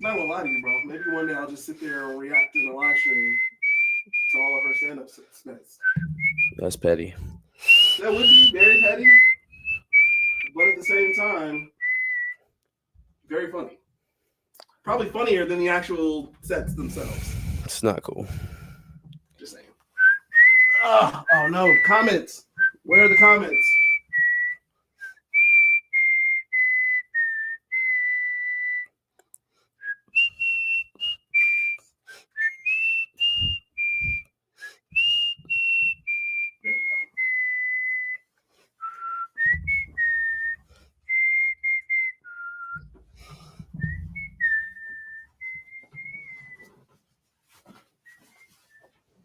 not gonna lie to you, bro. Maybe one day I'll just sit there and react in a live stream to all of her stand-up sets. That's petty. That would be very petty, but at the same time, very funny. Probably funnier than the actual sets themselves. It's not cool. Just saying. Oh no, comments. Where are the comments? There we go.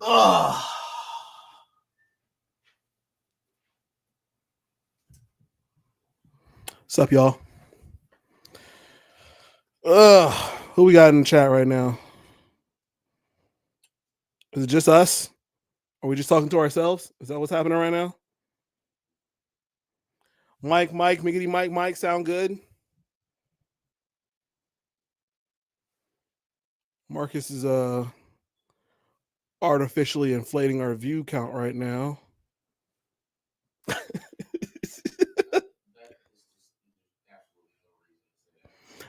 Oh. What's up, y'all? Who we got in the chat right now? Is it just us? Are we just talking to ourselves? Is that what's happening right now? Mike, Miggity, Mike, sound good? Marcus is artificially inflating our view count right now.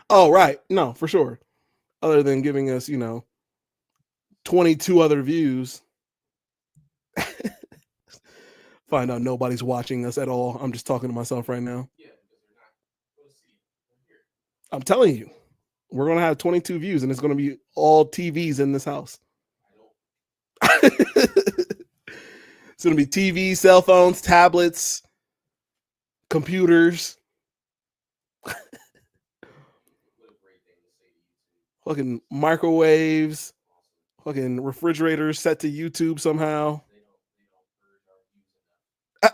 Oh, right. No, for sure. Other than giving us, 22 other views. Find out nobody's watching us at all. I'm just talking to myself right now. I'm telling you, we're going to have 22 views and it's going to be all TVs in this house. It's going to be TVs, cell phones, tablets, computers. Fucking microwaves, fucking refrigerators set to YouTube somehow. I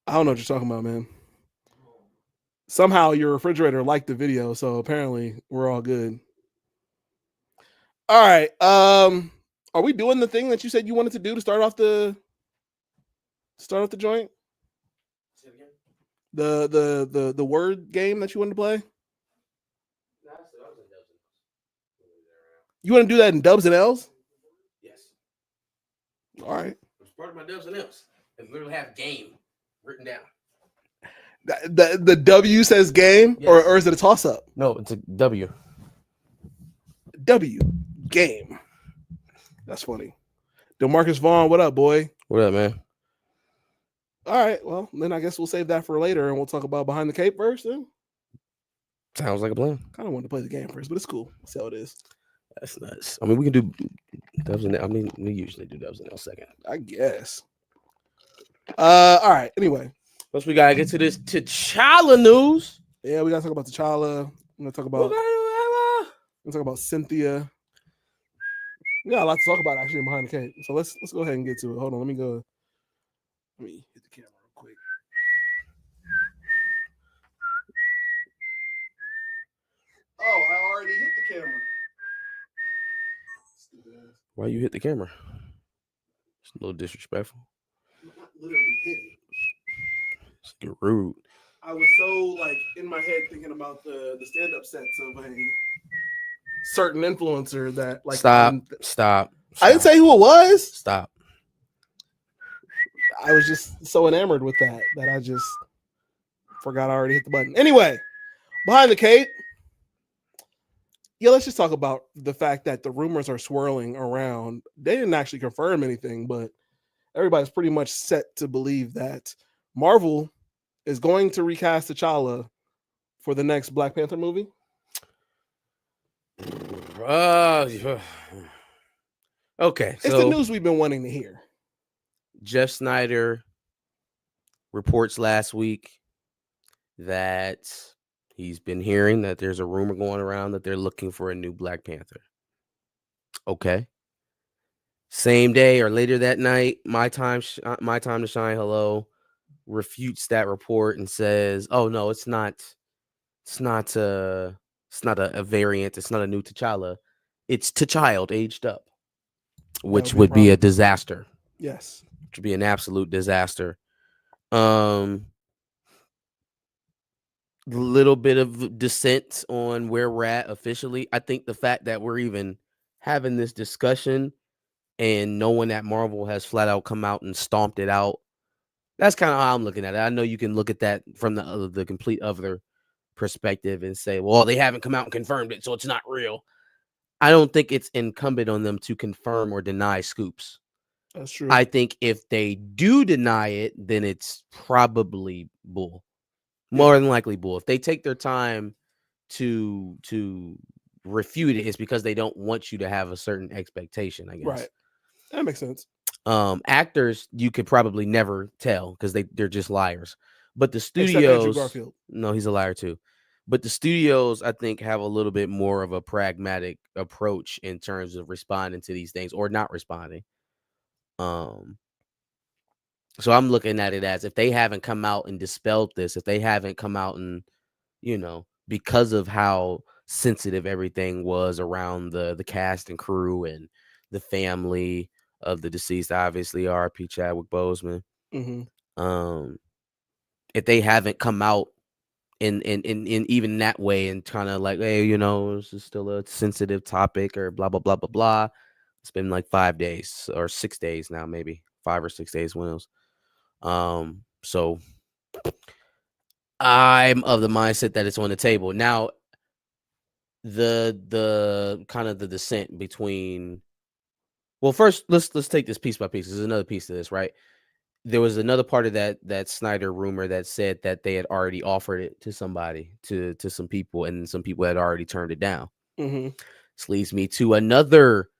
don't know what you're talking about, man. Somehow your refrigerator liked the video, so apparently we're all good. All right. Are we doing the thing that you said you wanted to do to start off the joint? The word game that you wanted to play? You want to do that in dubs and L's? Yes. All right. It's part of my dubs and L's. And literally have game written down. The W says game, yes. or is it a toss up? No, it's a W. W game. That's funny. DeMarcus Vaughn, what up, boy? What up, man? All right. Well, then I guess we'll save that for later, and we'll talk about Behind the Cape first. Then sounds like a plan. Kind of wanted to play the game first, but it's cool. That's how it is. That's nuts. I mean, we can do dubs and I mean, we usually do dubs and L second. I guess. All right. Anyway, plus we gotta get to this CHALLA news. Yeah, we gotta talk about CHALLA. I'm gonna talk about. We're talk about Cynthia. We got a lot to talk about actually Behind the Cape. So let's go ahead and get to it. Hold on, let me hit the camera real quick. Oh, I already hit the camera. Why you hit the camera? It's a little disrespectful. Not literally hit it. It's rude. I was so in my head thinking about the stand-up sets of a certain influencer that Stop. I didn't say who it was. Stop. I was just so enamored with that I just forgot I already hit the button. Anyway, Behind the Cape. Yeah, let's just talk about the fact that the rumors are swirling around. They didn't actually confirm anything, but everybody's pretty much set to believe that Marvel is going to recast T'Challa for the next Black Panther movie. Okay. It's the news we've been wanting to hear. Jeff Snyder reports last week that he's been hearing that there's a rumor going around that they're looking for a new Black Panther. Okay. Same day or later that night, My Time to Shine Hello refutes that report and says, "Oh no, it's not a variant. It's not a new T'Challa. It's T'Child aged up, which would be a disaster. Yes, which would be an absolute disaster." little bit of dissent on where we're at officially. I think the fact that we're even having this discussion and knowing that Marvel has flat out come out and stomped it out, that's kind of how I'm looking at it. I know you can look at that from the complete other perspective and say, well, they haven't come out and confirmed it, so it's not real. I don't think it's incumbent on them to confirm or deny scoops. That's true. I think if they do deny it, then it's probably bull. More than likely bull. If they take their time to refute it, it's because they don't want you to have a certain expectation, I guess. Right. That makes sense. Actors, you could probably never tell because they're just liars. But the Except Andrew studios, Garfield. no, he's a liar too. But the studios, I think, have a little bit more of a pragmatic approach in terms of responding to these things or not responding. So I'm looking at it as if they haven't come out and dispelled this, if they haven't come out and, because of how sensitive everything was around the cast and crew and the family of the deceased, obviously R.P. Chadwick Boseman. If they haven't come out in even that way and kind of like, hey, this is still a sensitive topic or blah blah blah blah blah. It's been like 5 days or 6 days now, maybe 5 or 6 days when it was. So I'm of the mindset that it's on the table. Now, the kind of the dissent between, well, first let's take this piece by piece. There's another piece to this, right? There was another part of that Snyder rumor that said that they had already offered it to somebody, to some people, and some people had already turned it down. This leads me to another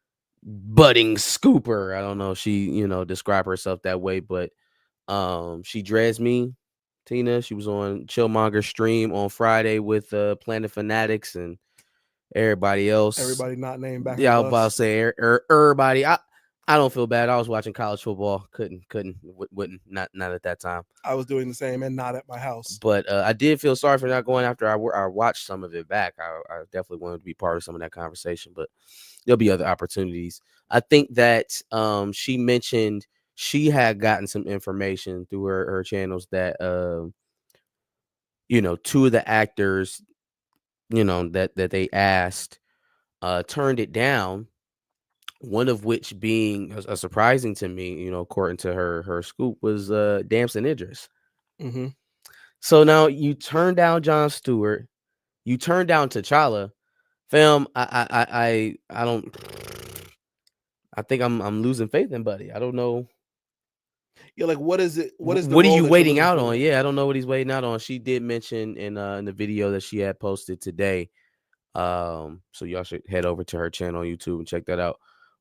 budding scooper. I don't know if she, describe herself that way, but she dreads me, Tina. She was on Chillmonger's stream on Friday with Planet Fanatics and everybody else. Everybody not named back. Yeah, I was about to say everybody. I don't feel bad. I was watching college football. Wouldn't not at that time. I was doing the same and not at my house. But I did feel sorry for not going after I watched some of it back. I definitely wanted to be part of some of that conversation, but there'll be other opportunities. I think that she mentioned she had gotten some information through her channels that two of the actors, that they asked turned it down. One of which being surprising to me, according to her scoop, was Damson Idris. So now you turn down Jon Stewart, you turn down T'Challa, fam. I don't. I think I'm losing faith in Buddy. I don't know. Yeah, like what is it? What is the what are role you that waiting you're out looking on? for? Yeah, I don't know what he's waiting out on. She did mention in the video that she had posted today. So y'all should head over to her channel on YouTube and check that out.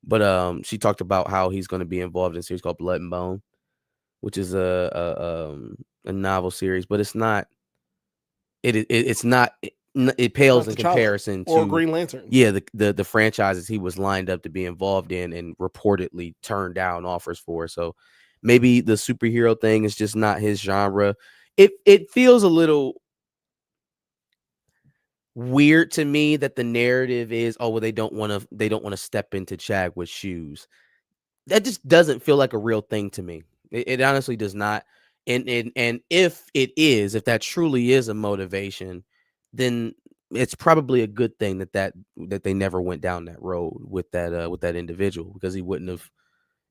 But she talked about how he's going to be involved in a series called Blood and Bone, which is a novel series, but it's not. It's not. It pales in comparison to Green Lantern. Yeah, the franchises he was lined up to be involved in and reportedly turned down offers for. So maybe the superhero thing is just not his genre. It feels a little weird to me that the narrative is, oh well, they don't want to step into Chadwick's shoes. That just doesn't feel like a real thing to me. It honestly does not. And if if that truly is a motivation, then it's probably a good thing that they never went down that road with that individual, because he wouldn't have.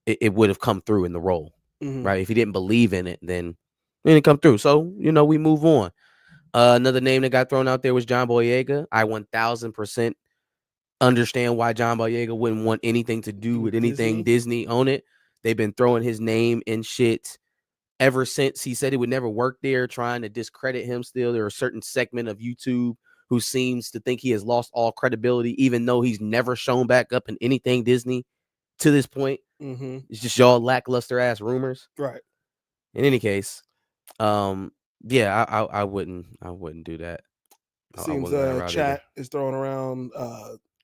It would have come through in the role, right? If he didn't believe in it, then it didn't come through. So we move on. Another name that got thrown out there was John Boyega. I 1000% understand why John Boyega wouldn't want anything to do with anything Disney on it. They've been throwing his name and shit ever since he said he would never work there, trying to discredit him still. There are a certain segment of YouTube who seems to think he has lost all credibility, even though he's never shown back up in anything Disney to this point. It's just y'all lackluster ass rumors. Right. In any case, yeah, I wouldn't do that. Seems chat is throwing around.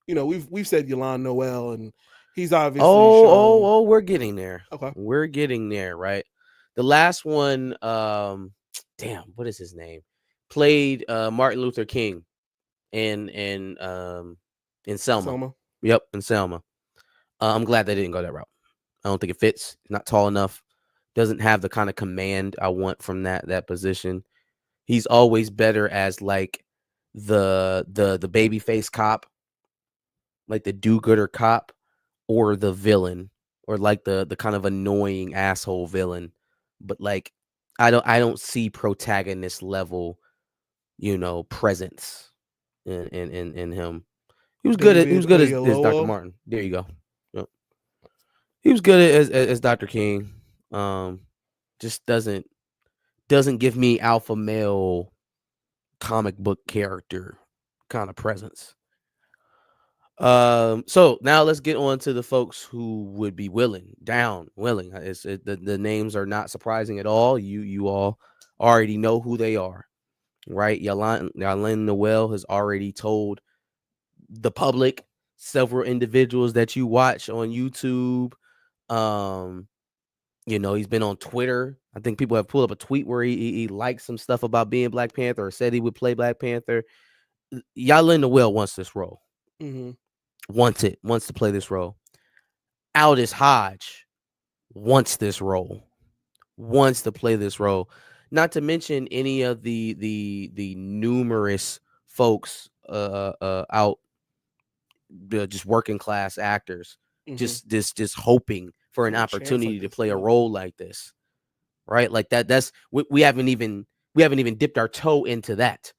We've said Yolande Noel, and he's obviously. We're getting there. Okay, we're getting there, right? The last one, damn, what is his name? Played Martin Luther King in Selma. Yep, in Selma. I'm glad they didn't go that route. I don't think it fits. Not tall enough. Doesn't have the kind of command I want from that position. He's always better as like the baby face cop, like the do-gooder cop, or the villain, or like the kind of annoying asshole villain. But like I don't see protagonist level, presence in him. He David was good as Dr. Oyelowo. Martin. There you go. Yep. He was good as Dr. King. Just doesn't give me alpha male comic book character kind of presence. So now let's get on to the folks who would be willing. The names are not surprising at all. You all already know who they are, right? Yolanda Noel has already told the public, several individuals that you watch on YouTube. He's been on Twitter. I think people have pulled up a tweet where he liked some stuff about being Black Panther, or said he would play Black Panther. Yolanda Noel wants this role. Mm-hmm. Wants to play this role. Aldous Hodge wants this role. Wants to play this role. Not to mention any of the numerous folks out, just working class actors, Mm-hmm. just hoping for an opportunity to play a role like this, right? Like that's we haven't even dipped our toe into that.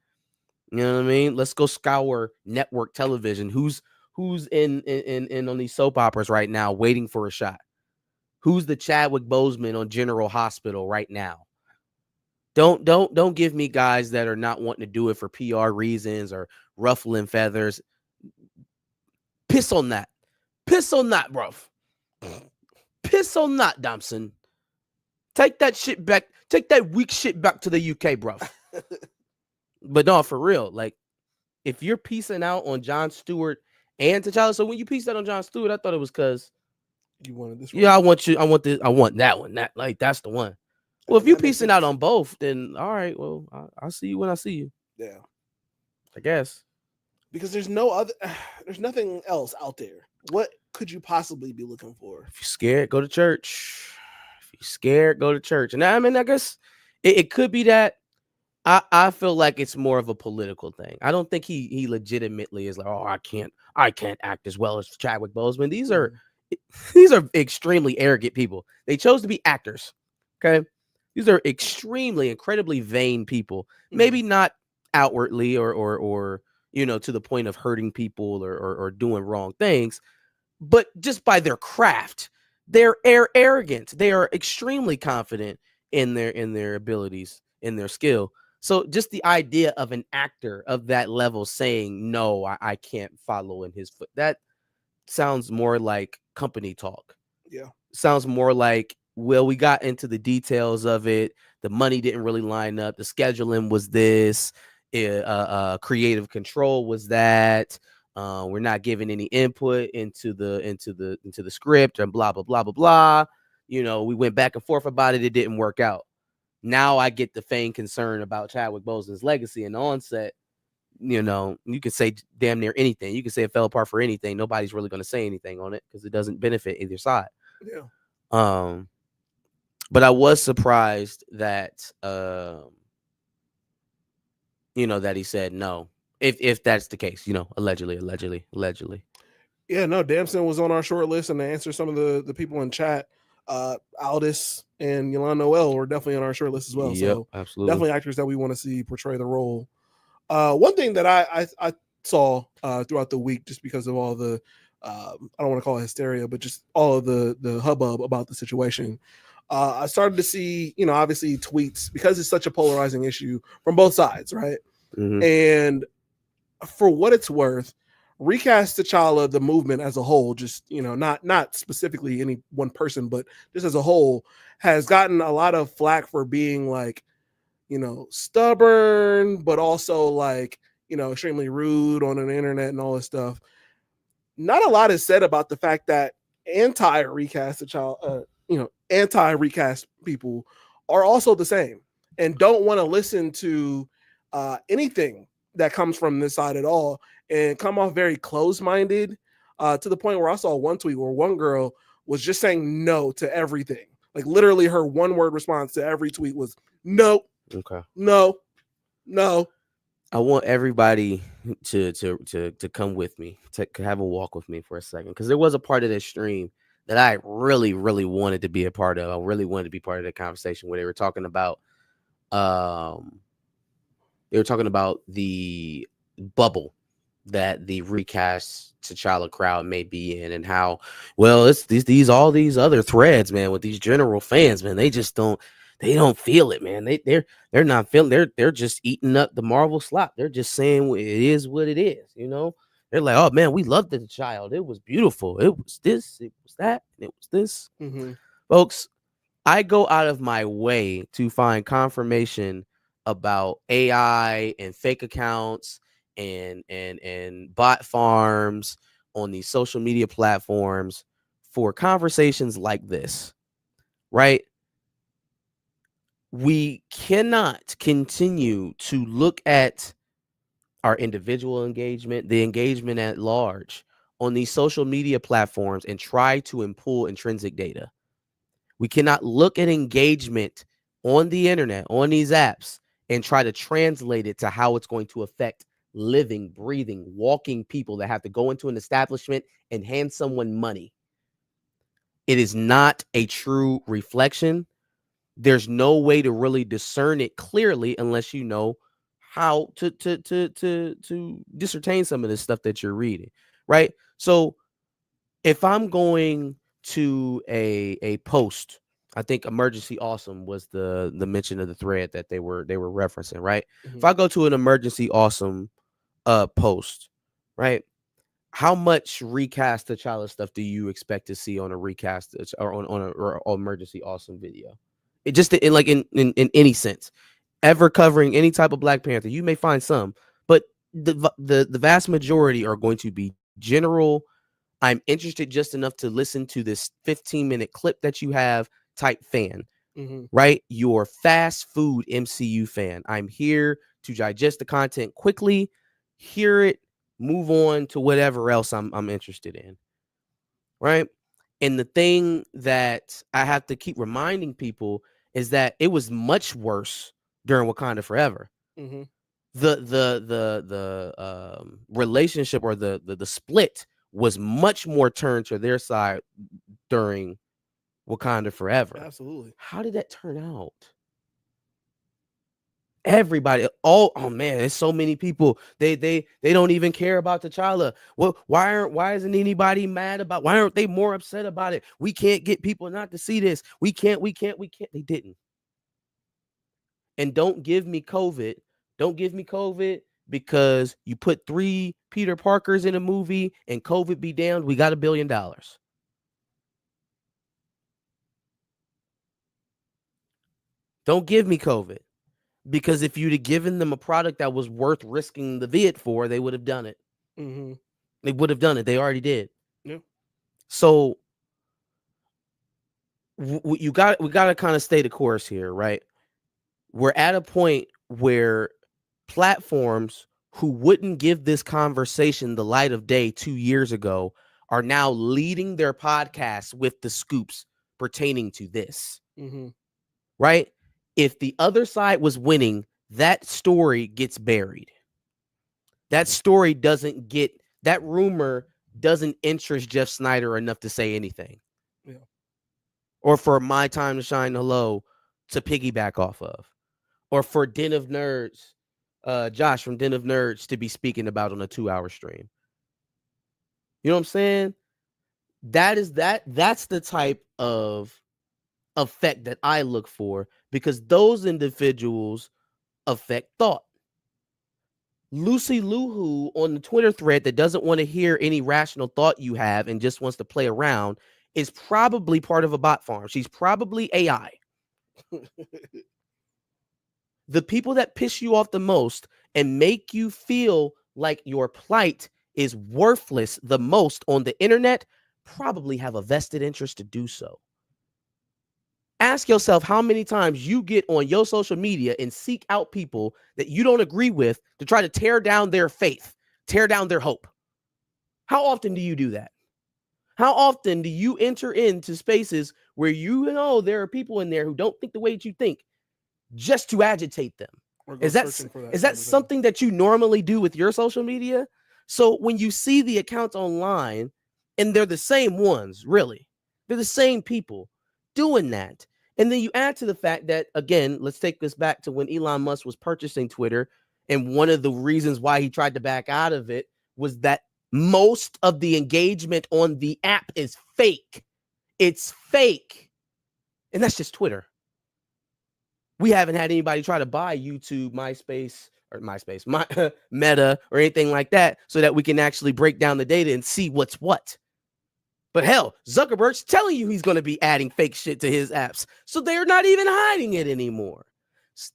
You know what I mean? Let's go scour network television. Who's in on these soap operas right now waiting for a shot? Who's the Chadwick Boseman on General Hospital right now? Don't give me guys that are not wanting to do it for PR reasons or ruffling feathers. Piss on that. Piss on that, bro. Piss on that, Damson. Take that shit back. Take that weak shit back to the UK, bro. But no, for real. Like, if you're piecing out on Jon Stewart and T'Challa, so when you pieced out on Jon Stewart, I thought it was because you wanted this one. Yeah, I want that one. That's the one. Well, if you're piecing out on both, then all right. Well, I'll see you when I see you. Yeah, I guess. Because there's nothing else out there. What could you possibly be looking for? If you're scared, go to church. If you're scared, go to church. And I mean, I guess it could be that. I feel like it's more of a political thing. I don't think he legitimately is like, oh, I can't act as well as Chadwick Boseman. These are extremely arrogant people. They chose to be actors. Okay. These are incredibly vain people. Maybe not outwardly or to the point of hurting people or doing wrong things, but just by their craft, they're arrogant. They are extremely confident in their abilities, in their skill. So just the idea of an actor of that level saying, no, I can't follow in his foot, that sounds more like company talk. Yeah. Sounds more like, well, we got into the details of it. The money didn't really line up. The scheduling was this. Creative control was that. We're not giving any input into the script and blah, blah, blah, blah, blah. We went back and forth about it. It didn't work out. Now I get the feigned concern about Chadwick Boseman's legacy and the onset. You can say damn near anything. You can say it fell apart for anything. Nobody's really going to say anything on it because it doesn't benefit either side. Yeah. But I was surprised that that he said no. If that's the case, allegedly. Yeah, no, Damson was on our short list, and to answer some of the people in chat, Aldous and Yolanda Noel were definitely on our short list as well. Yep, so absolutely. Definitely actors that we want to see portray the role. One thing that I saw throughout the week, just because of all the I don't want to call it hysteria, but just all of the hubbub about the situation, I started to see, obviously tweets, because it's such a polarizing issue from both sides, right? Mm-hmm. And for what it's worth, Recast T'Challa, the movement as a whole, just not specifically any one person, but just as a whole, has gotten a lot of flack for being like, stubborn, but also like, extremely rude on the internet and all this stuff. Not a lot is said about the fact that anti-recast people are also the same and don't want to listen to anything that comes from this side at all, and come off very close-minded, to the point where I saw one tweet where one girl was just saying no to everything. Like literally her one-word response to every tweet was no. Okay. No. No. I want everybody to come with me, to have a walk with me for a second, because there was a part of this stream that I really, really wanted to be a part of. I really wanted to be part of the conversation where um they were talking about the bubble that the recast T'Challa crowd may be in, and how, well, it's these all these other threads, man, with these general fans, man, they don't feel it, man. They're not feeling, they're just eating up the Marvel slop. They're just saying it is what it is, you know. They're like, oh man, we loved the child. It was beautiful. It was this, it was that, and it was this. Mm-hmm. Folks, I go out of my way to find confirmation about AI and fake accounts and bot farms on these social media platforms for conversations like this, right? We cannot continue to look at our individual engagement, the engagement at large on these social media platforms, and try to pull intrinsic data. We cannot look at engagement on the internet, on these apps, and try to translate it to how it's going to affect living, breathing, walking people that have to go into an establishment and hand someone money. It is not a true reflection. There's no way to really discern it clearly unless you know how to discern some of this stuff that you're reading, right? So if I'm going to a post, I think Emergency Awesome was the mention of the thread that they were referencing, right? Mm-hmm. If I go to an Emergency Awesome post, right? How much recast T'Challa stuff do you expect to see on a recast or on Emergency Awesome video? It just in like in any sense, ever covering any type of Black Panther, you may find some, but the vast majority are going to be general. I'm interested just enough to listen to this 15-minute clip that you have type fan, Mm-hmm. right? Your fast food MCU fan. I'm here to digest the content quickly, hear it, move on to whatever else I'm interested in, right? And the thing that I have to keep reminding people is that it was much worse during Wakanda Forever. Mm-hmm. The relationship, or the split, was much more turned to their side during Wakanda Forever. Absolutely. How did that turn out? Everybody, oh man, there's so many people. They don't even care about T'Challa. Well, why isn't anybody mad about? Why aren't they more upset about it? We can't get people not to see this. We can't. They didn't. And don't give me COVID. Don't give me COVID because you put 3 Peter Parkers in a movie and COVID be damned. We got $1 billion. Don't give me COVID, because if you'd have given them a product that was worth risking the vid for, they would have done it. Mm-hmm. They would have done it. They already did. Yeah. So we got to kind of stay the course here, right? We're at a point where platforms who wouldn't give this conversation the light of day 2 years ago are now leading their podcasts with the scoops pertaining to this. Mm-hmm. Right? If the other side was winning, that story gets buried. That story doesn't get, that rumor doesn't interest Jeff Snyder enough to say anything. Yeah. Or for My Time to Shine Hello to piggyback off of. Or for Den of Nerds, Josh from Den of Nerds to be speaking about on a 2-hour stream. You know what I'm saying? That's the type of effect that I look for, because those individuals affect thought. Lucy Luhu on the Twitter thread that doesn't want to hear any rational thought you have and just wants to play around is probably part of a bot farm. She's probably AI. The people that piss you off the most and make you feel like your plight is worthless the most on the internet probably have a vested interest to do so. Ask yourself how many times you get on your social media and seek out people that you don't agree with to try to tear down their faith, tear down their hope. How often do you do that? How often do you enter into spaces where you know there are people in there who don't think the way that you think, just to agitate them? Or go Is that searching for that is type that of thing. something that you normally do with your social media? So when you see the accounts online, and they're the same ones, really, they're the same people doing that. And then you add to the fact that, again, let's take this back to when Elon Musk was purchasing Twitter. And one of the reasons why he tried to back out of it was that most of the engagement on the app is fake. It's fake. And that's just Twitter. We haven't had anybody try to buy YouTube, Meta, or anything like that, so that we can actually break down the data and see what's what. But hell, Zuckerberg's telling you he's going to be adding fake shit to his apps, so they're not even hiding it anymore.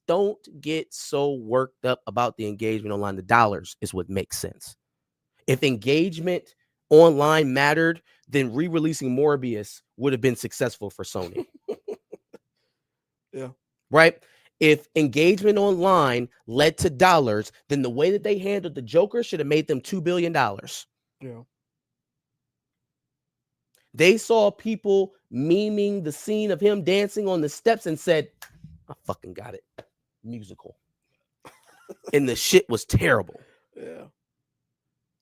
Don't get so worked up about the engagement online. The dollars is what makes sense. If engagement online mattered, then re-releasing Morbius would have been successful for Sony. Yeah. Right? If engagement online led to dollars, then the way that they handled the Joker should have made them $2 billion. Yeah. They saw people memeing the scene of him dancing on the steps and said, I fucking got it. Musical. And the shit was terrible. Yeah.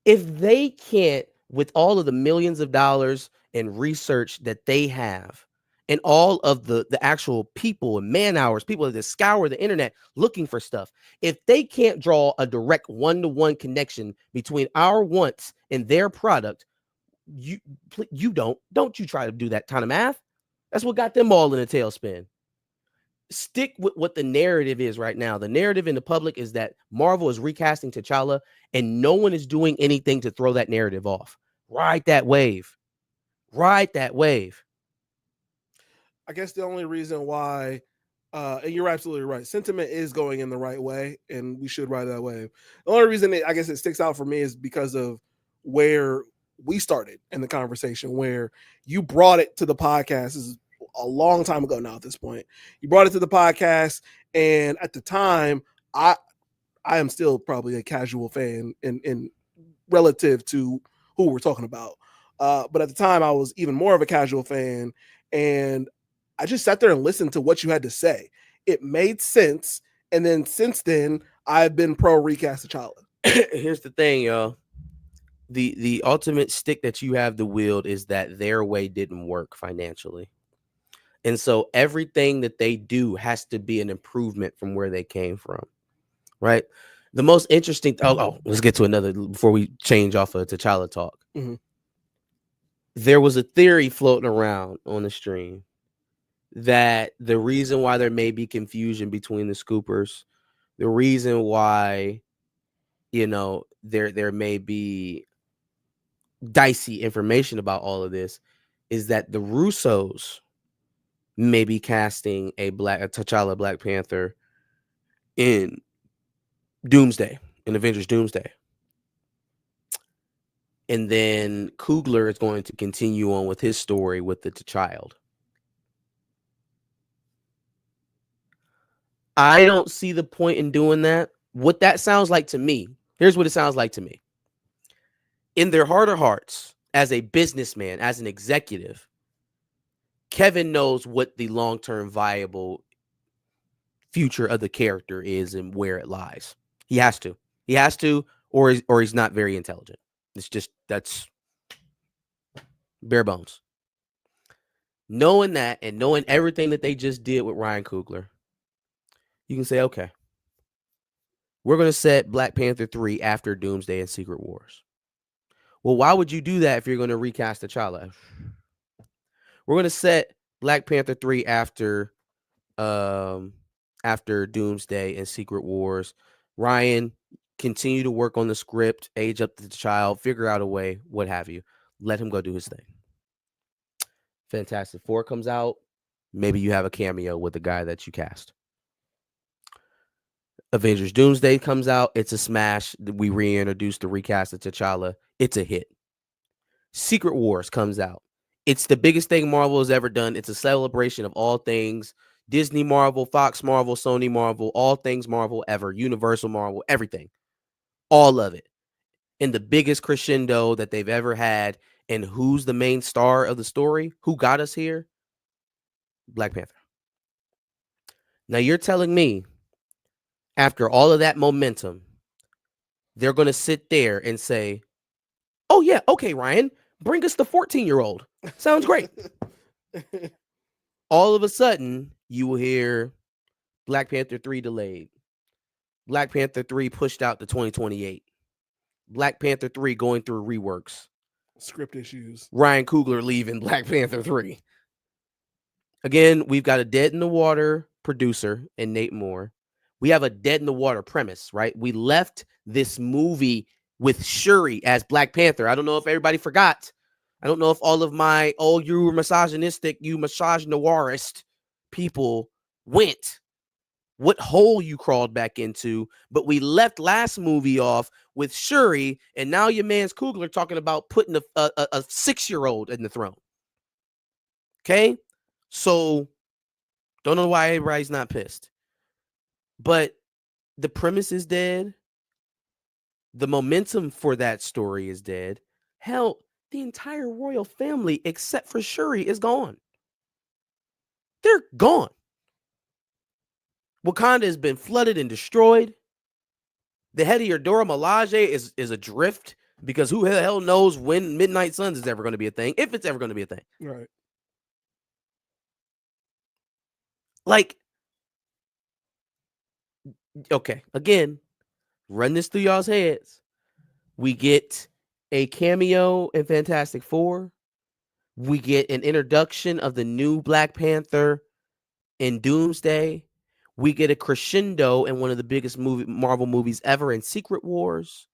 If they can't, with all of the millions of dollars and research that they have, and all of the actual people and man hours, people that scour the internet looking for stuff, if they can't draw a direct one-to-one connection between our wants and their product, you don't you try to do that kind of math. That's what got them all in a tailspin. Stick with what the narrative is right now. The narrative in the public is that Marvel is recasting T'Challa, and no one is doing anything to throw that narrative off. Ride that wave. Ride that wave. I guess the only reason why, and you're absolutely right, sentiment is going in the right way, and we should ride that wave. The only reason I guess it sticks out for me is because of where we started in the conversation, where you brought it to the podcast. This is a long time ago now. At this point, you brought it to the podcast, and at the time, I am still probably a casual fan in relative to who we're talking about. But at the time, I was even more of a casual fan, and I just sat there and listened to what you had to say. It made sense, and then since then, I've been pro recast T'Challa. Here's the thing, y'all. The ultimate stick that you have to wield is that their way didn't work financially. And so everything that they do has to be an improvement from where they came from. Right? The most interesting let's get to another before we change off of T'Challa talk. Mm-hmm. There was a theory floating around on the stream that the reason why there may be confusion between the scoopers, the reason why, there may be dicey information about all of this is that the Russos may be casting a T'Challa Black Panther in Doomsday, in Avengers Doomsday. And then Coogler is going to continue on with his story with the child. I don't see the point in doing that. What that sounds like to me, here's what it sounds like to me. In their heart of hearts, as a businessman, as an executive, Kevin knows what the long-term viable future of the character is and where it lies. He has to. He has to, or he's not very intelligent. It's just, that's bare bones. Knowing that and knowing everything that they just did with Ryan Coogler, you can say, okay, we're going to set Black Panther 3 after Doomsday and Secret Wars. Well, why would you do that if you're going to recast T'Challa? We're going to set Black Panther 3 after Doomsday and Secret Wars. Ryan, continue to work on the script, age up the child, figure out a way, what have you. Let him go do his thing. Fantastic Four comes out. Maybe you have a cameo with the guy that you cast. Avengers Doomsday comes out. It's a smash. We reintroduce the recast of T'Challa. It's a hit. Secret Wars comes out. It's the biggest thing Marvel has ever done. It's a celebration of all things Disney Marvel, Fox Marvel, Sony Marvel, all things Marvel ever, Universal Marvel, everything. All of it. In the biggest crescendo that they've ever had. And who's the main star of the story? Who got us here? Black Panther. Now you're telling me After all of that momentum, they're going to sit there and say, oh, yeah, okay, Ryan, bring us the 14-year-old. Sounds great. All of a sudden, you will hear Black Panther 3 delayed. Black Panther 3 pushed out to 2028. Black Panther 3 going through reworks. Script issues. Ryan Coogler leaving Black Panther 3. Again, we've got a dead in the water producer in Nate Moore. We have a dead in the water premise, right? We left this movie with Shuri as Black Panther. I don't know if everybody forgot. I don't know if all of my, oh, you misogynistic, you misogynoirist people went. What hole you crawled back into, but we left last movie off with Shuri, and now your man's Coogler talking about putting a 6-year-old in the throne. Okay? So, don't know why everybody's not pissed. But the premise is dead. The momentum for that story is dead. Hell, the entire royal family, except for Shuri, is gone. They're gone. Wakanda has been flooded and destroyed. The head of your Dora Milaje is adrift because who the hell knows when Midnight Suns is ever going to be a thing, if it's ever going to be a thing. Right. Like, okay, again, run this through y'all's heads. We get a cameo in Fantastic Four. We get an introduction of the new Black Panther in Doomsday. We get a crescendo in one of the biggest Marvel movies ever in Secret Wars.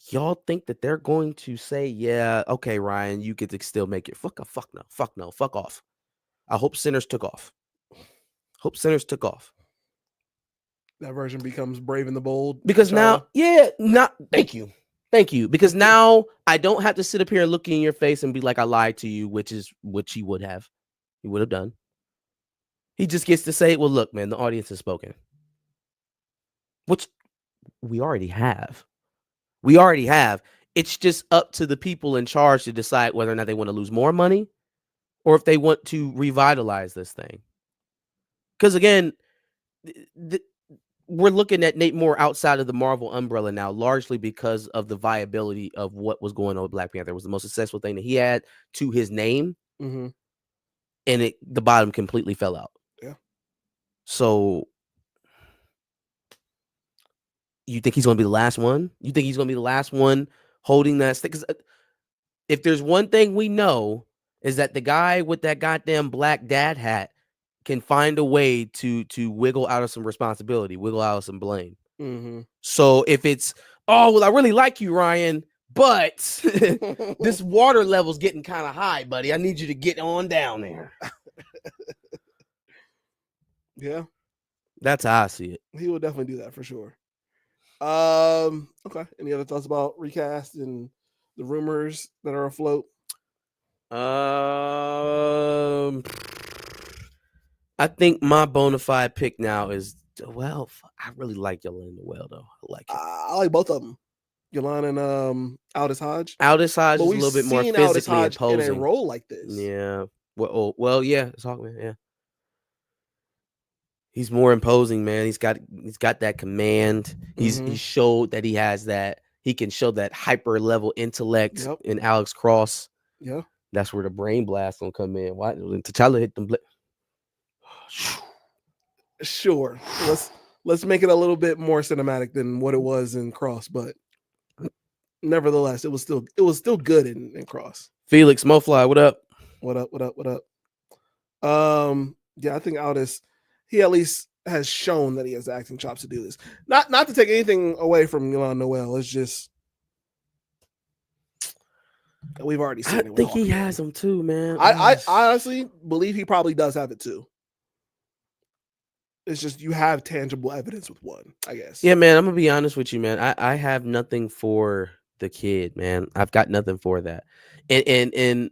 Y'all think that they're going to say, yeah, okay, Ryan, you get to still make it. Fuck no, fuck off. I hope Sinners took off. That version becomes Brave and the Bold. Because T'Challa. Thank you. Because now I don't have to sit up here and look in your face and be like, I lied to you, which is what he would have done. He just gets to say, well, look, man, the audience has spoken. Which we already have. It's just up to the people in charge to decide whether or not they want to lose more money or if they want to revitalize this thing. Because again, we're looking at Nate Moore outside of the Marvel umbrella now, largely because of the viability of what was going on with Black Panther. It was the most successful thing that he had to his name. Mm-hmm. And the bottom completely fell out. Yeah. So you think he's going to be the last one? You think he's going to be the last one holding that stick? Because if there's one thing we know is that the guy with that goddamn black dad hat can find a way to wiggle out of some responsibility, wiggle out of some blame. Mm-hmm. So if it's, oh, well, I really like you, Ryan, but this water level's getting kind of high, buddy. I need you to get on down there. Yeah. That's how I see it. He will definitely do that for sure. Okay. Any other thoughts about recast and the rumors that are afloat? I think my bona fide pick now is, well, I really like Yolanda Well, though. I like it. I like both of them. Yolanda and Aldous Hodge. Aldous Hodge is a little bit more physically imposing in a role like this. Yeah. Well, yeah, it's Hawkman, yeah. He's more imposing, man. He's got that command. He showed that he has that. He can show that hyper level intellect in Alex Cross. Yeah. That's where the brain blast gonna come in. Why T'Challa hit them? Sure. Let's make it a little bit more cinematic than what it was in Cross, but nevertheless, it was still good in Cross. Felix Mofly, what up? What up? Yeah, I think Aldous, he at least has shown that he has acting chops to do this. Not to take anything away from Yolanda Noel. It's just we've already seen it. I think he has them too, man. I honestly believe he probably does have it too. It's just you have tangible evidence with one, I guess. Yeah, man, I'm gonna be honest with you, man. I have nothing for the kid, man. I've got nothing for that. And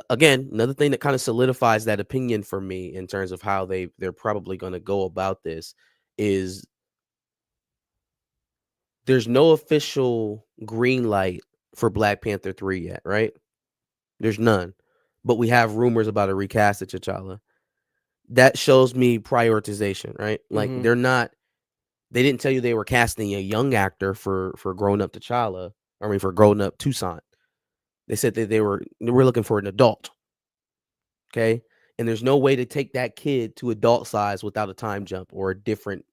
again, another thing that kind of solidifies that opinion for me in terms of how they're probably going to go about this is there's no official green light for Black Panther 3 yet, right? There's none. But we have rumors about a recast of T'Challa. that shows me prioritization, right? Like Mhm. they didn't tell you they were casting a young actor for Grown Up T'Challa. I mean, for Grown Up Toussaint. They said that they were looking for an adult. Okay. And there's no way to take that kid to adult size without a time jump or a different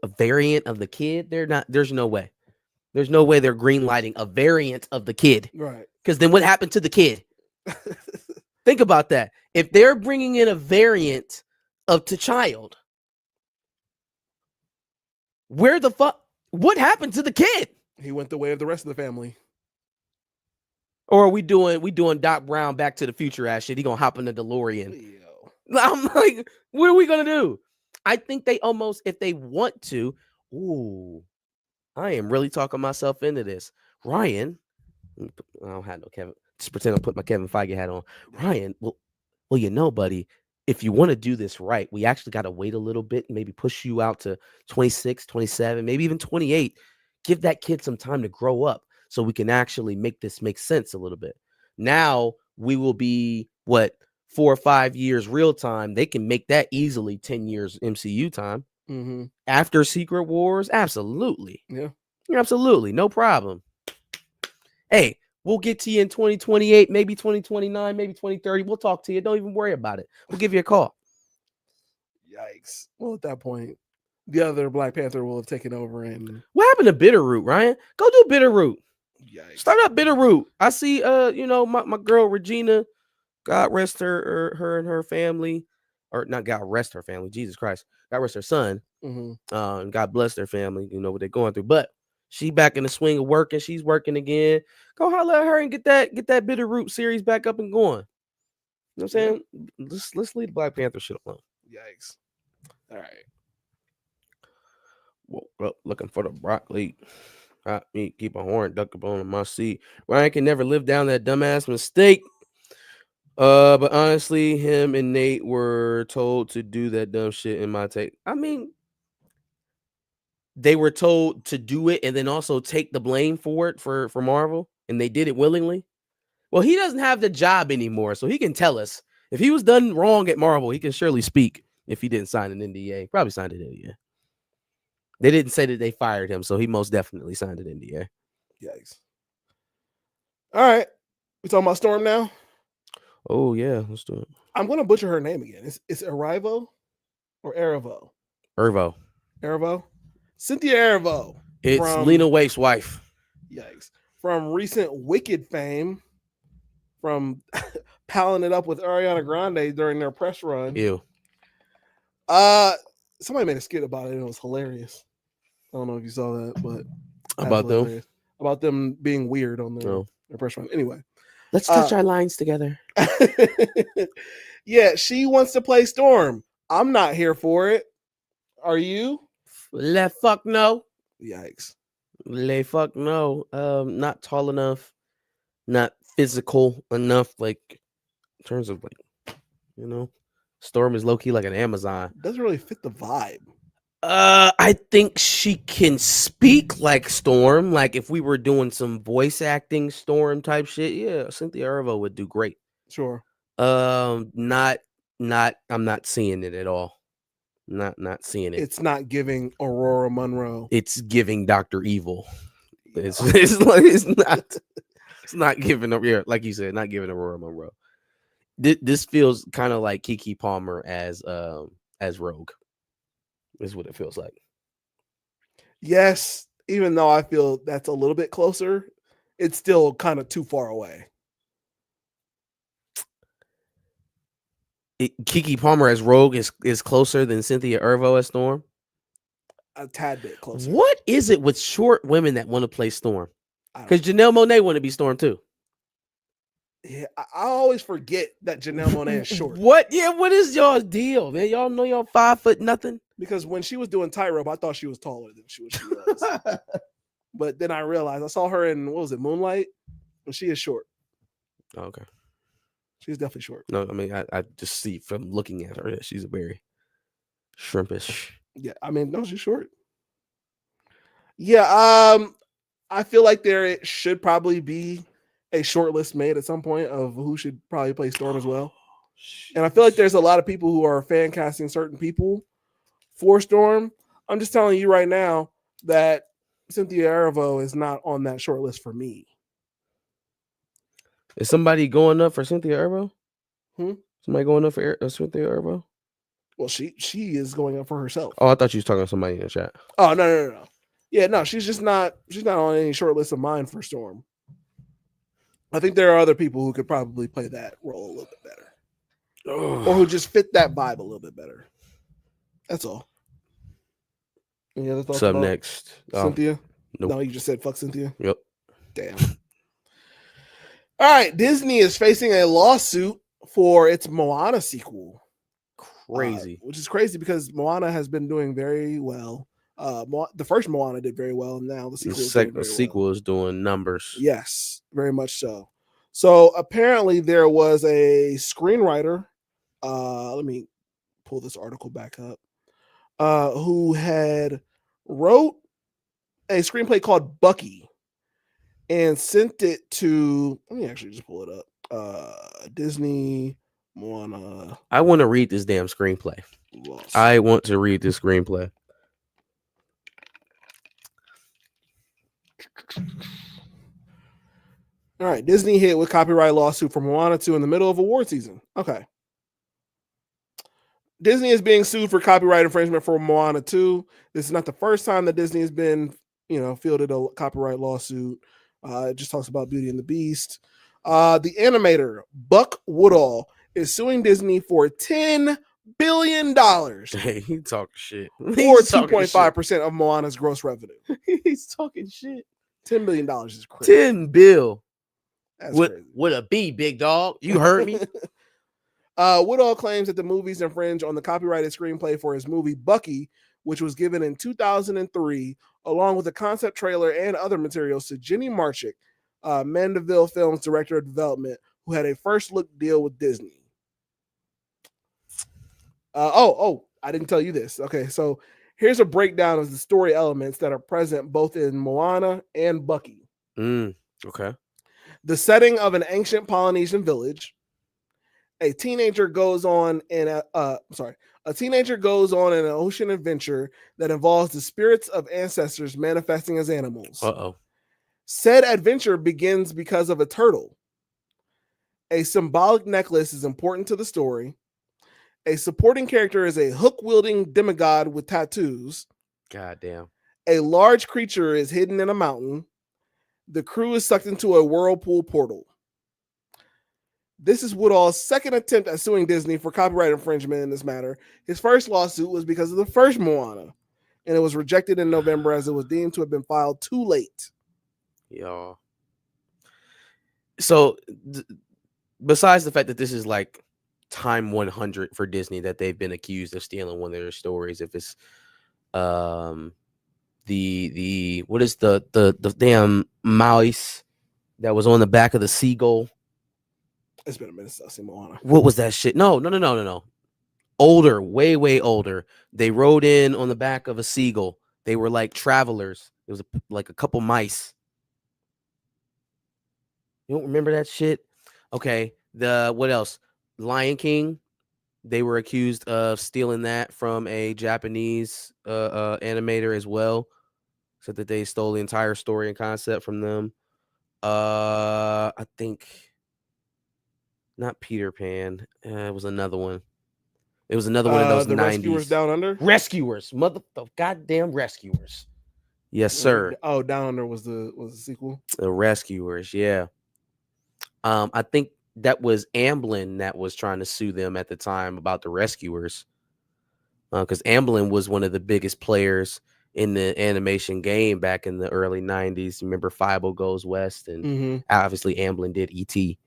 a variant of the kid. There's no way. There's no way they're green lighting a variant of the kid. Right. Because then what happened to the kid? Think about that. If they're bringing in a variant of T'Child, where the fuck? What happened to the kid? He went the way of the rest of the family. Or are we doing Doc Brown Back to the Future ass shit? He gonna hop in the DeLorean. Yo. I'm like, what are we gonna do? I think they almost, if they want to, ooh, I am really talking myself into this. Ryan, I don't have no Kevin. Just pretend I'm putting my Kevin Feige hat on. Ryan, well, you know, buddy, if you want to do this right, we actually got to wait a little bit, maybe push you out to 26, 27, maybe even 28. Give that kid some time to grow up so we can actually make this make sense a little bit. Now we will be, what, 4 or 5 years real time. They can make that easily 10 years MCU time. Mm-hmm. After Secret Wars, absolutely. Yeah. Absolutely. No problem. Hey, we'll get to you in 2028, maybe 2029, maybe 2030. We'll talk to you. Don't even worry about it. We'll give you a call. Yikes. Well, at that point, the other Black Panther will have taken over. And what happened to Bitterroot, Ryan? Go do Bitterroot. Yikes. Start up Bitterroot. I see my girl Regina, God rest her and her family, or not God rest her family, Jesus Christ. God rest her son. And God bless their family, what they're going through. But she back in the swing of working. She's working again. Go holler at her and get that Bitterroot series back up and going. You know what I'm saying? Yeah. Let's leave the Black Panther shit alone. Yikes. All right. Woke up looking for the broccoli. Hot meat, keep a horn duck up on my seat. Ryan can never live down that dumbass mistake. But honestly, him and Nate were told to do that dumb shit in my take. I mean, they were told to do it and then also take the blame for it for Marvel, and they did it willingly. Well, he doesn't have the job anymore, so he can tell us. If he was done wrong at Marvel, he can surely speak if he didn't sign an NDA. Probably signed an NDA. They didn't say that they fired him, so he most definitely signed an NDA. Yikes. All right. We talking about Storm now? Oh, yeah. Let's do it. I'm going to butcher her name again. It's Erivo or Erivo? Erivo. Cynthia Erivo. It's Lena Waithe's wife. Yikes. From recent Wicked fame, from palling it up with Ariana Grande during their press run. Ew. Somebody made a skit about it and it was hilarious. I don't know if you saw that, but about them? About them being weird on their press run. Anyway. Let's touch our lines together. Yeah, she wants to play Storm. I'm not here for it. Are you? Le fuck no. Yikes. Le fuck no. Not tall enough, not physical enough, like in terms of Storm is low-key like an Amazon. Doesn't really fit the vibe. I think she can speak like Storm. Like if we were doing some voice acting Storm type shit, yeah, Cynthia Erivo would do great. Sure. I'm not seeing it at all. Not seeing it. It's not giving Aurora Monroe. It's giving Dr. Evil. Yeah. It's not giving like you said, not giving Aurora Monroe. This feels kind of like Keke Palmer as Rogue. Is what it feels like. Yes, even though I feel that's a little bit closer, it's still kind of too far away. Keke Palmer as Rogue is closer than Cynthia Erivo as Storm? A tad bit closer. What is it with short women that want to play Storm? Because Janelle Monáe want to be Storm too. Yeah, I always forget that Janelle Monáe is short. What? Yeah, what is y'all's deal, man? Y'all know y'all 5 foot nothing? Because when she was doing tightrope, I thought she was taller than she was. But then I realized I saw her in, what was it, Moonlight? And she is short. Okay. She's definitely short. No, I mean, I just see from looking at her that she's a very shrimpish. Yeah, I mean, no, she's short. Yeah, I feel like there should probably be a short list made at some point of who should probably play Storm as well. And I feel like there's a lot of people who are fan casting certain people for Storm. I'm just telling you right now that Cynthia Erivo is not on that short list for me. Is somebody going up for Cynthia Erivo? Hmm? Somebody going up for Cynthia Erivo? Well, she is going up for herself. Oh, I thought you was talking to somebody in the chat. Oh, no. Yeah, no, she's not on any short list of mine for Storm. I think there are other people who could probably play that role a little bit better. Or who just fit that vibe a little bit better. That's all. Any other thoughts What's up about next? Cynthia? Nope. No, you just said fuck Cynthia? Yep. Damn. All right, Disney is facing a lawsuit for its Moana sequel. Crazy. Which is crazy because Moana has been doing very well. The first Moana did very well, and now the sequel is doing numbers. Yes, very much so. So apparently there was a screenwriter. Let me pull this article back up. Who had wrote a screenplay called Bucky and sent it to. Let me actually just pull it up. Disney Moana. I want to read this damn screenplay. I want to read this screenplay. All right, Disney hit with copyright lawsuit for Moana 2 in the middle of award season. Okay. Disney is being sued for copyright infringement for Moana 2. This is not the first time that Disney has been, fielded a copyright lawsuit. It just talks about Beauty and the Beast. The animator, Buck Woodall, is suing Disney for $10 billion. Hey, he talking shit. Or 2.5% of Moana's gross revenue. He's talking shit. $10 billion is crazy. 10 bill. That's crazy. With a B, big dog. You heard me. Woodall claims that the movies infringe on the copyrighted screenplay for his movie Bucky, which was given in 2003, along with a concept trailer and other materials to Jenny Marchik, Mandeville Films Director of Development, who had a first look deal with Disney. I didn't tell you this. Okay, so here's a breakdown of the story elements that are present both in Moana and Bucky. Okay. The setting of an ancient Polynesian village. A teenager goes on an ocean adventure that involves the spirits of ancestors manifesting as animals. Said adventure begins because of a turtle. A symbolic necklace is important to the story. A supporting character is a hook-wielding demigod with tattoos. Goddamn. A large creature is hidden in a mountain. The crew is sucked into a whirlpool portal. This is Woodall's second attempt at suing Disney for copyright infringement in this matter. His first lawsuit was because of the first Moana, and it was rejected in November as it was deemed to have been filed too late. Y'all. So, besides the fact that this is like time 100 for Disney that they've been accused of stealing one of their stories, if it's the what is the damn mouse that was on the back of the seagull? It's been a minute since I've seen Moana. What was that shit? No. Older, way older. They rode in on the back of a seagull. They were like travelers. It was like a couple mice. You don't remember that shit? Okay. What else? Lion King. They were accused of stealing that from a Japanese animator as well. Said that they stole the entire story and concept from them. I think. Not Peter Pan. It was another one. It was another one of those 90s. Rescuers Down Under? Rescuers. Goddamn Rescuers. Yes, sir. Oh, Down Under was the sequel? The Rescuers, yeah. I think that was Amblin that was trying to sue them at the time about the Rescuers. Because Amblin was one of the biggest players in the animation game back in the early 90s. Remember Fibo Goes West? And obviously Amblin did E.T.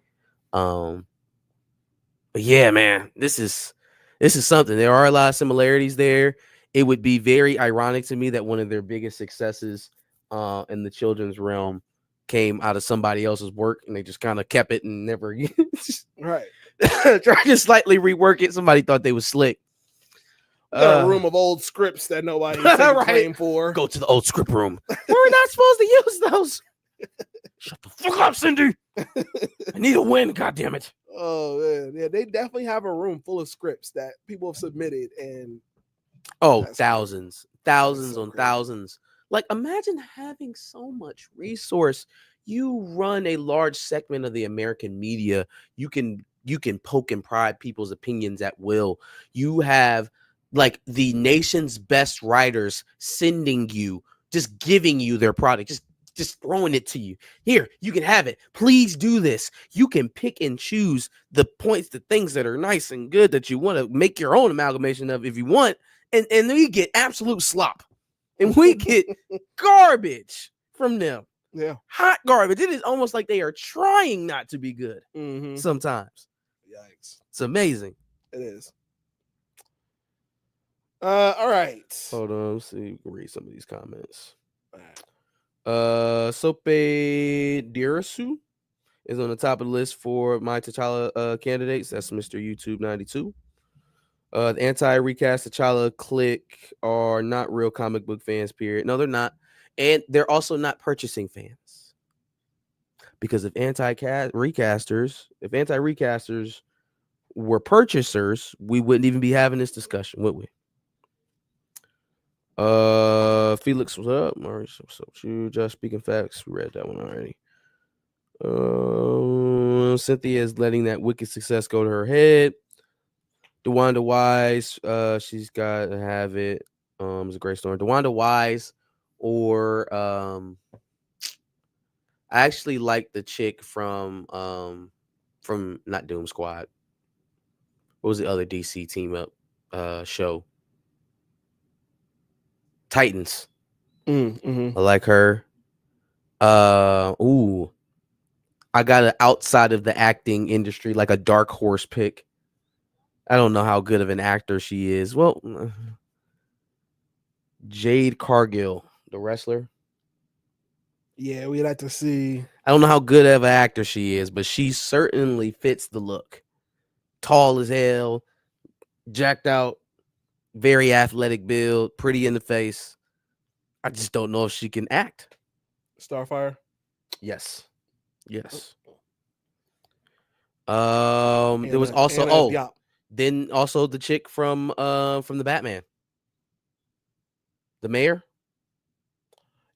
But yeah, man, this is something. There are a lot of similarities there. It would be very ironic to me that one of their biggest successes in the children's realm came out of somebody else's work, and they just kind of kept it and never right. Tried to slightly rework it. Somebody thought they was slick. Got a room of old scripts that nobody right. claim for. Go to the old script room. We're not supposed to use those. Shut the fuck up, Cindy. I need a win, goddammit. Oh man, yeah, they definitely have a room full of scripts that people have submitted, and Oh, that's thousands, crazy. thousands So on crazy. thousands. Like, imagine having so much resource. You run a large segment of the American media. You can poke and prod people's opinions at will. You have like the nation's best writers sending you, just giving you their product, just throwing it to you. Here, you can have it. Please do this. You can pick and choose the points, the things that are nice and good that you want to make your own amalgamation of if you want. And we get absolute slop. And we get garbage from them. Yeah. Hot garbage. It is almost like they are trying not to be good sometimes. Yikes. It's amazing. It is. All right. Hold on. Let's see. We can read some of these comments. All right. Sope Dirasu is on the top of the list for my T'Challa candidates. That's Mr. YouTube 92. The anti-recast T'Challa clique are not real comic book fans, period. No, they're not. And they're also not purchasing fans. Because if anti-recasters were purchasers, we wouldn't even be having this discussion, would we? Felix, what's up? Maurice, what's up? You just speaking facts. We read that one already. Cynthia is letting that wicked success go to her head. DeWanda Wise, she's got to have it. It's a great story. DeWanda Wise, or I actually like the chick from not Doom Squad. What was the other DC team up show? Titans. I like her. Ooh. I got an outside of the acting industry, like a dark horse pick. I don't know how good of an actor she is. Well, Jade Cargill, the wrestler. Yeah, we'd like to see. I don't know how good of an actor she is, but she certainly fits the look. Tall as hell, jacked out, very athletic build, pretty in the face. I just don't know if she can act. Starfire. Yes. There was also then also the chick from the Batman. The mayor?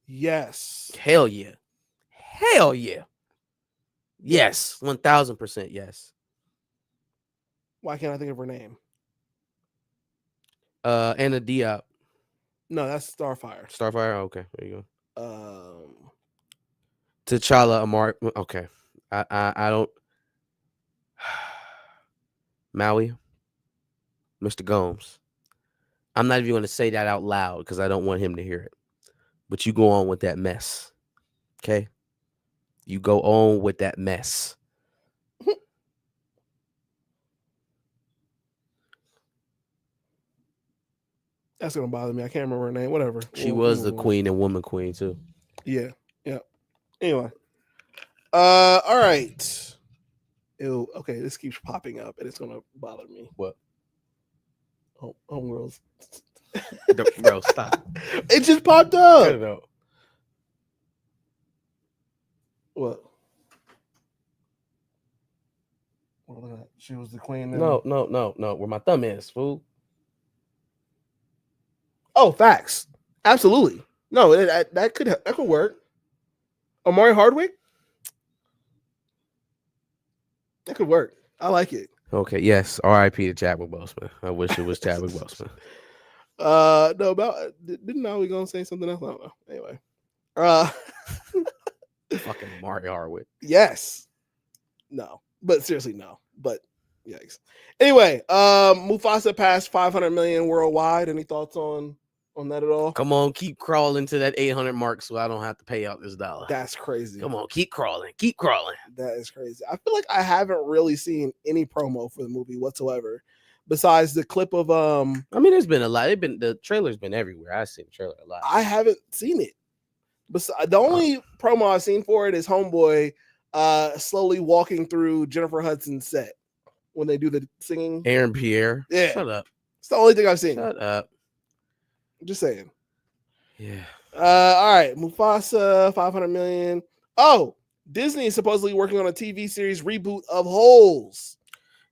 Yes. Hell yeah. Yes. 1000% yes. Why can't I think of her name? Anna Diop. No, that's Starfire. Okay, there you go. T'Challa Amar. Okay. I don't. Maui. Mr. Gomes. I'm not even going to say that out loud because I don't want him to hear it. But you go on with that mess. Okay? You go on with that mess. That's going to bother me. I can't remember her name. Whatever. She was the queen and woman queen, too. Yeah. Anyway. All right. Ew, okay, this keeps popping up and it's going to bother me. What? Homegirls. Bro, stop. It just popped up. Cut it out. What? Well, look at that. She was the queen. No. Where my thumb is, fool. Oh, facts. Absolutely. No, that could work. Omari Hardwick. That could work. I like it. Okay. Yes. R.I.P. to Chadwick Boseman. I wish it was Chadwick Boseman. No, about didn't I we gonna say something else? I don't know. Anyway. Fucking Omari Hardwick. Yes. No. But seriously, no. But yikes. Anyway, Mufasa passed 500 million worldwide. Any thoughts on that at all? Come on, keep crawling to that 800 mark so I don't have to pay out this dollar. That's crazy. Come on, keep crawling. That is crazy. I feel like I haven't really seen any promo for the movie whatsoever, besides the clip of I mean, there's been a lot. The trailer's been everywhere. I've seen the trailer a lot. I haven't seen it. But the only promo I've seen for it is Homeboy slowly walking through Jennifer Hudson's set when they do the singing. Aaron Pierre. Yeah. Shut up. It's the only thing I've seen. Shut up. Just saying. Yeah. All right. Mufasa, 500 million. Oh, Disney is supposedly working on a TV series reboot of Holes.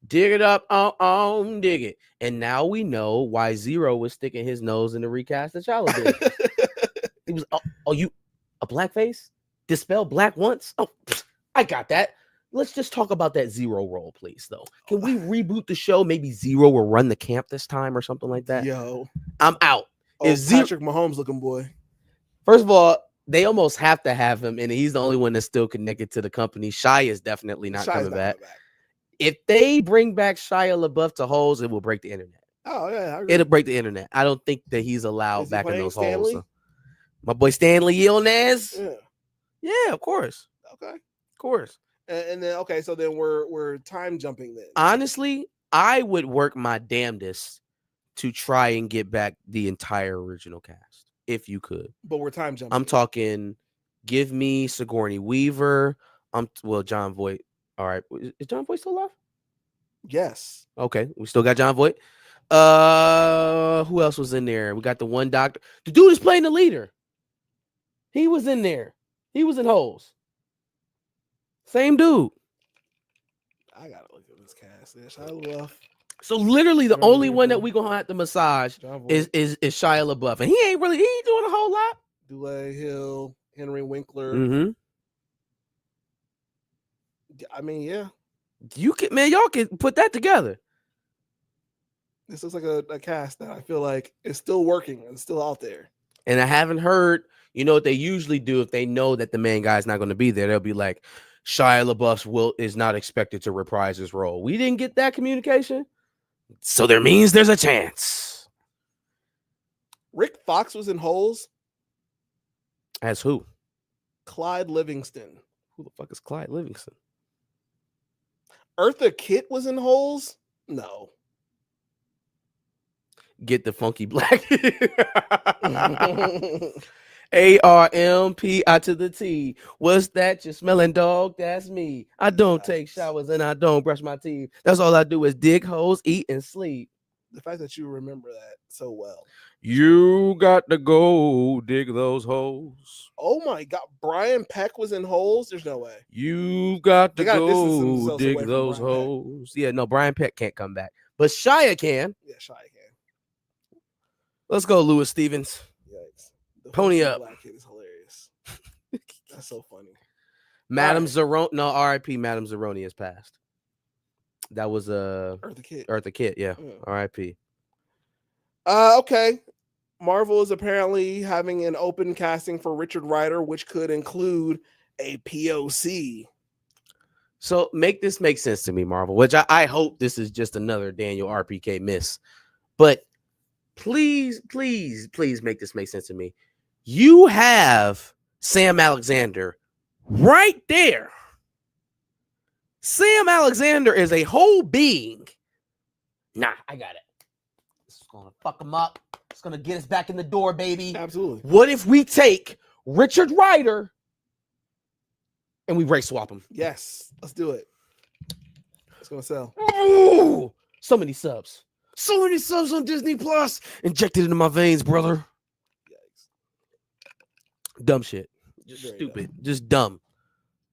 Dig it up, dig it. And now we know why Zero was sticking his nose in the recast of CHALLA did. He was, you a blackface? Dispel black once? Oh, I got that. Let's just talk about that Zero role, please, though. Can we reboot the show? Maybe Zero will run the camp this time or something like that. Yo, I'm out. Patrick Mahomes looking boy. First of all, they almost have to have him, and he's the only one that's still connected to the company. Shia is definitely not coming back. If they bring back Shia LaBeouf to Holes, it will break the internet. Oh, yeah. I agree. It'll break the internet. I don't think that he's allowed back in those Stanley? holes. So. My boy Stanley Yilnaz? Yeah. Yeah, of course. Okay. Of course. And then, okay, so then we're time jumping then. Honestly, I would work my damnedest to try and get back the entire original cast, if you could. But we're time jumping. I'm talking, give me Sigourney Weaver. John Voight. All right. Is John Voight still alive? Yes. Okay. We still got John Voight. Who else was in there? We got the one doctor. The dude is playing the leader. He was in there. He was in Holes. Same dude. I gotta look at this cast. There's Shia LaBeouf. So literally the only one that we gonna have to massage is Shia LaBeouf. And he ain't doing a whole lot. Dule Hill, Henry Winkler. Mm-hmm. I mean, yeah. Y'all can put that together. This looks like a cast that I feel like is still working and still out there. And I haven't heard, you know what they usually do if they know that the main guy's not going to be there. They'll be like, Shia LaBeouf is not expected to reprise his role. We didn't get that communication. So there means there's a chance. Rick Fox was in Holes. As who? Clyde Livingston. Who the fuck is Clyde Livingston? Eartha Kitt was in Holes? No. Get the funky black. ARMPI to the T. What's that? You smelling dog? That's me. I don't take showers and I don't brush my teeth. That's all I do is dig holes, eat, and sleep. The fact that you remember that so well. You got to go dig those holes. Oh my God. Brian Peck was in Holes? There's no way. You've got to go dig those holes. Yeah, no, Brian Peck can't come back. But Shia can. Yeah, Shia can. Let's go, Louis Stevens. Yikes. The Pony up. Black kid is hilarious. That's so funny. Madam Zeroni. No, R.I.P. Madam Zeroni has passed. That was Eartha Kitt, yeah. R.I.P. Okay. Marvel is apparently having an open casting for Richard Rider, which could include a POC. So make this make sense to me, Marvel, which I hope this is just another Daniel RPK miss. But please make this make sense to me. You have Sam Alexander right there. Sam Alexander is a whole being. Nah, I got it. This is gonna fuck him up. It's gonna get us back in the door, baby. Absolutely. What if we take Richard Rider and we race swap him? Yes, let's do it. It's gonna sell. Ooh, so many subs. So many subs on Disney Plus. Injected into my veins, brother. Yikes. Dumb shit. Just Very stupid. Dumb. Just dumb.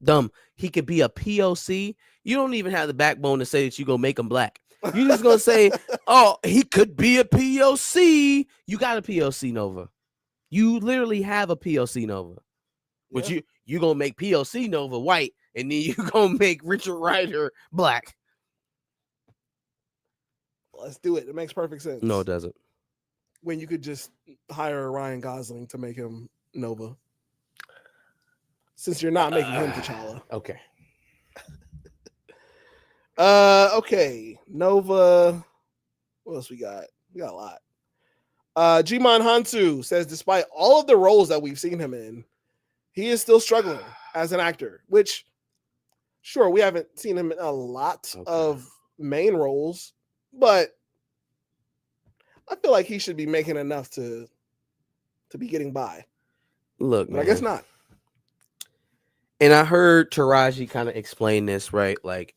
Dumb. He could be a POC. You don't even have the backbone to say that you're going to make him black. You're just going to say, oh, he could be a POC. You got a POC Nova. You literally have a POC Nova. But you going to make POC Nova white, and then you going to make Richard Rider black. Let's do it. It makes perfect sense. No, it doesn't. When you could just hire Ryan Gosling to make him Nova. Since you're not making him T'Challa. Okay. Okay. Nova. What else we got? We got a lot. Jimon Hansu says, despite all of the roles that we've seen him in, he is still struggling as an actor, which, sure, we haven't seen him in a lot of main roles, but I feel like he should be making enough to be getting by. Look, but man. I guess not. And I heard Taraji kind of explain this, right? Like,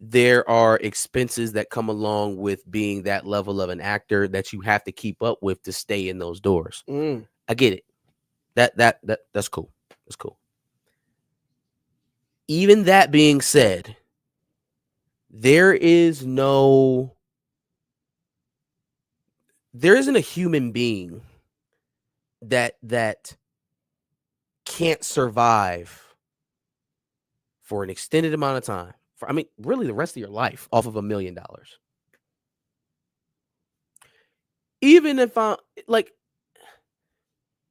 there are expenses that come along with being that level of an actor that you have to keep up with to stay in those doors. I get it. That's cool. That's cool. Even that being said, there isn't a human being that can't survive for an extended amount of time. Really the rest of your life off of $1 million. Even if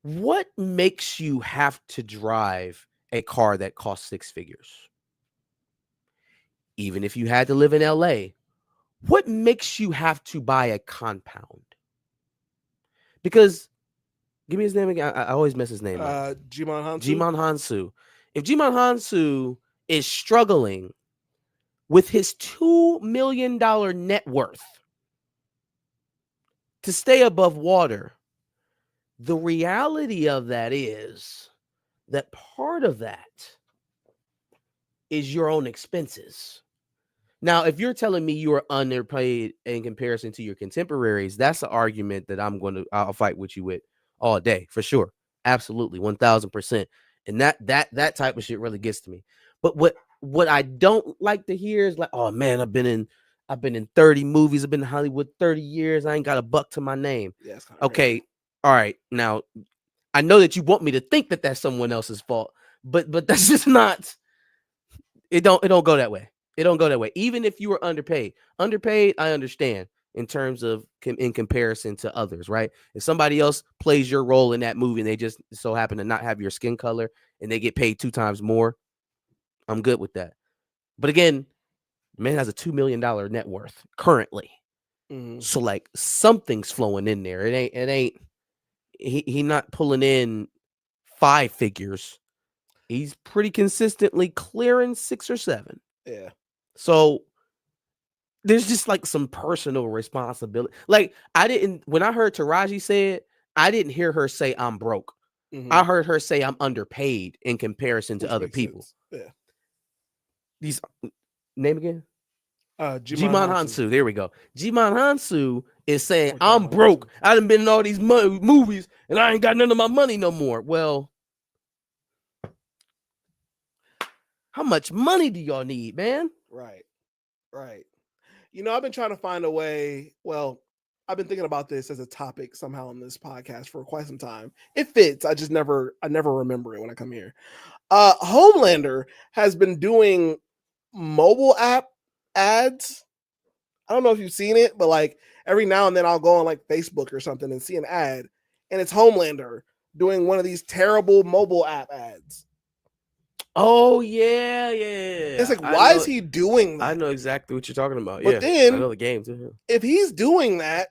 what makes you have to drive a car that costs 6 figures? Even if you had to live in LA, what makes you have to buy a compound? Because, give me his name again. I always mess his name up. Jimon Hansu. Jimon Hansu. If Jimon Hansu is struggling with his $2 million net worth to stay above water, the reality of that is that part of that is your own expenses. Now, if you're telling me you are underpaid in comparison to your contemporaries, that's an argument that I'll fight with you with all day for sure. Absolutely, 1000%. And that type of shit really gets to me. But what I don't like to hear is like, oh man, I've been in 30 movies, I've been in Hollywood 30 years, I ain't got a buck to my name. Yeah, okay, crazy. All right. Now, I know that you want me to think that that's someone else's fault, but that's just not. It don't go that way. It don't go that way. Even if you were underpaid, I understand in terms of in comparison to others, right? If somebody else plays your role in that movie and they just so happen to not have your skin color and they get paid 2 times more, I'm good with that. But again, man has a $2 million net worth currently. Mm-hmm. So like something's flowing in there. It ain't he not pulling in 5 figures. He's pretty consistently clearing 6 or 7. Yeah. So there's just like some personal responsibility. Like when I heard Taraji say it, I didn't hear her say I'm broke. Mm-hmm. I heard her say I'm underpaid in comparison to other people. Sense. Yeah. These name again? Jimon Hansu. There we go. Jimon Hansu is saying I'm broke. I done been in all these movies and I ain't got none of my money no more. Well, how much money do y'all need, man? Right. I've been trying to find a way. Well, I've been thinking about this as a topic somehow on this podcast for quite some time. It fits. I never remember it when I come here. Homelander has been doing mobile app ads. I don't know if you've seen it, but like every now and then I'll go on like Facebook or something and see an ad, and it's Homelander doing one of these terrible mobile app ads. Oh yeah. It's like, why is he doing that? I know exactly what you're talking about. But then, I know the game too. If he's doing that,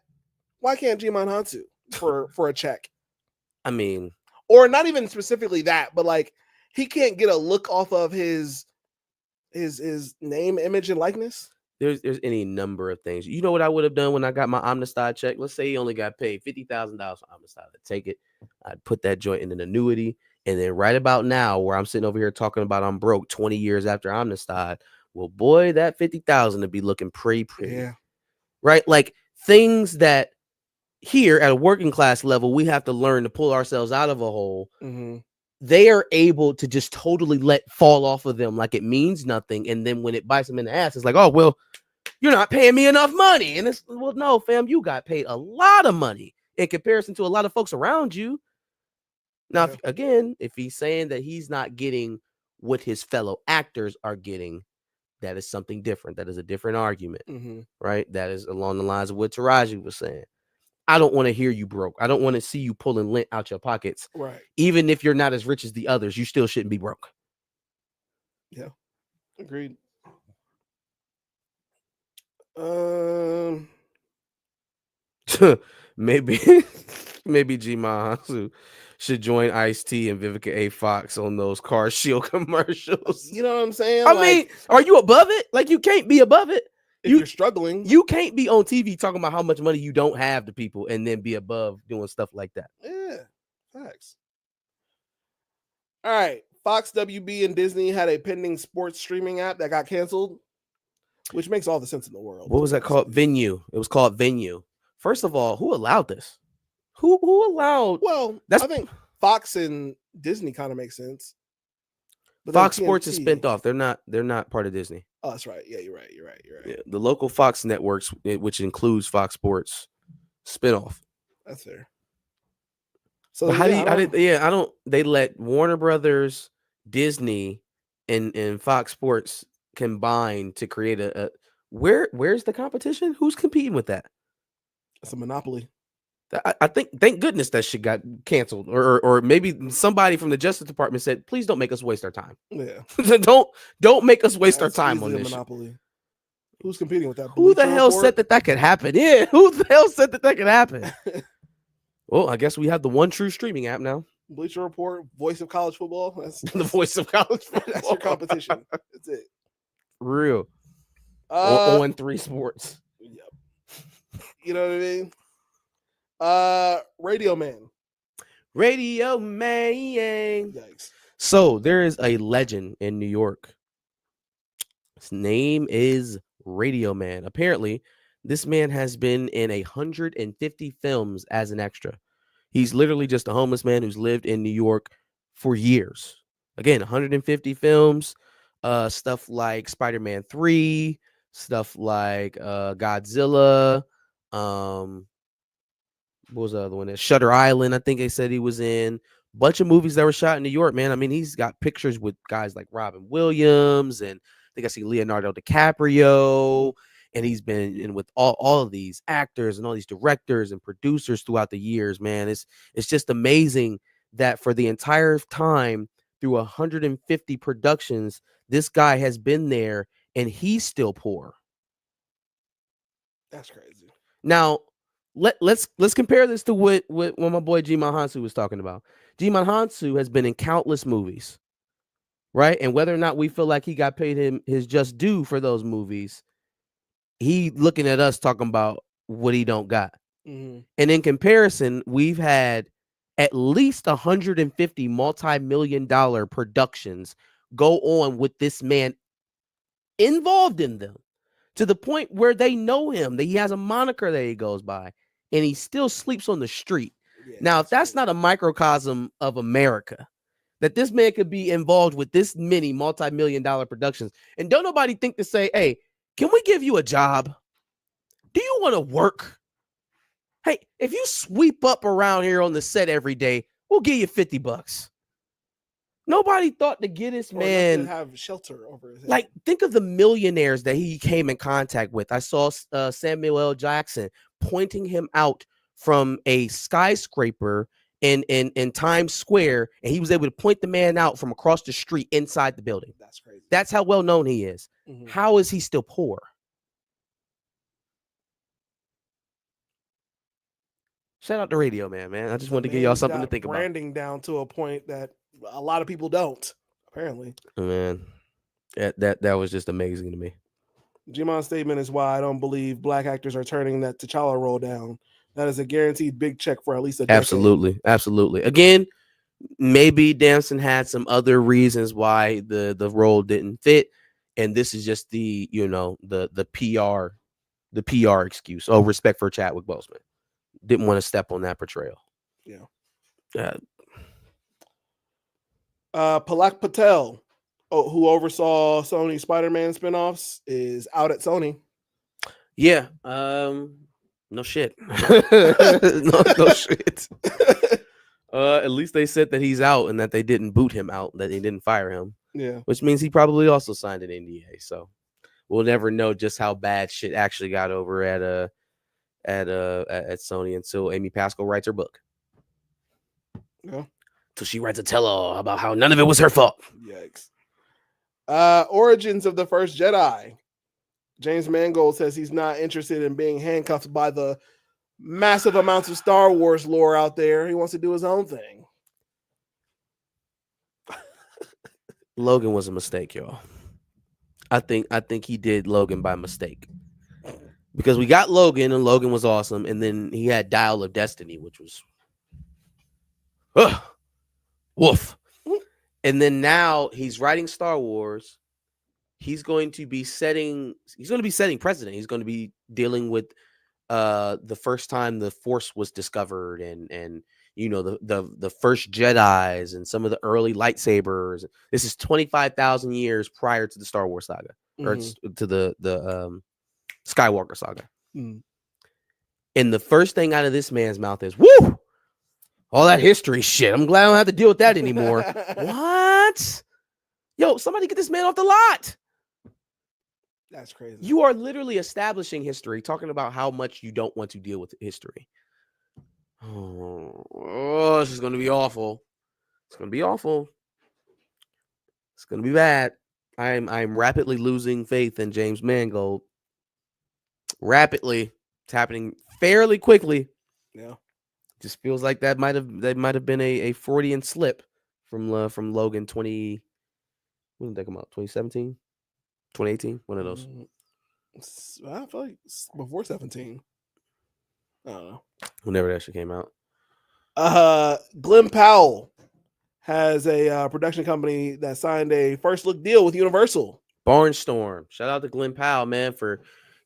why can't Jimon Hansu for a check? I mean, or not even specifically that, but like he can't get a look off of his name, image, and likeness. There's any number of things. You know what I would have done when I got my Amnistad check? Let's say he only got paid $50,000 for Amnistad. I'd take it. I'd put that joint in an annuity. And then right about now, where I'm sitting over here talking about I'm broke 20 years after Amnistad, well, boy, that 50,000 would be looking pretty. Yeah. Right? Like things that here at a working class level, we have to learn to pull ourselves out of a hole. Mm-hmm. They are able to just totally let fall off of them like it means nothing. And then when it bites them in the ass, it's like, oh, well, you're not paying me enough money. And it's, well, no, fam, you got paid a lot of money in comparison to a lot of folks around you. Now, if he's saying that he's not getting what his fellow actors are getting, that is something different. That is a different argument, right? That is along the lines of what Taraji was saying. I don't want to hear you broke. I don't want to see you pulling lint out your pockets. Right. Even if you're not as rich as the others, you still shouldn't be broke. Yeah. Agreed. Maybe Jimon Hansu should join Ice-T and Vivica A. Fox on those Car Shield commercials. You know what I'm saying? I mean, are you above it? Like, you can't be above it. If you're struggling, you can't be on TV talking about how much money you don't have to people and then be above doing stuff like that. Yeah, facts. All right, Fox, WB, and Disney had a pending sports streaming app that got canceled, which makes all the sense in the world. What was that called? Venue. It was called Venue. First of all, who allowed this? Who allowed? Well, I think Fox and Disney kind of make sense. But then Fox Sports is TNT. spent off. They're not part of Disney. Oh, that's right. Yeah, you're right. You're right. You're right. Yeah, the local Fox networks, which includes Fox Sports, spinoff. That's fair. So But yeah, I don't. They let Warner Brothers, Disney, and Fox Sports combine to create a where's the competition? Who's competing with that? it's a monopoly. I think, thank goodness that shit got canceled, or maybe somebody from the Justice Department said, please don't make us waste our time. Yeah, don't make us waste our that's time on easily a this shit. monopoly. Who's competing with that? Who the Bleacher hell said Report? that could happen? Yeah, who the hell said that could happen? Well, I guess we have the one true streaming app now. Bleacher Report, voice of college football. The voice of college football. That's your competition. That's it. Real. Uh, On 3 Sports. Yep. You know what I mean? Radio Man. Radio Man. Yikes. So there is a legend in New York. His name is Radio Man. Apparently, this man has been in 150 films as an extra. He's literally just a homeless man who's lived in New York for years. Again, 150 films, stuff like Spider-Man 3, stuff like Godzilla, what was the other one? Shutter Island, I think they said he was in. Bunch of movies that were shot in New York, man. I mean, he's got pictures with guys like Robin Williams, and I think I see Leonardo DiCaprio, and he's been in with all of these actors and all these directors and producers throughout the years, man. It's just amazing that for the entire time through 150 productions, this guy has been there and he's still poor. That's crazy. Now, let's compare this to what my boy Jimon Hansu was talking about. Jimon Hansu has been in countless movies, right? And whether or not we feel like he got paid him his just due for those movies, he looking at us talking about what he don't got. Mm-hmm. And in comparison, we've had at least 150 multi-million-dollar productions go on with this man involved in them, to the point where they know him, that he has a moniker that he goes by, and he still sleeps on the street. Yeah, now, if that's not a microcosm of America, that this man could be involved with this many multi-million-dollar productions, and don't nobody think to say, hey, can we give you a job? Do you want to work? Hey, if you sweep up around here on the set every day, we'll give you $50. Nobody thought to get this man to have shelter over his head. Like, think of the millionaires that he came in contact with. I saw Samuel L. Jackson pointing him out from a skyscraper in Times Square, and he was able to point the man out from across the street inside the building. That's crazy. That's how well known he is. Mm-hmm. How is he still poor? Shout out to Radio Man. I just wanted to give y'all something to think about. Branding down to a point that a lot of people don't, apparently. Man, that was just amazing to me. Jimon's statement is why I don't believe black actors are turning that T'Challa role down. That is a guaranteed big check for at least a decade. Absolutely. Again, maybe Damson had some other reasons why the role didn't fit, and this is just the PR excuse. Oh, respect for Chadwick Boseman. Didn't want to step on that portrayal. Yeah. Palak Patel, who oversaw Sony Spider-Man spinoffs, is out at Sony. Yeah. No shit. no shit. At least they said that he's out and that they didn't boot him out, that they didn't fire him. Yeah. Which means he probably also signed an NDA. So we'll never know just how bad shit actually got over at Sony until Amy Pascal writes her book. Yeah. Till she writes a tell-all about how none of it was her fault. Yikes. Origins of the First Jedi. James Mangold says he's not interested in being handcuffed by the massive amounts of Star Wars lore out there. He wants to do his own thing. Logan was a mistake, y'all. I think he did Logan by mistake. Because we got Logan, and Logan was awesome, and then he had Dial of Destiny, which was woof. And then now he's writing Star Wars. He's going to be setting precedent. He's going to be dealing with the first time the Force was discovered, and the first Jedis and some of the early lightsabers. This is 25,000 years prior to the Star Wars saga, or to the Skywalker saga. And the first thing out of this man's mouth is, "Woo! All that history shit. I'm glad I don't have to deal with that anymore." What? Yo, somebody get this man off the lot. That's crazy. You are literally establishing history, talking about how much you don't want to deal with history. Oh, this is going to be awful. It's going to be awful. It's going to be bad. I'm rapidly losing faith in James Mangold. Rapidly. It's happening fairly quickly. Yeah. Just feels like that might have been a Freudian slip from Logan 20. When did that come out? 2017? 2018? One of those. I feel like before 17. I don't know. Whenever that shit came out. Glenn Powell has a production company that signed a first look deal with Universal. Barnstorm. Shout out to Glenn Powell, man, for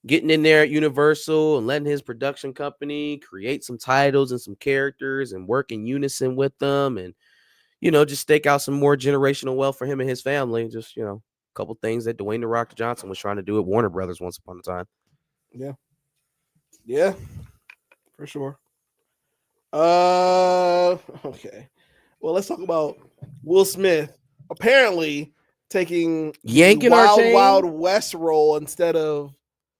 getting in there at Universal and letting his production company create some titles and some characters and work in unison with them, and just stake out some more generational wealth for him and his family. Just a couple things that Dwayne "The Rock" Johnson was trying to do at Warner Brothers once upon a time. Yeah, for sure. Okay. Well, let's talk about Will Smith apparently taking yanking our chain? Wild West role instead of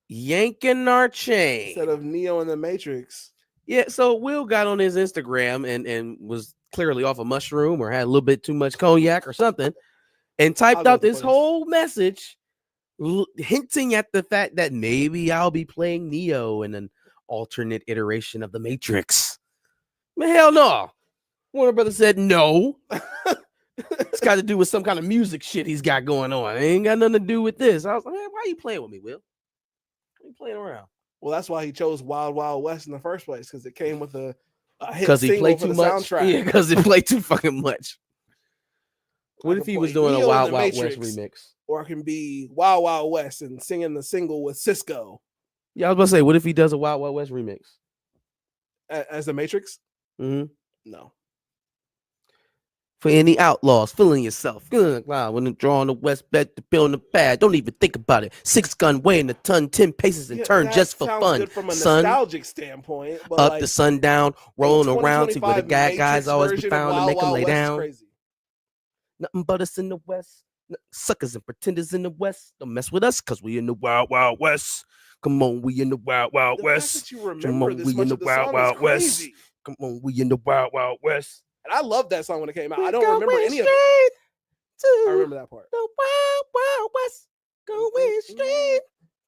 yanking our chain, instead of Neo in the Matrix. Yeah, so Will got on his Instagram and was clearly off a mushroom or had a little bit too much cognac or something, and typed out this whole message hinting at the fact that maybe I'll be playing Neo in an alternate iteration of the Matrix. Man, hell no. Warner Brothers said no. It's got to do with some kind of music shit he's got going on. It ain't got nothing to do with this. I was like, man, why are you playing with me, Will? Why are you playing around? Well, that's why he chose Wild Wild West in the first place, because it came with a hit because he single played for too the much. soundtrack. Yeah, because it played too fucking much. What if he was doing Neo a Wild Wild Matrix, West remix? Or it can be Wild Wild West and singing the single with Cisco. Yeah, I was about to say, what if he does a Wild Wild West remix? As the Matrix? Mm-hmm. No. For any outlaws, feeling yourself. Wow, when drawing the west bet to build the pad, don't even think about it. 6-gun weighing a ton, 10 paces and turn just for fun. Good from a nostalgic standpoint, but up the sundown, rolling around, see where the guys always be found to make them lay down. Nothing but us in the west, suckers and pretenders in the west. Don't mess with us, cause we in the Wild Wild West. Come on, we in the Wild Wild West. Come on, we in the Wild Wild West. Come on, we in the Wild Wild West. And I loved that song when it came out. I don't remember any of it. I remember that part. The Wild Wild West, going straight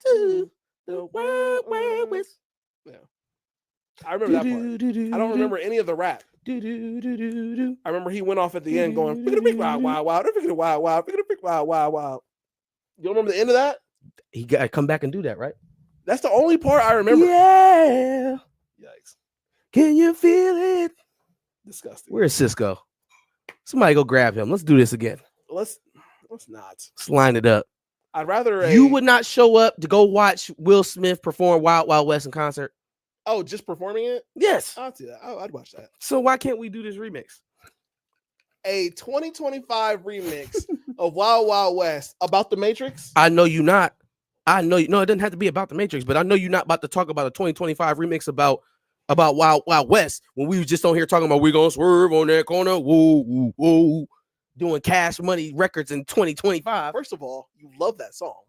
to the Wild Wild West. Yeah, I remember that part. I don't remember any of the rap. I remember he went off at the end going, "Wild Wild Wild, Wild Wild, Wild Wild Wild." You remember the end of that? He got to come back and do that, right? That's the only part I remember. Yeah. Yikes. Can you feel it? Disgusting. Where's Cisco? Somebody go grab him. Let's do this again. Let's not. Let's line it up. I'd rather you would not show up to go watch Will Smith perform Wild Wild West in concert. Oh, just performing it? Yes. I'd see that. I'd watch that. So why can't we do this remix? A 2025 remix of Wild Wild West about the Matrix? I know you not. I know you. No, it doesn't have to be about the Matrix, but I know you're not about to talk about a 2025 remix about Wild Wild West when we was just on here talking about we gonna swerve on that corner, woo, woo, woo, doing Cash Money Records in 2025. First of all, you love that song.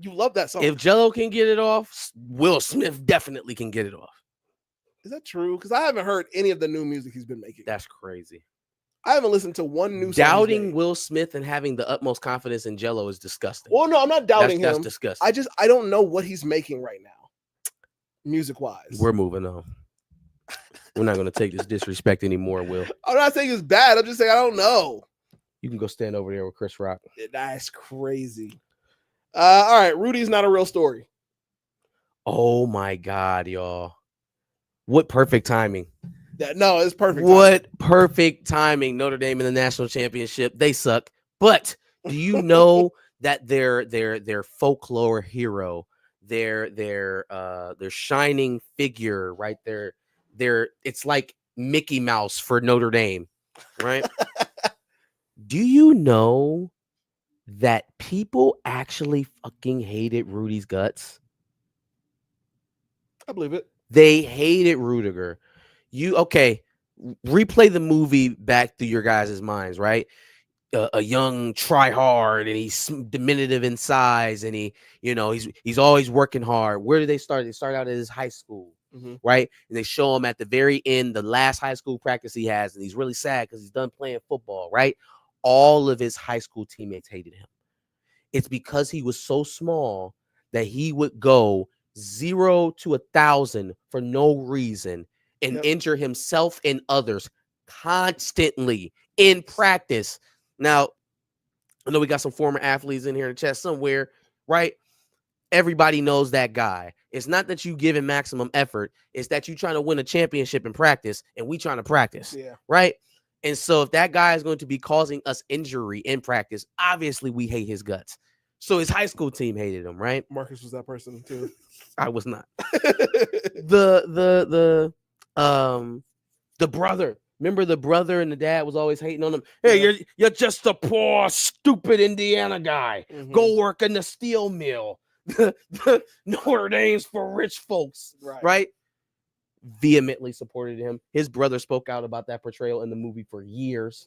You love that song. If Jello can get it off, Will Smith definitely can get it off. Is that true? Because I haven't heard any of the new music he's been making. That's crazy. I haven't listened to one new song. Doubting Will Smith and having the utmost confidence in Jello is disgusting. Well, no, I'm not doubting him. That's disgusting. I don't know what he's making right now, music-wise. We're moving on. We're not going to take this disrespect anymore, Will. I'm not saying it's bad. I'm just saying I don't know. You can go stand over there with Chris Rock. That's crazy. All right, Rudy's not a real story. Oh my God, y'all! What perfect timing! No, it's perfect. What perfect timing! Notre Dame in the national championship. They suck, but do you know that their folklore hero, their shining figure, right there? It's like Mickey Mouse for Notre Dame, right? Do you know that people actually fucking hated Rudy's guts? I believe it. They hated Rudiger. Replay the movie back through your guys' minds, right? A young try hard, and he's diminutive in size, and he's always working hard. Where do they start? They start out at his high school, right? And they show him at the very end, the last high school practice he has, and he's really sad because he's done playing football, right? All of his high school teammates hated him. It's because he was so small that he would go 0 to 1,000 for no reason and injure himself and others constantly in practice. Now, I know we got some former athletes in here in the chat somewhere, right? Everybody knows that guy. It's not that you give him maximum effort. It's that you trying to win a championship in practice, and we trying to practice, right? And so if that guy is going to be causing us injury in practice, obviously we hate his guts. So his high school team hated him, right? Marcus was that person too. I was not. The brother. Remember the brother and the dad was always hating on him. Hey, you're just a poor, stupid Indiana guy. Go work in the steel mill. The Notre Dame's for rich folks, right? Vehemently supported him. His brother spoke out about that portrayal in the movie for years.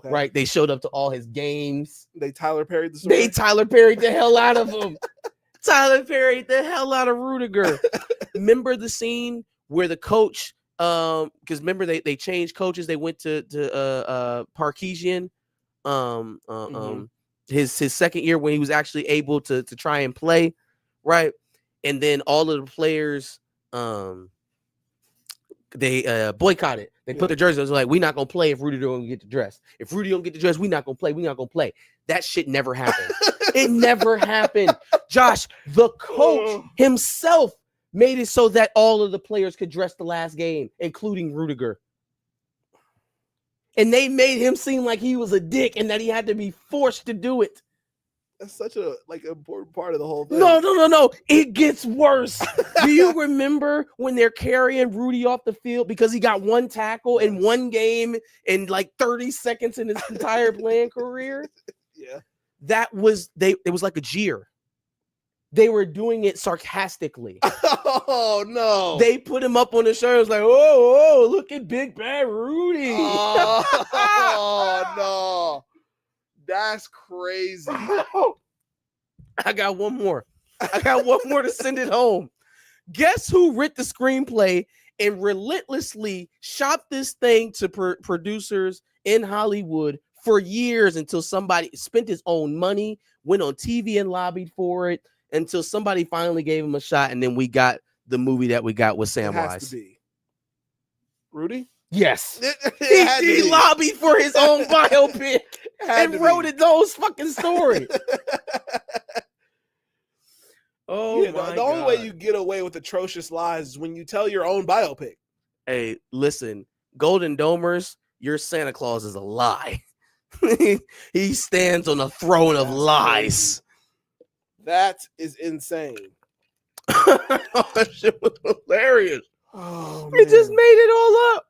Right? They showed up to all his games. They Tyler Perry'd the story. They Tyler Perry'd the hell out of him. Tyler Perry'd the hell out of Rudiger. Remember the scene where the coach, because remember they changed coaches. They went to Parkeesian, his second year when he was actually able to try and play, right? And then all of the players, they boycotted. They put their jerseys on, like, we're not gonna play if Rudy don't get the dress. If Rudy don't get the dress, we're not gonna play. We're not gonna play. That shit never happened. It never happened. Josh, the coach himself made it so that all of the players could dress the last game, including Rudiger. And they made him seem like he was a dick and that he had to be forced to do it. That's such a important part of the whole thing. No. It gets worse. Do you remember when they're carrying Rudy off the field because he got one tackle in one game in like 30 seconds in his entire playing career? Yeah. It was like a jeer. They were doing it sarcastically. Oh no. They put him up on the shirt. It was like, oh, look at Big Bad Rudy. Oh no. That's crazy. I got one more to send it home. Guess who wrote the screenplay and relentlessly shopped this thing to producers in Hollywood for years until somebody spent his own money, went on TV and lobbied for it until somebody finally gave him a shot, and then we got the movie that we got with Samwise. It has to be Rudy? Yes. He lobbied for his own biopic and wrote his own fucking story. Oh, the only way you get away with atrocious lies is when you tell your own biopic. Hey, listen, Golden Domers, your Santa Claus is a lie. He stands on a throne of lies. Crazy. That is insane. That shit was hilarious. Oh, he just made it all up.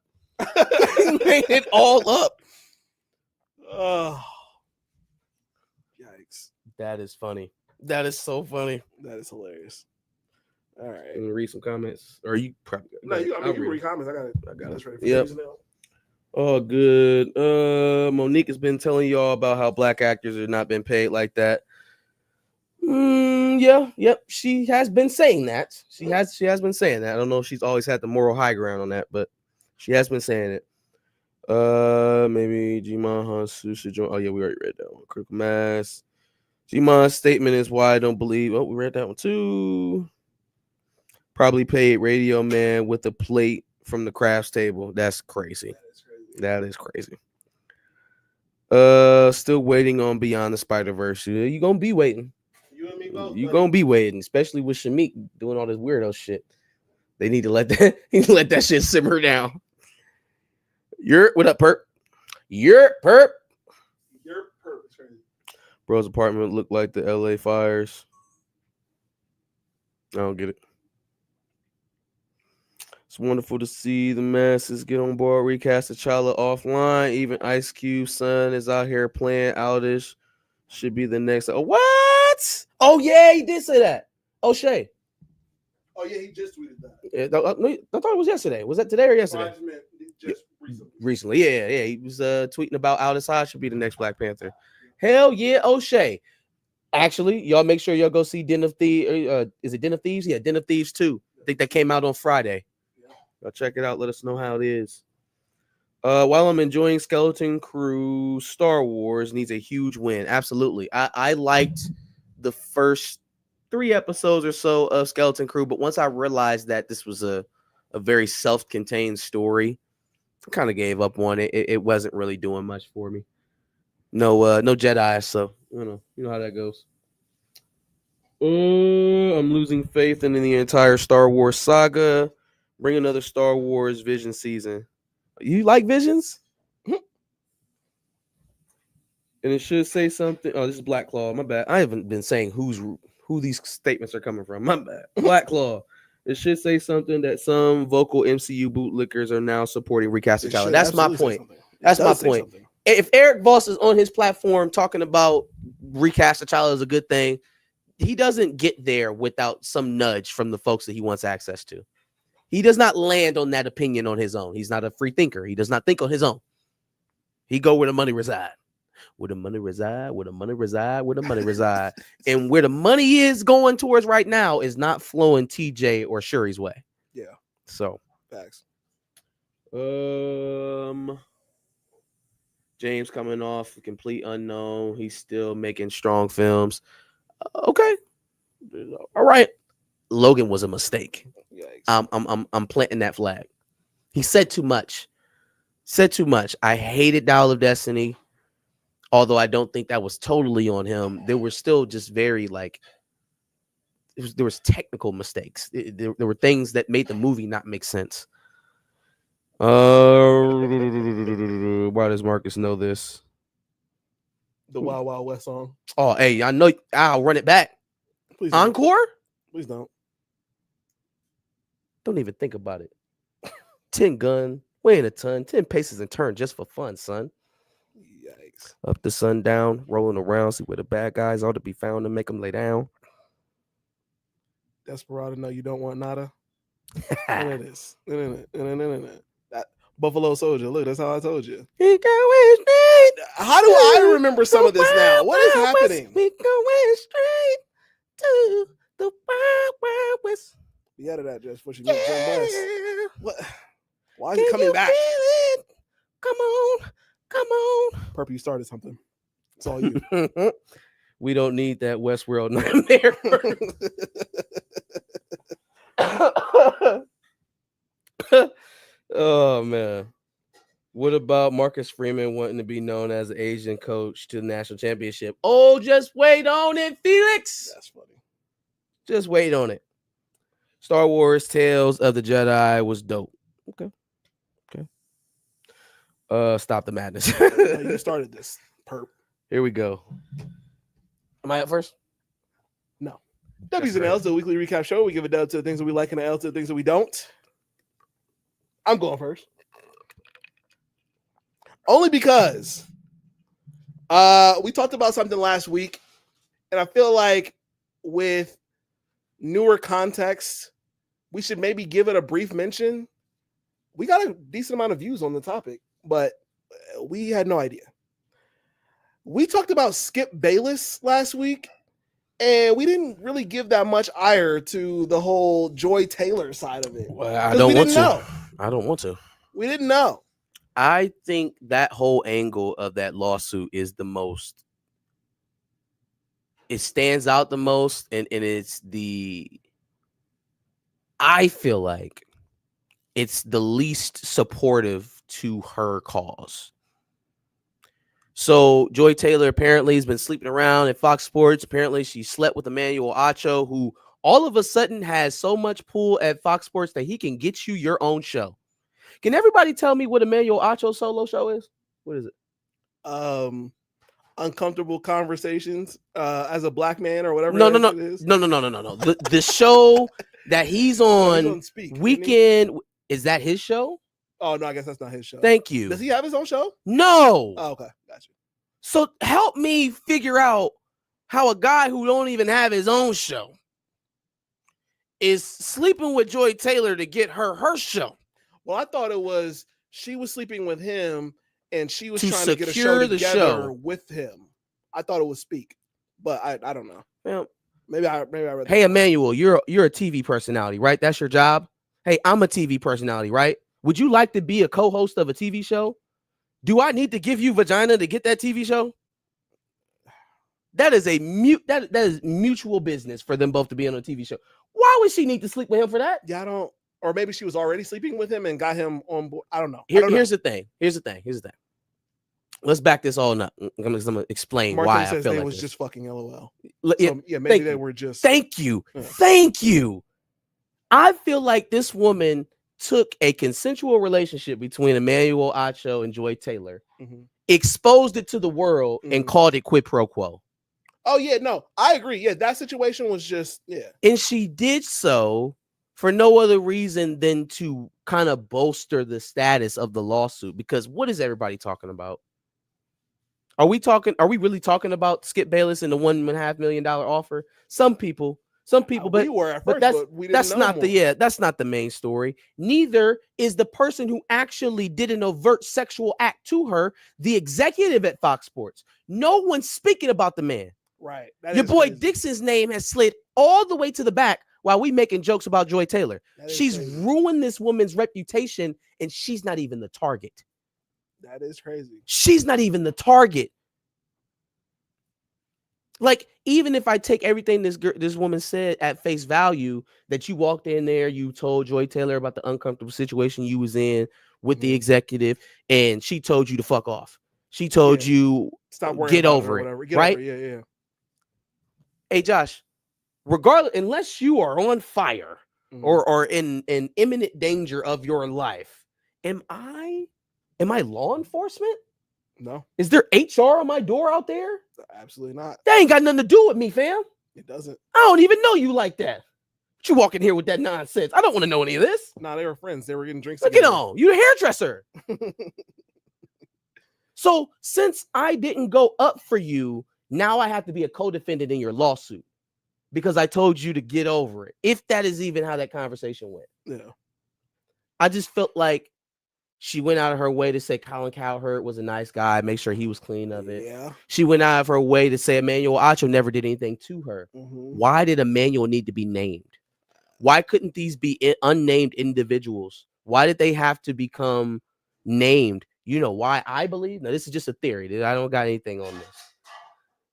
He made it all up. Oh, yikes. That is funny. That is so funny. That is hilarious. All right. Let me read some comments. Or you probably no, you can read comments. I got this ready for yep. Oh, good. Monique has been telling y'all about how black actors have not been paid like that. Yep. She has been saying that. She has been saying that. I don't know if she's always had the moral high ground on that, but she has been saying it. Maybe G-Man Hansu should join. Oh, yeah, we already read that one. Critical Mass. G-Man's statement is why I don't believe. Oh, we read that one too. Probably paid Radio Man with a plate from the crafts table. That's crazy. That is crazy. Still waiting on Beyond the Spider-Verse. You're gonna be waiting. You and me both. You're gonna be waiting, especially with Shamik doing all this weirdo shit. They need to let that shit simmer down. What up, Perp? Perp. Bro's apartment looked like the LA fires. I don't get it. It's wonderful to see the masses get on board. Recast the CHALLA offline. Even Ice Cube's son is out here playing Outish. Should be the next. Oh, what? Oh, yeah, he did say that. O'Shea. Oh, yeah, he just tweeted that. I thought it was yesterday. Was that today or yesterday? I just meant just recently. Recently, yeah. He was tweeting about Outis High should be the next Black Panther. Hell yeah, O'Shea. Actually, y'all make sure y'all go see Den of Thieves. Is it Den of Thieves? Yeah, Den of Thieves 2. I think that came out on Friday. Y'all check it out. Let us know how it is. While I'm enjoying Skeleton Crew, Star Wars needs a huge win. Absolutely. I liked the first 3 episodes or so of Skeleton Crew, but once I realized that this was a very self-contained story, I kind of gave up on it. It wasn't really doing much for me. No Jedi, so you know how that goes. I'm losing faith in the entire Star Wars saga. Bring another Star Wars Vision season. You like Visions? And it should say something. Oh, this is Black Claw. My bad. I haven't been saying who these statements are coming from. My bad. Black Claw. It should say something that some vocal MCU bootlickers are now supporting recasting CHALLA. That's my point. That's my point. If Eric Voss is on his platform talking about recasting CHALLA is a good thing, he doesn't get there without some nudge from the folks that he wants access to. He does not land on that opinion on his own. He's not a free thinker. He does not think on his own. He go where the money reside. Where the money reside, where the money reside, where the money reside. And where the money is going towards right now is not flowing TJ or Shuri's way. Yeah. So facts. James coming off a complete unknown. He's still making strong films. Okay. All right. Logan was a mistake. Yikes. I'm planting that flag. He said too much. I hated Dial of Destiny. Although I don't think that was totally on him. There were still just very there was technical mistakes. There were things that made the movie not make sense. Why does Marcus know this? The Wild Wild West song. Oh, hey, I know. I'll run it back. Please Encore? Please don't. Don't even think about it. 10 gun, weighing a ton, 10 paces and turn just for fun, son. Yikes. Up the sun down, rolling around, see where the bad guys are to be found and make them lay down. Desperado, no, you don't want nada. And it is. That Buffalo Soldier. Look, that's how I told you. How do I remember some of this now? What is happening? We going straight to the Wild Wild West. Be out of that, Jess. What you need, Jim West? What? Why is he coming back? Come on. Purple, you started something. It's all you. We don't need that Westworld nightmare. Oh man. What about Marcus Freeman wanting to be known as an Asian coach to the national championship? Oh, just wait on it, Felix. That's funny. Just wait on it. Star Wars Tales of the Jedi was dope. Okay. Stop the madness. You started this. Perp. Here we go. Am I up first? No. W's and L's, the weekly recap show. We give a dub to the things that we like and an L to the things that we don't. I'm going first. Only because we talked about something last week, and I feel like with newer context, we should maybe give it a brief mention. We got a decent amount of views on the topic, but we had no idea. We talked about Skip Bayless last week, and we didn't really give that much ire to the whole Joy Taylor side of it. Well, I don't want to. Know. I don't want to. We didn't know. I think that whole angle of that lawsuit is the most. It stands out the most, and it's I feel like it's the least supportive to her cause. So Joy Taylor apparently has been sleeping around at Fox Sports. Apparently she slept with Emmanuel Acho, who all of a sudden has so much pull at Fox Sports that he can get you your own show. Can everybody tell me what Emmanuel Acho's solo show is? What is it? Uncomfortable Conversations as a black man or whatever. No. It is. No. The show that he's on Speak, weekend. Is that his show? Oh no, I guess that's not his show. Thank you. Does he have his own show? No. Oh, okay, gotcha. So help me figure out how a guy who don't even have his own show is sleeping with Joy Taylor to get her show. Well, I thought it was she was sleeping with him and she was To trying to get a secure show the together show. with him. I thought it was Speak, but I don't know. Well, Maybe I read. hey, Emmanuel, you're a TV personality, right? That's your job. Hey, I'm a TV personality, right? Would you like to be a co-host of a TV show? Do I need to give you vagina to get that TV show? That is that is mutual business for them both to be on a TV show. Why would she need to sleep with him for that? Yeah, I don't. Or maybe she was already sleeping with him and got him on board. I don't know. Here's the thing. Let's back this all up. I'm gonna explain Mark why says I feel they like was this. just fucking LOL. Yeah, So, yeah, maybe they were just. Thank you. Yeah. Thank you. I feel like this woman took a consensual relationship between Emmanuel Acho and Joy Taylor, exposed it to the world, and called it quid pro quo. Oh, yeah, no, I agree. Yeah, that situation was just, yeah. And she did so for no other reason than to kind of bolster the status of the lawsuit. Because what is everybody talking about? Are we really talking about Skip Bayless and the $1.5 million offer? Some people, but we were at first, but we didn't that's know not more. That's not the main story. Neither is the person who actually did an overt sexual act to her, the executive at Fox Sports. No one's speaking about the man. Right. Your boy crazy. Dixon's name has slid all the way to the back while we making jokes about Joy Taylor. She's ruined this woman's reputation, and she's not even the target. That is crazy. She's not even the target. Like, even if I take everything this woman said at face value, that you walked in there, you told Joy Taylor about the uncomfortable situation you was in with the executive, and she told you to fuck off. She told you, stop worrying get about over it, whatever. right? Over it. Yeah. Hey, Josh, regardless, unless you are on fire or in imminent danger of your life, am I law enforcement? No. Is there HR on my door out there? Absolutely not. That ain't got nothing to do with me, fam. It doesn't. I don't even know you like that. But you walk in here with that nonsense. I don't want to know any of this. Nah, they were friends. They were getting drinks. Look at on. You the hairdresser. So since I didn't go up for you, now I have to be a co-defendant in your lawsuit because I told you to get over it. If that is even how that conversation went. Yeah. I just felt like she went out of her way to say Colin Cowherd was a nice guy, make sure he was clean of it. Yeah. She went out of her way to say Emmanuel Acho never did anything to her. Why did Emmanuel need to be named? Why couldn't these be unnamed individuals? Why did they have to become named? You know why I believe? Now, this is just a theory. I don't got anything on this.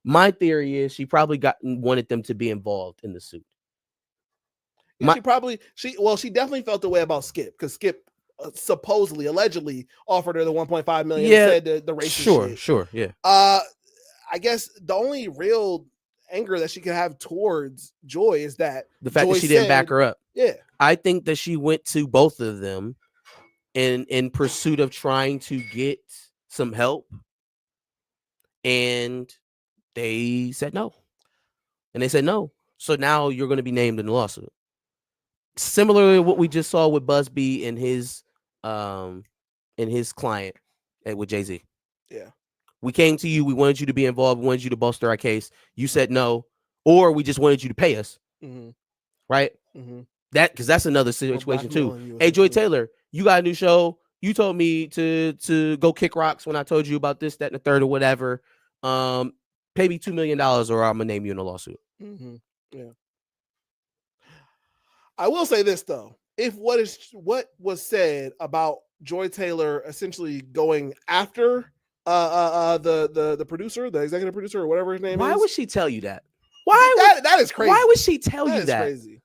My theory is she probably wanted them to be involved in the suit. Yeah, she definitely felt the way about Skip because Skip supposedly, allegedly offered her the 1.5 million. Yeah, said the racist shit. Sure, yeah. I guess the only real anger that she could have towards Joy is that the fact that she didn't back her up. Yeah, I think that she went to both of them in pursuit of trying to get some help, and they said no. So now you're going to be named in the lawsuit. Similarly, what we just saw with Busby and his client with Jay-Z. Yeah. We came to you. We wanted you to be involved. We wanted you to bolster our case. You said no, or we just wanted you to pay us. Right? That because that's another situation too. Hey, Joy Taylor, you got a new show. You told me to go kick rocks when I told you about this, that, and the third, or whatever. Pay me $2 million, or I'm gonna name you in a lawsuit. Yeah. I will say this though: if what was said about Joy Taylor essentially going after the producer, the executive producer, or whatever his name is, why would she tell you that? That is crazy. Why would she tell you that? Crazy.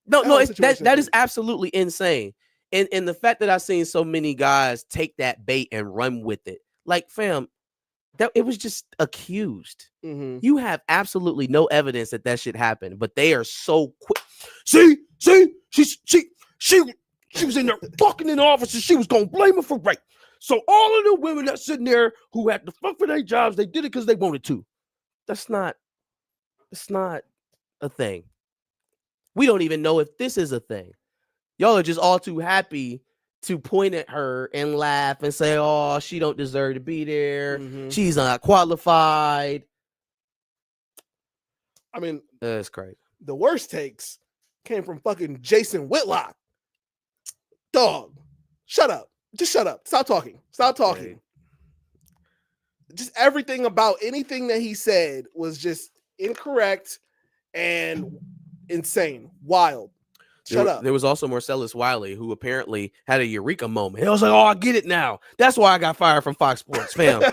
No, that is absolutely insane. And the fact that I've seen so many guys take that bait and run with it, like, fam, that it was just accused. You have absolutely no evidence that shit happened, but they are so quick. See, she was in there fucking in the office, and she was gonna blame her for rape. So all of the women that's sitting there who had to fuck for their jobs, they did it because they wanted to. It's not a thing. We don't even know if this is a thing. Y'all are just all too happy to point at her and laugh and say, "Oh, she don't deserve to be there. She's not qualified." I mean, that's crazy. The worst takes came from fucking Jason Whitlock. Dog, shut up. Just shut up. Stop talking. Stop talking. Right. Just everything about anything that he said was just incorrect and insane, wild. Shut up. There was also Marcellus Wiley, who apparently had a eureka moment. He was like, "Oh, I get it now. That's why I got fired from Fox Sports, fam."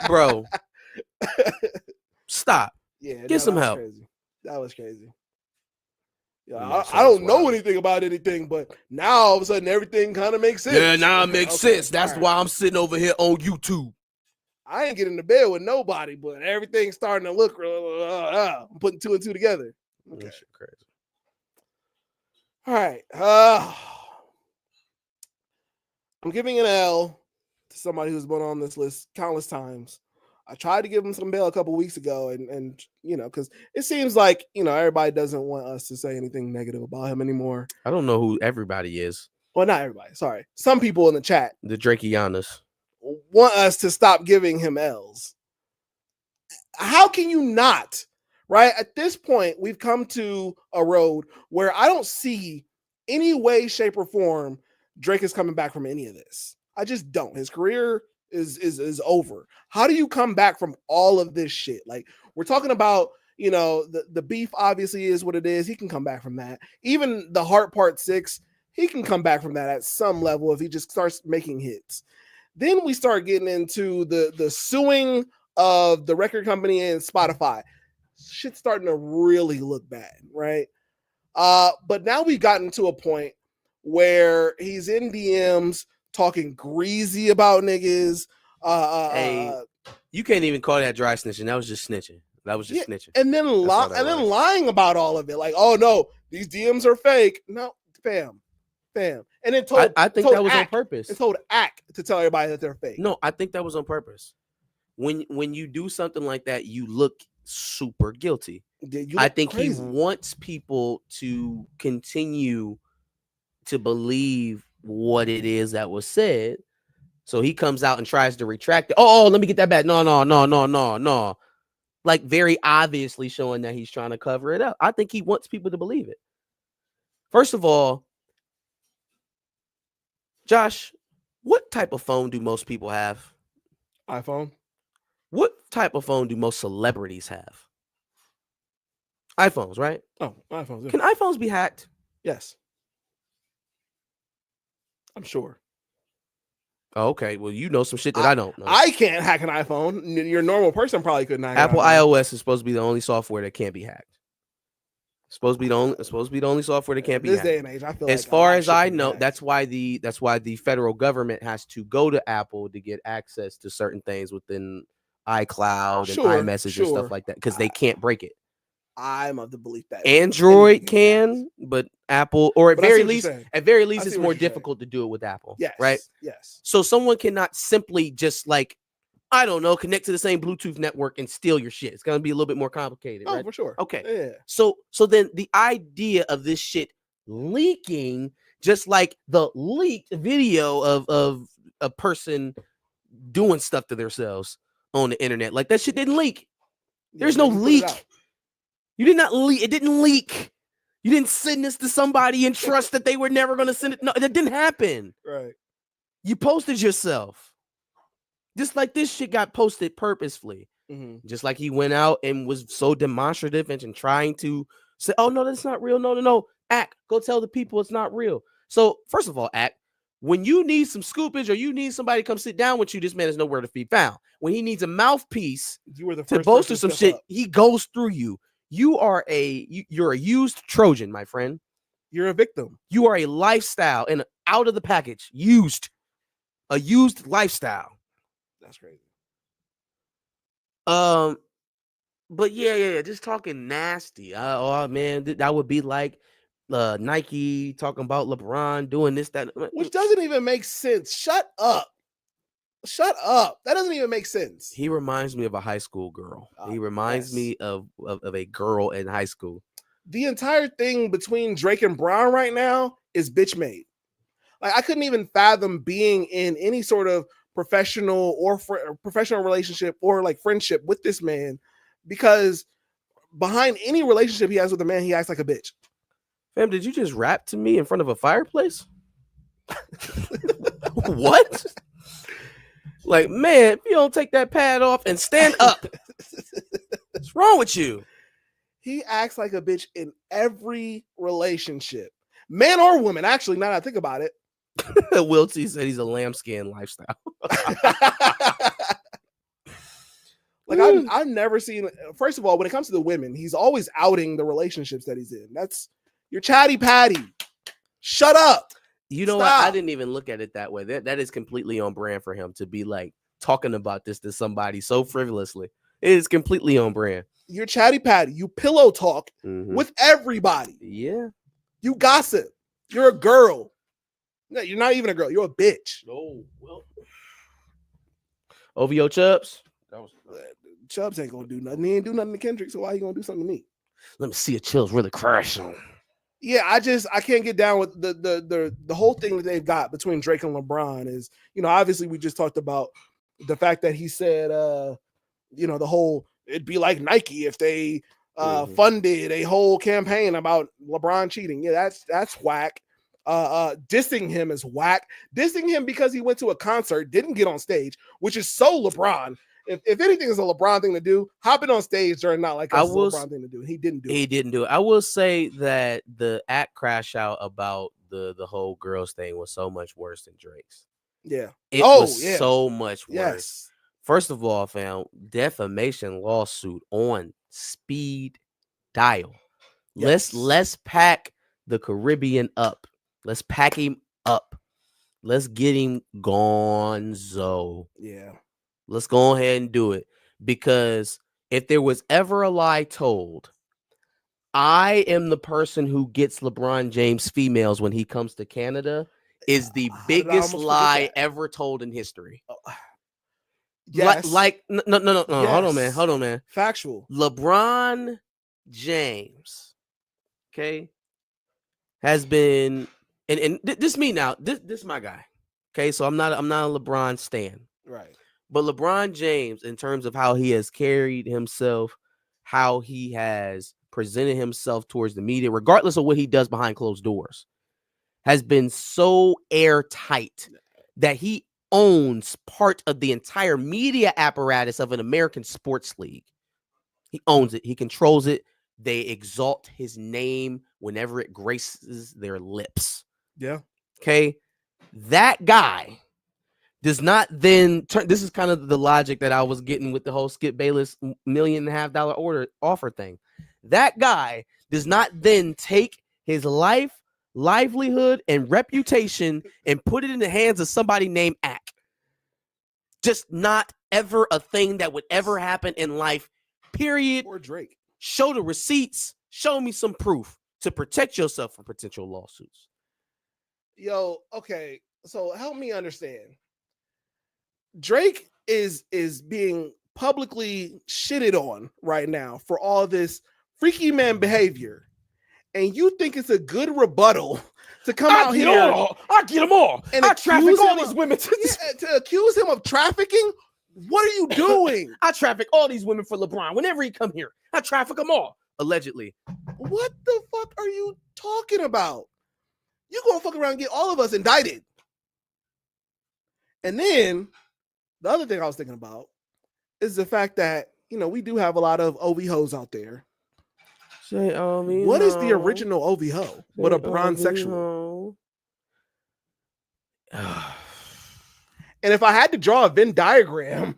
Bro, stop. Yeah, get some help. Crazy. That was crazy. Yeah, I don't know anything about anything, but now all of a sudden everything kind of makes sense. Yeah, now it makes sense. That's why I'm sitting over here on YouTube. I ain't getting to bed with nobody, but everything's starting to look. I'm putting two and two together. Okay, that shit crazy. All right. I'm giving an L to somebody who's been on this list countless times. I tried to give him some bail a couple weeks ago, and because it seems like everybody doesn't want us to say anything negative about him anymore. I don't know who everybody is. Well, not everybody. Sorry, some people in the chat, the Drakeanas, want us to stop giving him L's. How can you not? Right at this point, we've come to a road where I don't see any way, shape, or form Drake is coming back from any of this. I just don't. His career is over. How do you come back from all of this shit? Like, we're talking about, the beef obviously is what it is. He can come back from that. Even the Heart Part 6, he can come back from that at some level if he just starts making hits. Then we start getting into the suing of the record company and Spotify. Shit's starting to really look bad, right? But now we've gotten to a point where he's in DMs talking greasy about niggas. Hey, you can't even call that dry snitching. That was just snitching. Snitching. And then lying about all of it. Like, oh no, these DMs are fake. No, fam. And then told I think that was on purpose. And told ACT to tell everybody that they're fake. No, I think that was on purpose. When you do something like that, you look super guilty. I think crazy. He wants people to continue to believe what it is that was said. So he comes out and tries to retract it. Oh, let me get that back. No. Like, very obviously showing that he's trying to cover it up. I think he wants people to believe it. First of all, Josh, what type of phone do most people have? iPhone. What type of phone do most celebrities have? iPhones, right? Oh, iPhones. Yeah. Can iPhones be hacked? Yes. I'm sure. Oh, okay. Well, you know some shit that I don't know. I can't hack an iPhone. Your normal person probably couldn't hack Apple iOS is supposed to be the only software that can't be hacked. It's supposed to be the only software that can't be hacked. This day and age, I feel as far as I know, that's why the federal government has to go to Apple to get access to certain things within iCloud and iMessage and stuff like that, because they can't break it. I'm of the belief that Android can, but Apple, or at very least, it's more difficult to do it with Apple. Yes, right. Yes. So someone cannot simply just, like, I don't know, connect to the same Bluetooth network and steal your shit. It's gonna be a little bit more complicated. Right? For sure. Okay. Yeah. So then the idea of this shit leaking, just like the leaked video of a person doing stuff to themselves on the internet, like, that shit didn't leak. There's no leak. You did not leak. It didn't leak. You didn't send this to somebody and trust that they were never going to send it. No, that didn't happen. Right. You posted yourself. Just like this shit got posted purposefully. Mm-hmm. Just like he went out and was so demonstrative and trying to say, oh, no, that's not real. No. ACT, go tell the people it's not real. So, first of all, ACT, when you need some scoopage or you need somebody to come sit down with you, this man is nowhere to be found. When he needs a mouthpiece to bolster some shit, he goes through you. You're a used Trojan, my friend. You're a victim. You are a lifestyle and out of the package, a used lifestyle. That's crazy. But yeah, just talking nasty. Oh man, that would be like Nike talking about LeBron doing this, that, which doesn't even make sense. Shut up. That doesn't even make sense. He reminds me of a high school girl. He reminds me of a girl in high school. the entire thing between Drake and Bron right now is bitch made. Like I couldn't even fathom being in any sort of professional or professional relationship or like friendship with this man, because behind any relationship he has with a man, he acts like a bitch. Fam, did you just rap to me in front of a fireplace? What? Like, man, if you don't take that pad off and stand up, what's wrong with you? He acts like a bitch in every relationship, man or woman. Actually, now that I think about it, Will T said he's a lambskin lifestyle. Like I've never seen. First of all, when it comes to the women, he's always outing the relationships that he's in. That's your chatty patty. Shut up. You know what? I didn't even look at it that way. That is completely on brand for him to be like talking about this to somebody so frivolously. It is completely on brand. You're chatty patty. You pillow talk with everybody. Yeah. You gossip. You're a girl. No, you're not even a girl. You're a bitch. Oh, well. OVO Chubbs. Chubbs ain't gonna do nothing. He ain't do nothing to Kendrick, so why he gonna do something to me? Let me see a chills really crash on. Yeah, I can't get down with the whole thing that they've got between Drake and LeBron is, obviously we just talked about the fact that he said the whole it'd be like Nike if they funded a whole campaign about LeBron cheating. Yeah, that's whack. Dissing him is whack. Dissing him because he went to a concert, didn't get on stage, which is so LeBron. If anything is a LeBron thing to do, hopping on stage during not like a LeBron thing to do. He didn't do it. He didn't do it. I will say that the act crash out about the whole girls thing was so much worse than Drake's. Yeah. It was so much worse. Yes. First of all, fam, defamation lawsuit on speed dial. Yes. Let's pack the Caribbean up. Let's pack him up. Let's get him gonzo. Yeah. Let's go ahead and do it. Because if there was ever a lie told, I am the person who gets LeBron James females when he comes to Canada is the biggest lie ever told in history. Yes. No. Yes. Hold on, man. Factual. LeBron James, okay, has been, and this me now. This my guy. Okay, so I'm not a LeBron stan. Right. But LeBron James, in terms of how he has carried himself, how he has presented himself towards the media, regardless of what he does behind closed doors, has been so airtight that he owns part of the entire media apparatus of an American sports league. He owns it. He controls it. They exalt his name whenever it graces their lips. Yeah. Okay. That guy does not then turn. This is kind of the logic that I was getting with the whole Skip Bayless $1.5 million offer thing. That guy does not then take his livelihood, and reputation and put it in the hands of somebody named Ack. Just not ever a thing that would ever happen in life, period. Or Drake. Show the receipts. Show me some proof to protect yourself from potential lawsuits. Yo, okay. So help me understand. Drake is being publicly shitted on right now for all this freaky man behavior. And you think it's a good rebuttal to come out here? I get them all. And I traffic all these women to accuse him of trafficking? What are you doing? I traffic all these women for LeBron. Whenever he come here, I traffic them all. Allegedly. What the fuck are you talking about? You gonna fuck around and get all of us indicted. And then the other thing I was thinking about is the fact that, we do have a lot of OV hoes out there. What is the original OV hoe but a bronsexual? And if I had to draw a Venn diagram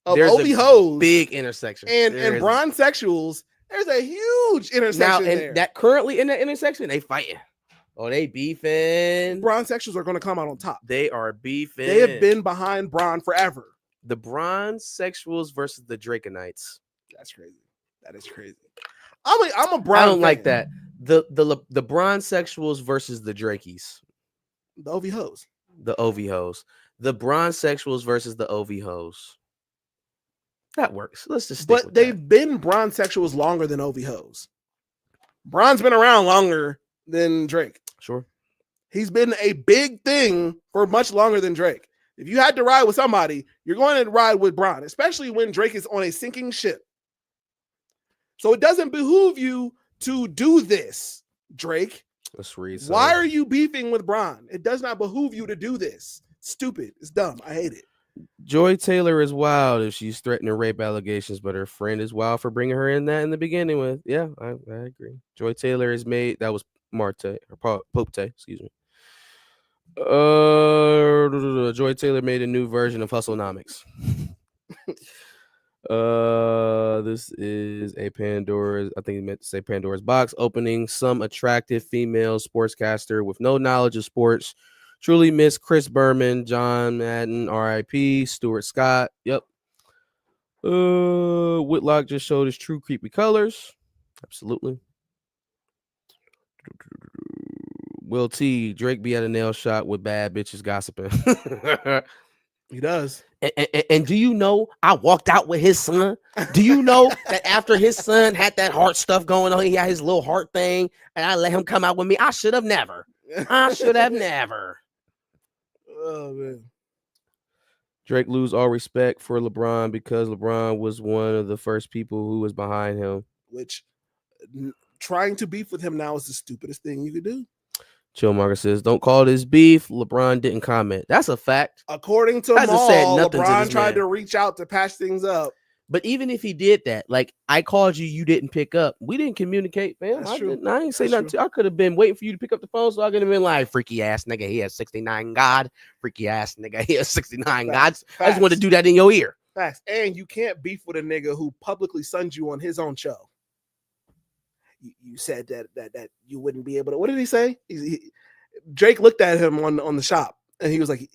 of OV hoes, big intersection, and bronsexuals, there's a huge intersection there. That currently in that intersection, they fighting. Oh, they beefing. Bronsexuals are going to come out on top. They are beefing. They have been behind Bron forever. The bronsexuals versus the Drakenites. That's crazy. That is crazy. I'm a Bron. I don't like that. The bronsexuals versus the Drakies. The OV hoes. The OV hoes. The bronsexuals versus the OV hoes. That works. Let's just stick with they've been bronsexuals longer than OV hoes. Bron's been around longer than Drake. Sure. He's been a big thing for much longer than Drake. If you had to ride with somebody, you're going to ride with Bron, especially when Drake is on a sinking ship. So it doesn't behoove you to do this, Drake. Let's read. Why are you beefing with Bron? It does not behoove you to do this. It's stupid. It's dumb. I hate it. Joy Taylor is wild if she's threatening rape allegations, but her friend is wild for bringing her in that in the beginning with. Yeah, I agree. Joy Taylor is made. That was Marte or Pope, excuse me. Joy Taylor made a new version of Hustlenomics. This is a Pandora's. I think he meant to say Pandora's box opening. Some attractive female sportscaster with no knowledge of sports. Truly miss Chris Berman, John Madden, R.I.P. Stuart Scott. Yep. Whitlock just showed his true creepy colors. Absolutely. Will T. Drake be at a nail shop with bad bitches gossiping. He does. And do you know I walked out with his son? Do you know that after his son had that heart stuff going on, he had his little heart thing, and I let him come out with me? I should have never. Oh, man. Drake lose all respect for LeBron because LeBron was one of the first people who was behind him. Which trying to beef with him now is the stupidest thing you could do. Chillmarker says, don't call this beef. LeBron didn't comment. That's a fact. According to Maul, LeBron tried to reach out to patch things up. But even if he did that, like, I called you, you didn't pick up. We didn't communicate, man. I ain't say nothing. I could have been waiting for you to pick up the phone, so I could have been like, freaky ass nigga, he has 69 God. Freaky ass nigga, he has 69 gods. I just want to do that in your ear. Facts. And you can't beef with a nigga who publicly sunned you on his own show. You said that you wouldn't be able to. What did he say? Drake looked at him on the shop, and he was like,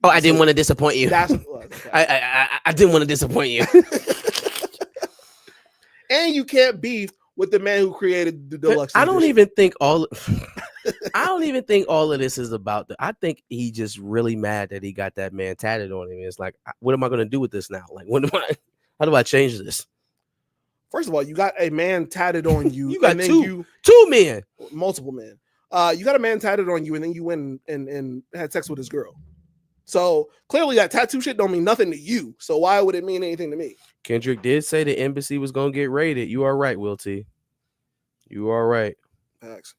"Oh, I didn't want to disappoint you. That's what it was. Okay. I didn't want to disappoint you." And you can't beef with the man who created the deluxe. I don't even think all of this is about I think he just really mad that he got that man tatted on him. It's like, what am I going to do with this now? Like, how do I change this? First of all, you got a man tatted on you. You got two men, multiple men. You got a man tatted on you, and then you went and had sex with his girl. So clearly, that tattoo shit don't mean nothing to you. So why would it mean anything to me? Kendrick did say the embassy was gonna get raided. You are right, Will T. You are right. Facts.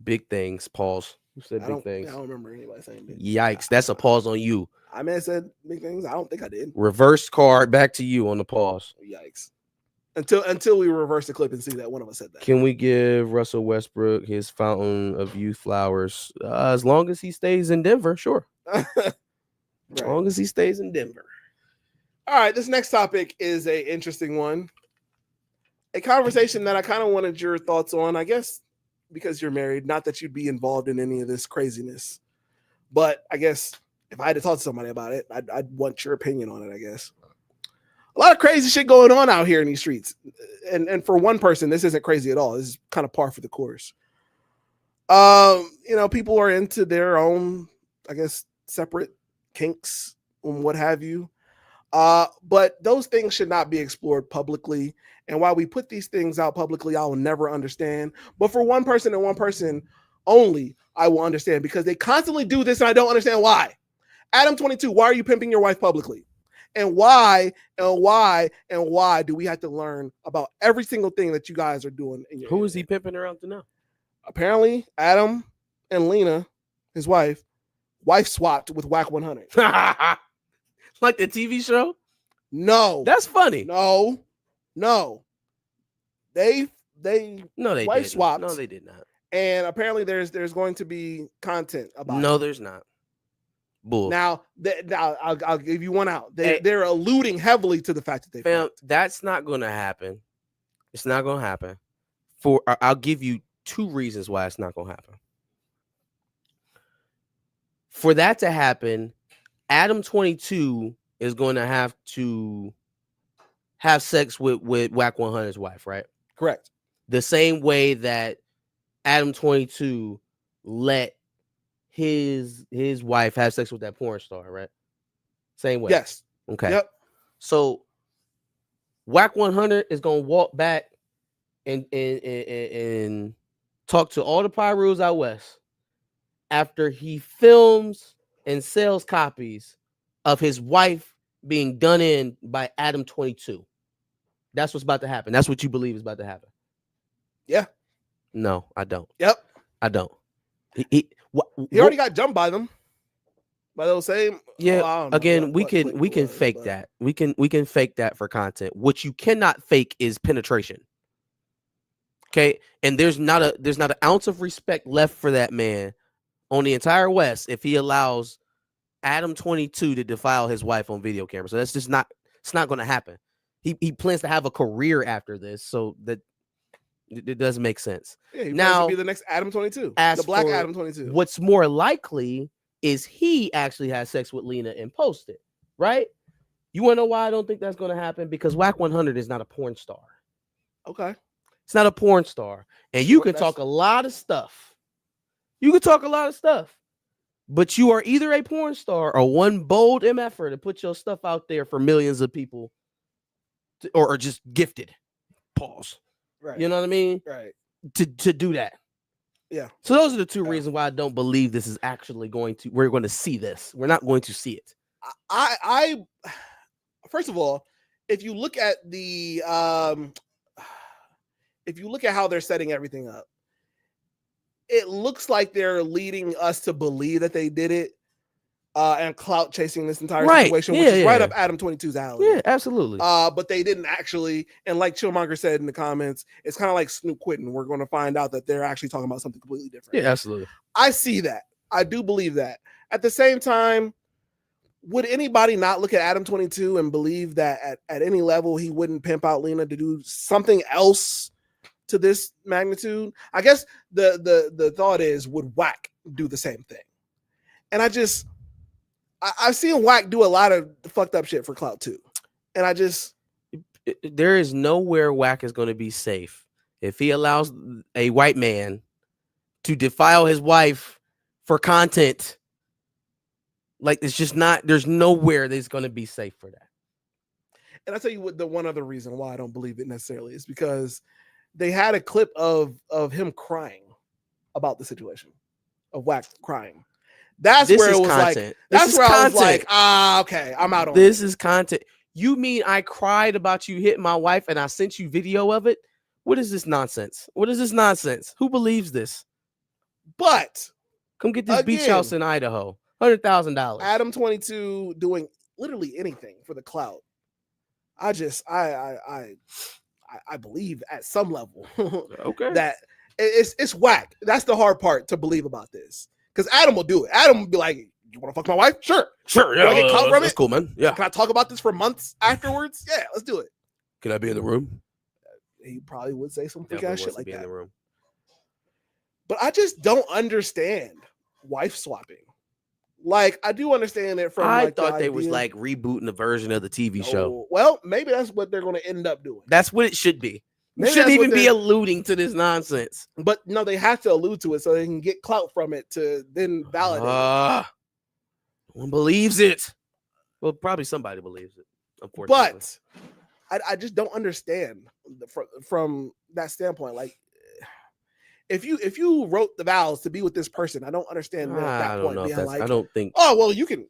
Big things. Pause. Who said big things? I don't remember anybody saying big. Yikes! That's a pause on you. I may have said big things. I don't think I did. Reverse card back to you on the pause. Yikes. Until we reverse the clip and see that one of us said that. Can we give Russell Westbrook his fountain of youth flowers? As long as he stays in Denver, sure. Right. As long as he stays in Denver. All right, this next topic is a interesting one. A conversation that I kind of wanted your thoughts on, I guess, because you're married. Not that you'd be involved in any of this craziness, but I guess if I had to talk to somebody about it, I'd want your opinion on it, I guess. A lot of crazy shit going on out here in these streets. And for one person, this isn't crazy at all. This is kind of par for the course. People are into their own, I guess, separate kinks and what have you. But those things should not be explored publicly. And while we put these things out publicly, I will never understand. But for one person and one person only, I will understand because they constantly do this and I don't understand why. Adam 22, why are you pimping your wife publicly? And why do we have to learn about every single thing that you guys are doing? Who is he pimping around to now? Apparently, Adam and Lena, his wife swapped with Whack 100. Like the TV show? No. That's funny. No. They wife swapped. No, they did not. And apparently there's going to be content about No, it. There's not. Bull. Now I'll give you one out. They're alluding heavily to the fact that they fam, that's not going to happen. It's not going to happen. I'll give you 2 reasons why it's not going to happen. For that to happen, Adam 22 is going to have sex with Whack 100's wife, right? Correct. The same way that Adam 22 let his wife have sex with that porn star, right? Same way. Yes. Okay. Yep. So Whack 100 is gonna walk back and talk to all the Pyrus out west after he films and sells copies of his wife being done in by Adam 22. That's what's about to happen. That's what you believe is about to happen. Yeah. No, I don't. Yep. I don't. He already got jumped by them. By those same. Yeah. Again, we can fake that. We can fake that for content. What you cannot fake is penetration. Okay. And there's not an ounce of respect left for that man on the entire West if he allows Adam 22 to defile his wife on video camera. So that's just not, it's not going to happen. He plans to have a career after this, so that it doesn't make sense. Yeah, he plans to be the next Adam 22, the black Adam 22. What's more likely is he actually has sex with Lena and posted, right? You want to know why I don't think that's going to happen? Because Whack 100 is not a porn star. Okay. It's not a porn star. And you can talk a lot of stuff. You can talk a lot of stuff. But you are either a porn star or one bold MFer to put your stuff out there for millions of people or just gifted. Pause. Right. You know what I mean? Right. To do that. Yeah. So those are the two reasons why I don't believe this is actually we're going to see this. We're not going to see it. I first of all, if you look at the if you look at how they're setting everything up, it looks like they're leading us to believe that they did it and clout chasing this entire situation, which is right up Adam 22's alley. Yeah, absolutely. But they didn't actually, and like Chillmonger said in the comments, it's kind of like Snoop quitting. We're going to find out that they're actually talking about something completely different. Yeah, absolutely. I see that. I do believe that. At the same time, would anybody not look at Adam 22 and believe that at any level he wouldn't pimp out Lena to do something else to this magnitude? I guess the thought is, would Whack do the same thing? And I've seen Whack do a lot of fucked up shit for clout too. And there is nowhere Whack is going to be safe if he allows a white man to defile his wife for content. Like, it's just not, there's nowhere that's going to be safe for that. And I'll tell you what, the one other reason why I don't believe it necessarily is because they had a clip of him crying about the situation, of Whack crying. That's where it was content. I was like, okay, I'm out on this. Is content. You mean I cried about you hitting my wife and I sent you video of it? What is this nonsense? What is this nonsense? Who believes this? But come get this beach house in Idaho. $100,000. Adam 22 doing literally anything for the clout. I believe at some level okay, that it's Whack. That's the hard part to believe about this. Because Adam will do it. Adam will be like, you want to fuck my wife? Sure. Yeah. Get caught from that's cool, man. Yeah. Can I talk about this for months afterwards? Yeah, let's do it. Can I be in the room? He probably would say some freak ass shit like that. In the room. But I just don't understand wife swapping. Like, I do understand it from. I thought they was like rebooting a version of the TV show. Well, maybe that's what they're going to end up doing. That's what it should be. Maybe shouldn't even be alluding to this nonsense. But no, they have to allude to it so they can get clout from it to then validate it. No one believes it. Well, probably somebody believes it, unfortunately. But I just don't understand from that standpoint. Like, if you wrote the vows to be with this person, I don't understand at that point being like, I don't think. Oh well, you can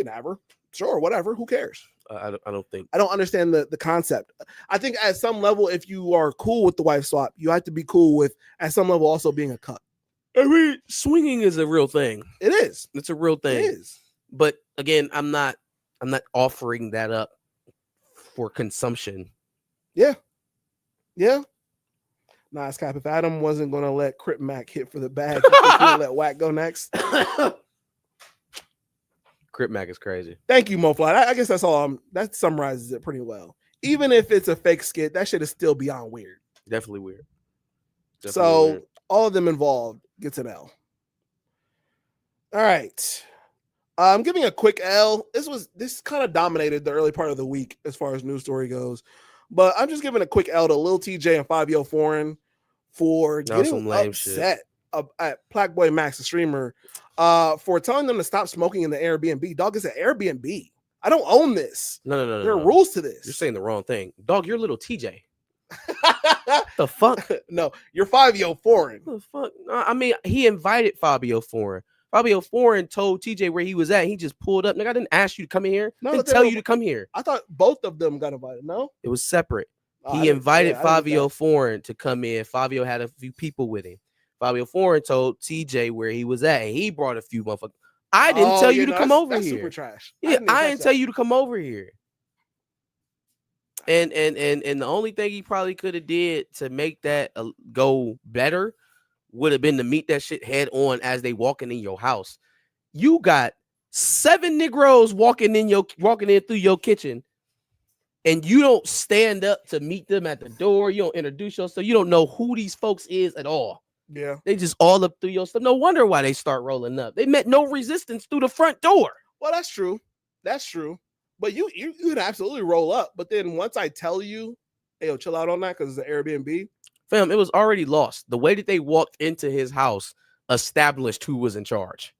have her. Sure, whatever. Who cares? I don't think. I don't understand the concept. I think at some level, if you are cool with the wife swap, you have to be cool with at some level also being a cuck. I mean, swinging is a real thing. It is. It's a real thing. It is. But again, I'm not offering that up for consumption. Yeah. Yeah. Nah, it's cap. If Adam wasn't gonna let Crip Mac hit for the bag, he's gonna let Whack go next. Crip Mac is crazy. Thank you, MoFly. I guess that's all. That summarizes it pretty well. Even if it's a fake skit, that shit is still beyond weird. Definitely weird. Weird. All of them involved gets an L. All right. I'm giving a quick L. This kind of dominated the early part of the week as far as news story goes. But I'm just giving a quick L to Lil TJ and 5Yo Foreign for getting upset at Plaque Max, the streamer, for telling them to stop smoking in the Airbnb. Dog, it's an Airbnb. I don't own this. No. There are rules to this. You're saying the wrong thing. Dog, you're little TJ. The fuck? No, you're Fabio foreign. The fuck? I mean, he invited Fabio Foreign. Fabio Foreign told TJ where he was at. He just pulled up. Nigga, I didn't ask you to come in here. No, Didn't they tell were- you to come here. I thought both of them got invited. No, It was separate. Oh, I He didn't- invited yeah, I didn't get Fabio that. Foreign to come in. Fabio had a few people with him. Fabio Foreign told TJ where he was at. And he brought a few motherfuckers. I didn't tell you to come over that's here. Super trash. Yeah, I catch didn't tell that. you to come over here. And the only thing he probably could have did to make that go better would have been to meet that shit head on as they walking in your house. You got 7 Negroes walking in through your kitchen, and you don't stand up to meet them at the door. You don't introduce yourself. You don't know who these folks is at all. Yeah. They just all up through your stuff. No wonder why they start rolling up. They met no resistance through the front door. Well, that's true. That's true. But you could absolutely roll up. But then once I tell you, hey, yo, chill out on that because it's an Airbnb. Fam, it was already lost. The way that they walked into his house established who was in charge.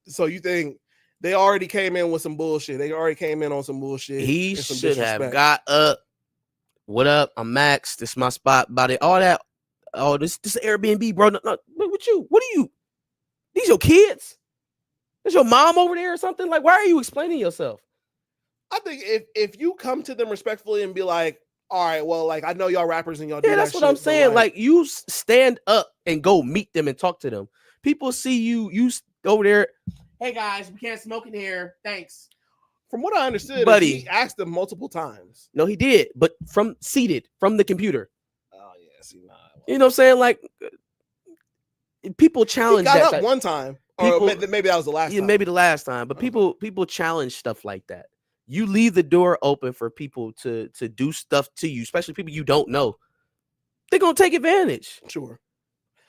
So you think they already came in with some bullshit? They already came in on some bullshit. He and some should have disrespect. got up. What up? I'm Max. This is my spot. About it. All that. Oh, this Airbnb, bro. No, what you? What are you? These your kids? Is your mom over there or something? Like, why are you explaining yourself? I think if you come to them respectfully and be like, all right, well, like I know y'all rappers and y'all do that's that what I'm shit, but, saying. Like, you stand up and go meet them and talk to them. People see you over there. Hey guys, we can't smoke in here. Thanks. From what I understood, Buddy. he asked them multiple times. No, he did, but from the computer. Oh yeah, see, nah. You know what I'm saying? Like, people He challenge got that up type- one time. People- Or maybe that was the last Yeah, time. maybe the last time, but Okay. people challenge stuff like that. You leave the door open for people to do stuff to you, especially people you don't know. They're gonna take advantage. Sure.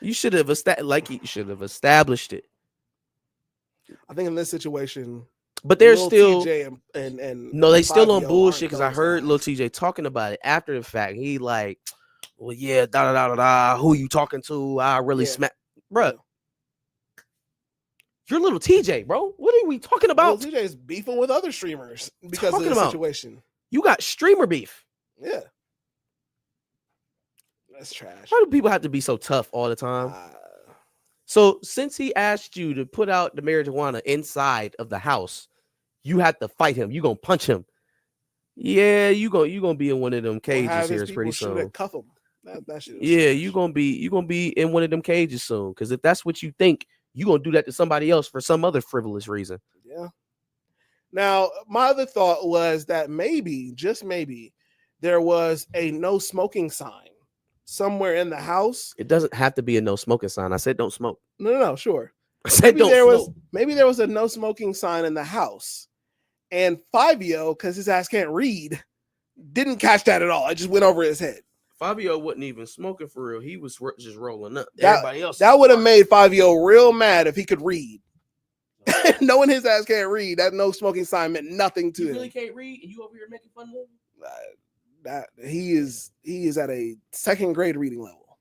You should have established it. I think in this situation, But they're Lil still TJ and no, they still on Fabio bullshit aren't because I those heard guys. Lil TJ talking about it after the fact. He like, well, yeah, da da da da da. Who you talking to? I really Yeah. smack, bro. Yeah. You're Little TJ, bro. What are we talking about? Lil TJ is beefing with other streamers because Talking of the about- situation. You got streamer beef. Yeah. That's trash. Why do people have to be so tough all the time? Uh, So since he asked you to put out the marijuana inside of the house, you have to fight him. You gonna punch him. Yeah, you gonna be in one of them or cages have here his pretty people shoot soon. and cuff him. That shit is Yeah, trash. you gonna be in one of them cages soon. Because if that's what you think, you gonna do that to somebody else for some other frivolous reason. Yeah. Now, my other thought was that maybe, just maybe, there was a no smoking sign somewhere in the house. It doesn't have to be a no smoking sign. I said don't smoke. No, sure. I said don't smoke. Maybe there was a no smoking sign in the house, and Fabio, because his ass can't read, didn't catch that at all. It just went over his head. Fabio wasn't even smoking for real. He was just rolling up. That- Everybody else. That would have made Fabio real mad if he could read. Knowing his ass can't read, that no smoking sign meant nothing to You him. really can't read, and you over here making fun of him. That he is at a second grade reading level.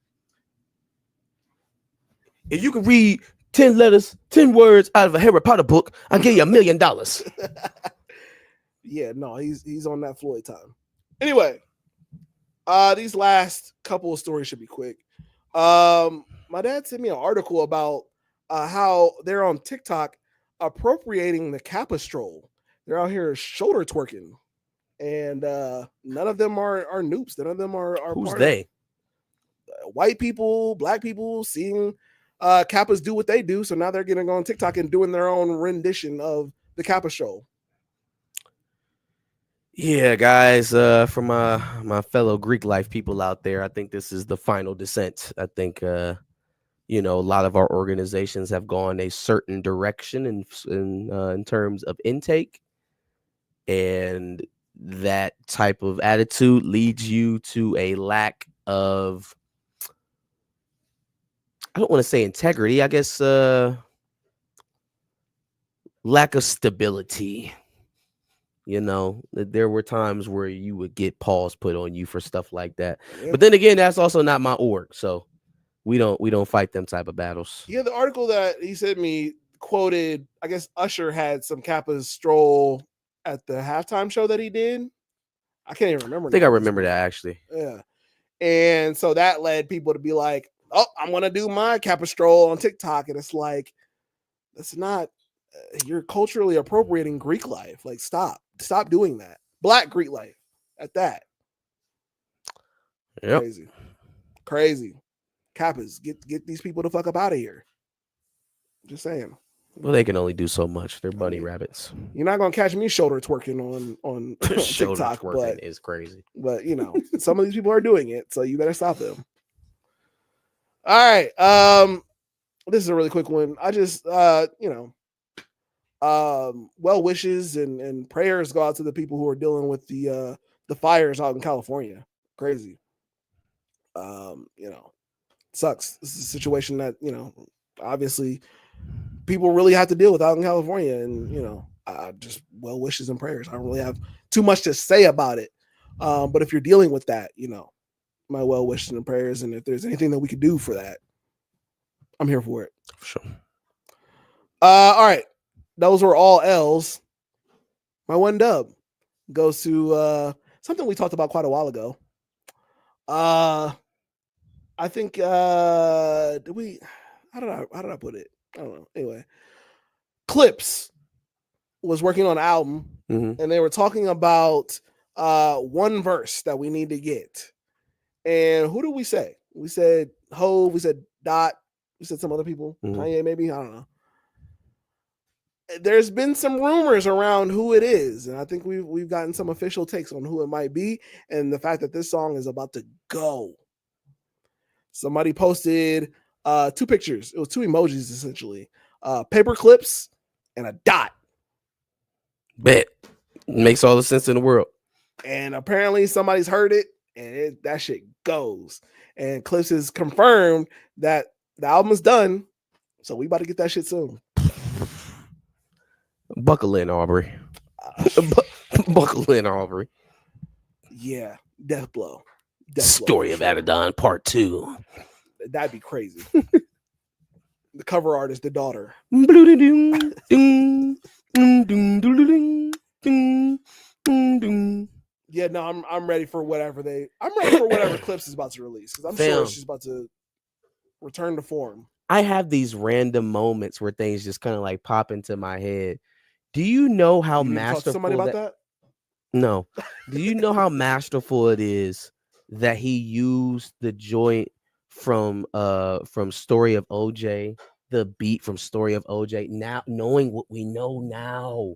If you can read 10 letters, 10 words out of a Harry Potter book, I'll give you $1 million. Yeah, no, he's on that Floyd time. Anyway, these last couple of stories should be quick. My dad sent me an article about how they're on TikTok appropriating the Kappa stroll. They're out here shoulder twerking, and none of them are noobs. None of them are Who's part they? of white people, black people seeing Kappas do what they do. So now they're getting on TikTok and doing their own rendition of the Kappa stroll. Yeah, guys, for my fellow Greek life people out there, I think this is the final descent. I think a lot of our organizations have gone a certain direction in terms of intake, and that type of attitude leads you to a lack of, I don't want to say integrity, I guess lack of stability. There were times where you would get paws put on you for stuff like that. Yeah. But then again, that's also not my org, so we don't fight them type of battles. Yeah, the article that he sent me quoted, I guess Usher had some Kappa's stroll at the halftime show that he did. I can't even remember. I think I now. remember that actually. Yeah. And so that led people to be like, oh, I'm going to do my Capistrol on TikTok. And it's like, that's not, you're culturally appropriating Greek life. Like, stop doing that. Black Greek life at that. Yep. Crazy. Kappas, get these people the fuck up out of here. Just saying. Well, they can only do so much. They're bunny rabbits. You're not gonna catch me shoulder twerking on Shoulder TikTok, twerking but is crazy. But some of these people are doing it, so you better stop them. All right. This is a really quick one. I just well wishes and prayers go out to the people who are dealing with the fires out in California. Crazy. Sucks. This is a situation that, obviously people really have to deal with out in California, and just well wishes and prayers. I don't really have too much to say about it, but if you're dealing with that, my well wishes and prayers, and if there's anything that we could do for that, I'm here for it. For sure. All right, those were all L's. My one dub goes to something we talked about quite a while ago. I think how did I put it? I don't know. Anyway, Clips was working on an album, and they were talking about one verse that we need to get. And who do we say? We said Hove, we said Dot, we said some other people, Kanye maybe, I don't know. There's been some rumors around who it is, and I think we've gotten some official takes on who it might be, and the fact that this song is about to go. Somebody posted 2 pictures. It was 2 emojis essentially. Paper clips and a dot. Bet. Makes all the sense in the world. And apparently somebody's heard it, and that shit goes. And Clips has confirmed that the album is done, so we about to get that shit soon. Buckle in, Aubrey. Buckle in, Aubrey. Yeah, death blow. Story of Adidon Part 2. That'd be crazy. The cover art is the daughter. Yeah, no, I'm ready for whatever Clips is about to release, because I'm sure she's about to return to form. I have these random moments where things just kind of like pop into my head. Do you know how masterful? Talk to somebody about that? No. Do you know how masterful it is that he used the joint from Story of OJ, the beat from Story of OJ? Now, knowing what we know now.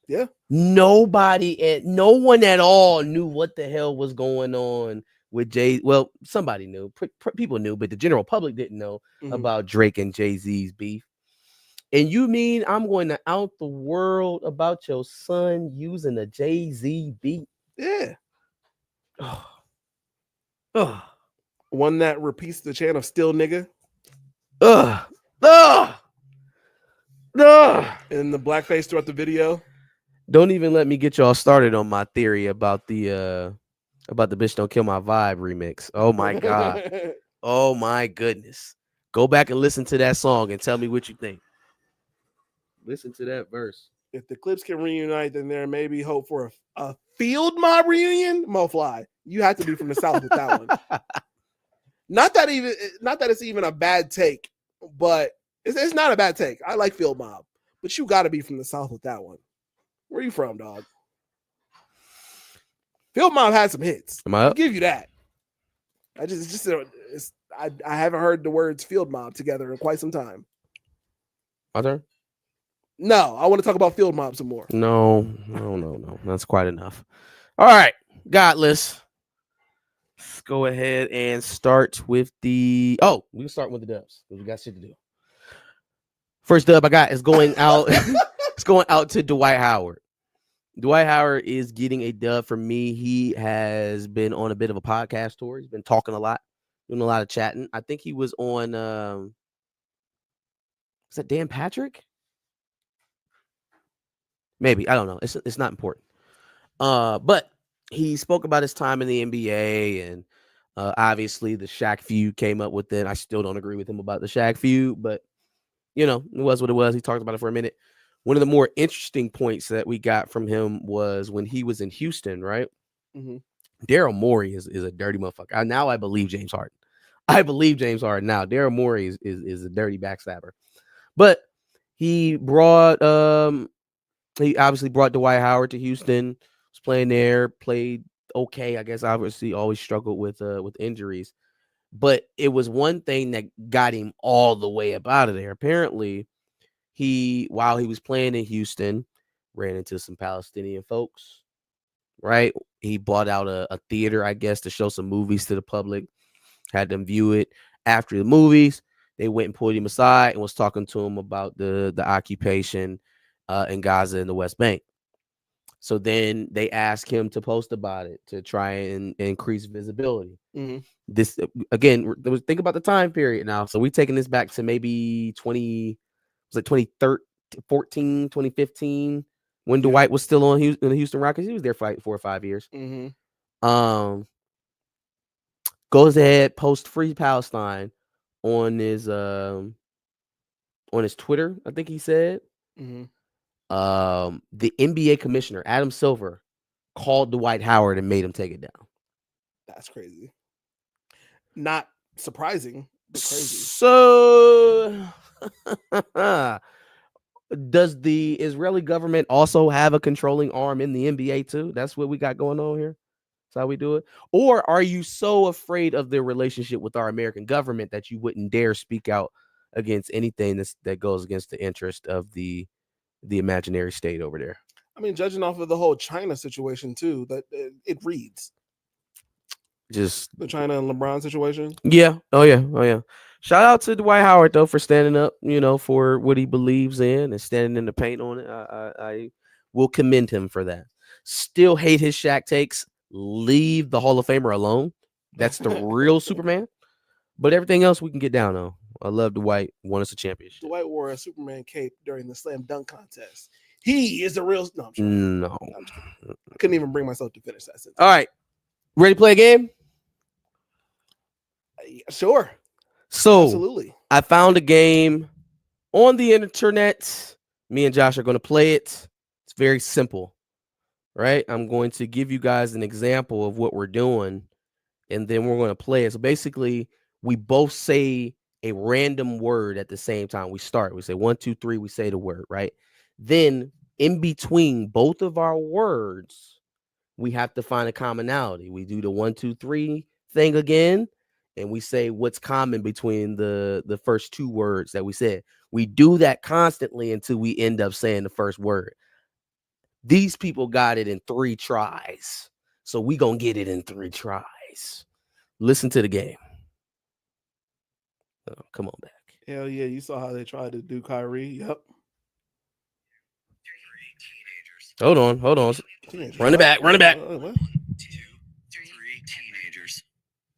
Yeah. No one at all knew what the hell was going on with Jay. Well, somebody knew. People knew, but the general public didn't know about Drake and Jay-Z's beef. And you mean I'm going to out the world about your son using a Jay-Z beat? Yeah. One that repeats the chant of "still nigga." And the blackface throughout the video. Don't even let me get y'all started on my theory about the Bitch Don't Kill My Vibe remix. Oh my God. Oh my goodness. Go back and listen to that song and tell me what you think. Listen to that verse. If the Clips can reunite, then there may be hope for a Field Mob reunion. MoFly, you have to be from the South with that one. Not that it's even a bad take, but it's not a bad take. I like Field Mob, but you got to be from the South with that one. Where you from, dog? Field Mob had some hits. Am I up? I'll give you that. I haven't heard the words Field Mob together in quite some time. My turn? No, I want to talk about Field Mob some more. No. That's quite enough. All right, Godless. Let's go ahead and start with we can start with the dubs because we got shit to do. First dub I got is going out. It's going out to Dwight Howard. Dwight Howard is getting a dub from me. He has been on a bit of a podcast tour. He's been talking a lot, doing a lot of chatting. I think he was on was that Dan Patrick? Maybe. I don't know. It's not important. But he spoke about his time in the NBA, and obviously the Shaq feud came up with it. I still don't agree with him about the Shaq feud, but it was what it was. He talked about it for a minute. One of the more interesting points that we got from him was when he was in Houston, right? Mm-hmm. Daryl Morey is a dirty motherfucker. Now I believe James Harden. I believe James Harden now. Daryl Morey is a dirty backstabber. But he obviously brought Dwight Howard to Houston, was playing there, played okay. I guess obviously always struggled with injuries. But it was one thing that got him all the way up out of there. Apparently, while he was playing in Houston, ran into some Palestinian folks, right? He bought out a theater, I guess, to show some movies to the public, had them view it. After the movies, they went and pulled him aside and was talking to him about the occupation in Gaza and the West Bank. So then they asked him to post about it to try and increase visibility. Mm-hmm. This again, think about the time period now. So we're taking this back to maybe 2014, 2015, when Dwight was still in the Houston Rockets. He was there for 4 or 5 years. Mm-hmm. Goes ahead, post Free Palestine on his Twitter, I think he said. Mm-hmm. The NBA commissioner, Adam Silver, called Dwight Howard and made him take it down. That's crazy. Not surprising, but crazy. So does the Israeli government also have a controlling arm in the NBA too? That's what we got going on here. That's how we do it. Or are you so afraid of the relationship with our American government that you wouldn't dare speak out against anything that goes against the interest of the imaginary state over there? I mean, judging off of the whole China situation too, that it reads. Just the China and LeBron situation. Yeah. Oh yeah. Shout out to Dwight Howard though for standing up, for what he believes in and standing in the paint on it. I will commend him for that. Still hate his Shaq takes. Leave the Hall of Famer alone. That's the real Superman. But everything else we can get down on. I love Dwight. Won us a championship. Dwight wore a Superman cape during the slam dunk contest. He is the real. No, No. I couldn't even bring myself to finish that sentence. All right. Ready to play a game? Sure. So absolutely. I found a game on the internet. Me and Josh are going to play it. It's very simple, right? I'm going to give you guys an example of what we're doing, and then we're going to play it. So basically, we both say a random word at the same time. We say 1, 2, 3. We say the word, right? Then in between both of our words, we have to find a commonality. We do the 1, 2, 3 thing again. And we say what's common between the first 2 words that we said. We do that constantly until we end up saying the first word. These people got it in 3 tries. So we going to get it in 3 tries. Listen to the game. Oh, come on back. Hell yeah. You saw how they tried to do Kyrie. Yep. Hold on. Run it back. What? 1, 2, 3 teenagers.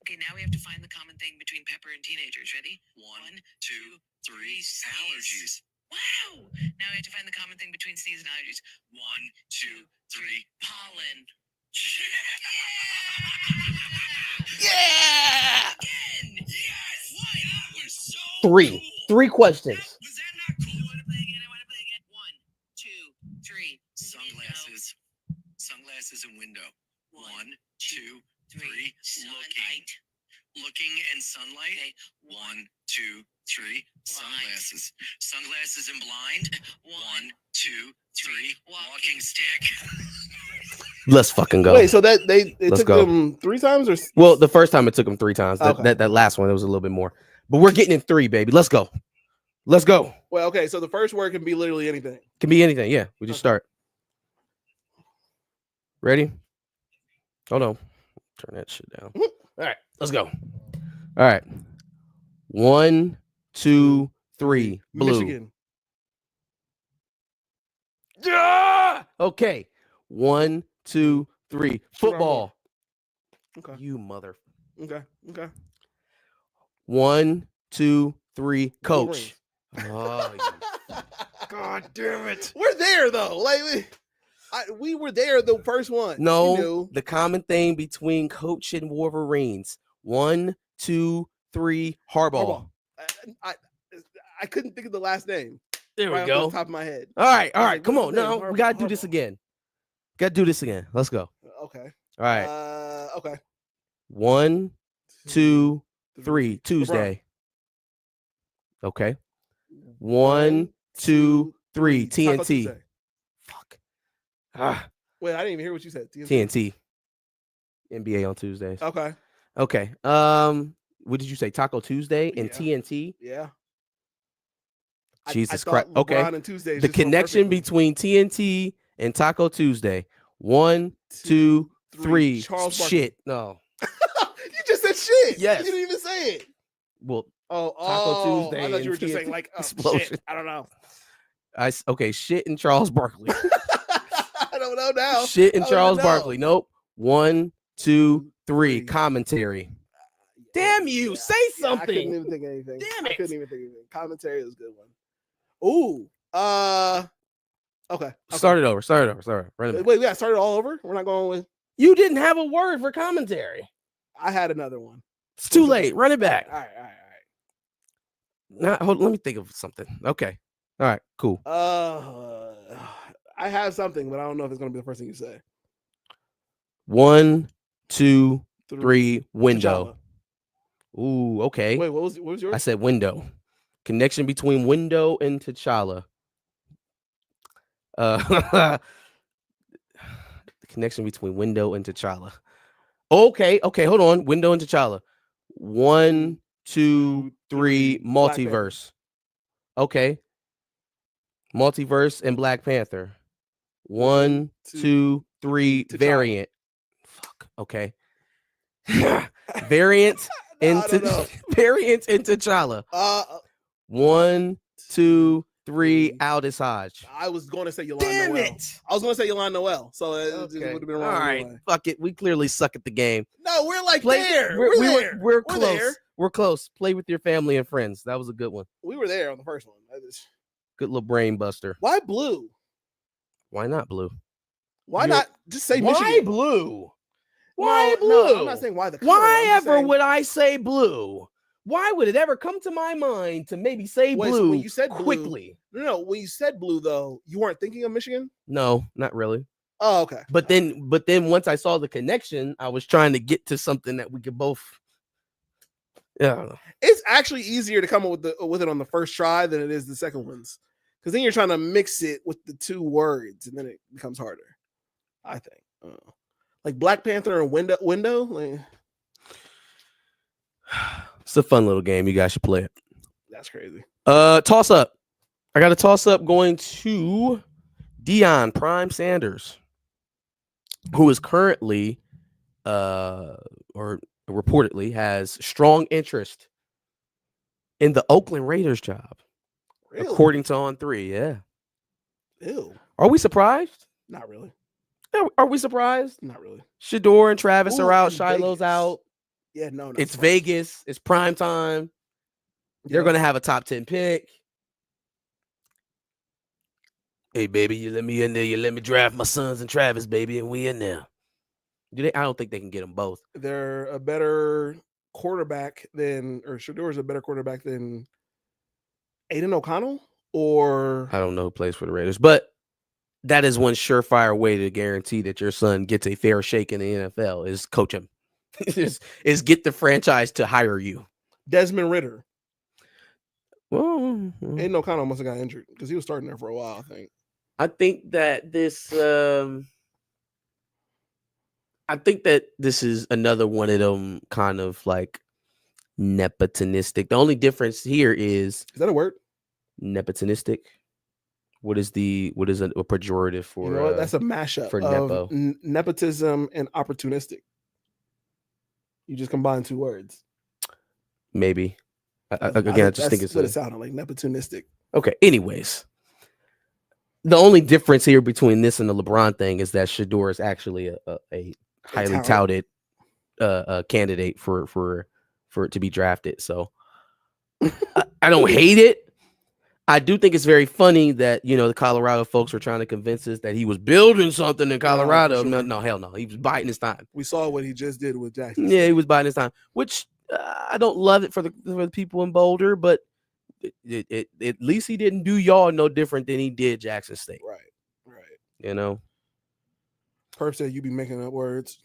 Okay, now we have to find the common thing between Pepper and teenagers. Ready? 1, 2, 3. Allergies. Wow! Now we have to find the common thing between sneeze and allergies. 1, 2, 3. Pollen. Yeah! Again! Yes! Why? That was so 3. cool. 3 questions. Was that not cool? I want to play again. 1, 2, 3. Sunglasses. Sunglasses and window. 1, 2, 3. Looking and sunlight. Okay. 1, 2, 3. Sunglasses. Sunglasses and blind. 1, 2, 3. Walking stick. Let's fucking go. Wait, so that they took go. them 3 times or? Well, the first time it took them 3 times. Okay. That last one, it was a little bit more. But we're getting in 3, baby. Let's go. Well, okay. So the first word can be literally anything. Can be anything. Yeah, we just start. Ready? Hold on. Turn that shit down. All right, let's go. All right. 1, 2, 3. Blue. Michigan. Yeah! Okay. 1, 2, 3. Football. Okay. You mother. Okay. 1, 2, 3. Coach. Oh, God damn it. We're there though. Like we were there the first one. No, the common thing between Coach and Wolverines. 1, 2, 3. Harbaugh. I couldn't think of the last name. There right we go. off the top of my head. All right. Come on. Now we gotta do this again. Let's go. Okay. All right. Okay. 1, 2, 3. LeBron. Tuesday. Okay. 1, 2, 3. Taco TNT. Tuesday. Fuck. Ah, Wait, I didn't even hear what you said. TNT. NBA on Tuesdays. Okay. Okay. What did you say? Taco Tuesday and Yeah. TNT? Yeah. Jesus I Christ. thought Okay. LeBron and Tuesday The connection between TNT and Taco Tuesday. 1, 2, 3. Charles Barkley. Shit. No. You just said shit. Yes. You didn't even say it. Well, Taco Tuesday I thought you were and just saying TNT like explosion. shit. I don't know. Okay, shit and Charles Barkley. I don't know now. Shit and I don't Charles even know. Barkley. Nope. 1, 2, 3. Three. Commentary. Damn you. Say Yeah, I something. couldn't even think of anything. Damn I it. couldn't even think of anything. Commentary was a good one. Ooh. Okay. Start it over. Run it back. Wait, we got started all over? We're not going with. You didn't have a word for commentary. I had another one. It's too late. Run it back. All right. Nah, hold on, let me think of something. Okay. All right, cool. I have something, but I don't know if it's gonna be the first thing you say. 1, 2, 3. Window. T'Challa. Ooh, okay. Wait, what was yours? I said window. Connection between window and T'Challa. The connection between window and T'Challa. Okay, hold on. Window and T'Challa. 1, 2, 3. Multiverse. Okay. Multiverse and Black Panther. 1, 2, 3. T'Challa. Variant. Fuck. Okay. Variant into T'Challa. 1, 2, 3. Aldous Hodge. I was going to say Yolanda Damn Noel. it. I was going to say Yolanda Noel, so it just Okay. would have been All wrong. right. Anyway. Fuck it. We clearly suck at the game. No, we're like Play, there. We're close. there. We're close. Play with your family and friends. That was a good one. We were there on the first one. Good little brain buster. Why blue? Why not blue? Why You're- not just say Why Michigan? blue? Why blue? No, I'm not saying why the color. Why I'm just ever saying- would I say blue? Why would it ever come to my mind to maybe say Wait, so blue when you said blue- quickly? No, when you said blue though, you weren't thinking of Michigan. No, not really. Oh, okay. But then once I saw the connection, I was trying to get to something that we could both. Yeah, I don't know. It's actually easier to come up with it on the first try than it is the second ones, because then you're trying to mix it with the two words, and then it becomes harder. I think, like Black Panther and window. Like, It's a fun little game. You guys should play it. that's crazy. Toss up. I got a toss up going to Deion Prime Sanders, who is currently, or reportedly has strong interest in the Oakland Raiders job, Really? according to On3. Yeah. Ew. Are we surprised? Not really. Are we surprised? Not really. Shador and Travis Ooh, are out. in Shiloh's Vegas. out. Yeah, no. It's Vegas. It's prime time. They're going to have a top 10 pick. Hey, baby, you let me in there. You let me draft my sons and Travis, baby, and we in there. I don't think they can get them both. They're a better quarterback or Shador is a better quarterback than Aiden O'Connell, or I don't know who plays for the Raiders, but that is one surefire way to guarantee that your son gets a fair shake in the NFL is coach him. is get the franchise to hire you. Desmond Ridder. Well, Aiden O'Connell must have got injured because he was starting there for a while, I think. I think that this is another one of them kind of like nepotistic. The only difference here is that a word? Nepotistic. What is a pejorative for? You know what? That's a mashup for of nepo. Nepotism and opportunistic. You just combine two words. Maybe. I just think it's what it sounded like, nepotistic. Okay. Anyways, the only difference here between this and the LeBron thing is that Shador is actually a highly touted candidate for it to be drafted. So I don't hate it. I do think it's very funny that the Colorado folks were trying to convince us that he was building something in Colorado. Sure. No, hell no. He was biding his time. We saw what he just did with Jackson. Yeah, he was biding his time, which I don't love it for the people in Boulder, but it at least he didn't do y'all no different than he did Jackson State. Right. You know, Perp said you be making up words.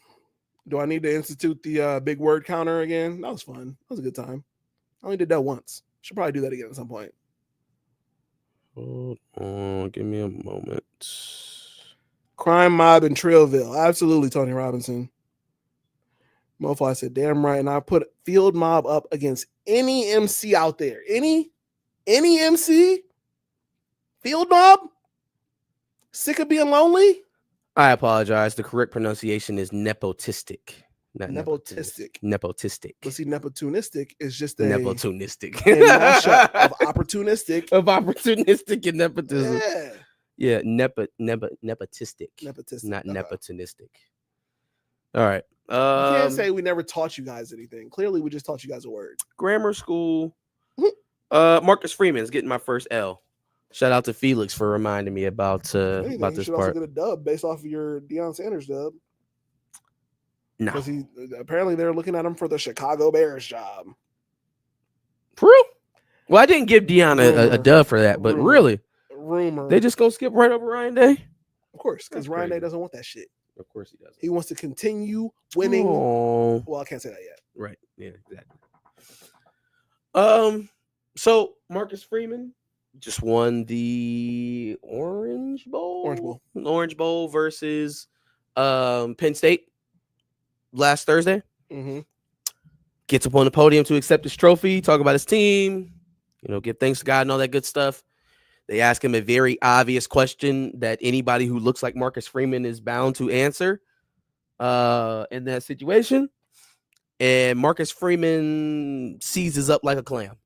Do I need to institute the big word counter again? That was fun. That was a good time. I only did that once. Should probably do that again at some point. Hold on, give me a moment. Crime Mob in Trillville. Absolutely, Tony Robinson. Mofo, I said, damn right. And I put Field Mob up against any MC out there. Any MC? Field Mob? Sick of being lonely? I apologize. The correct pronunciation is nepotistic. Not Nepotistic. Nepotistic. But see, nepotistic is just a Nepotistic. mashup of opportunistic. Of opportunistic and nepotism. Yeah. Yeah, nepotistic. Nepotistic. Not Okay. nepotistic. All right. You can't say we never taught you guys anything. Clearly, we just taught you guys a word. Grammar school. Marcus Freeman's getting my first L. Shout out to Felix for reminding me about this You should part. also get a dub based off of your Deion Sanders dub. No. Because apparently they're looking at him for the Chicago Bears job. True. Well, I didn't give Deion a Rumor. dub for that, but Rumor. really, Rumor. they just gonna skip right over Ryan Day. Of course, because That's Ryan Day crazy. doesn't want that shit. Of course he doesn't. He wants to continue winning. Oh, Well, I can't say that yet. right. Yeah, exactly. So Marcus Freeman just won the Orange Bowl. Orange Bowl versus Penn State last Thursday. Mm-hmm. Gets up on the podium to accept his trophy, talk about his team, give thanks to God and all that good stuff. They ask him a very obvious question that anybody who looks like Marcus Freeman is bound to answer in that situation. And Marcus Freeman seizes up like a clam.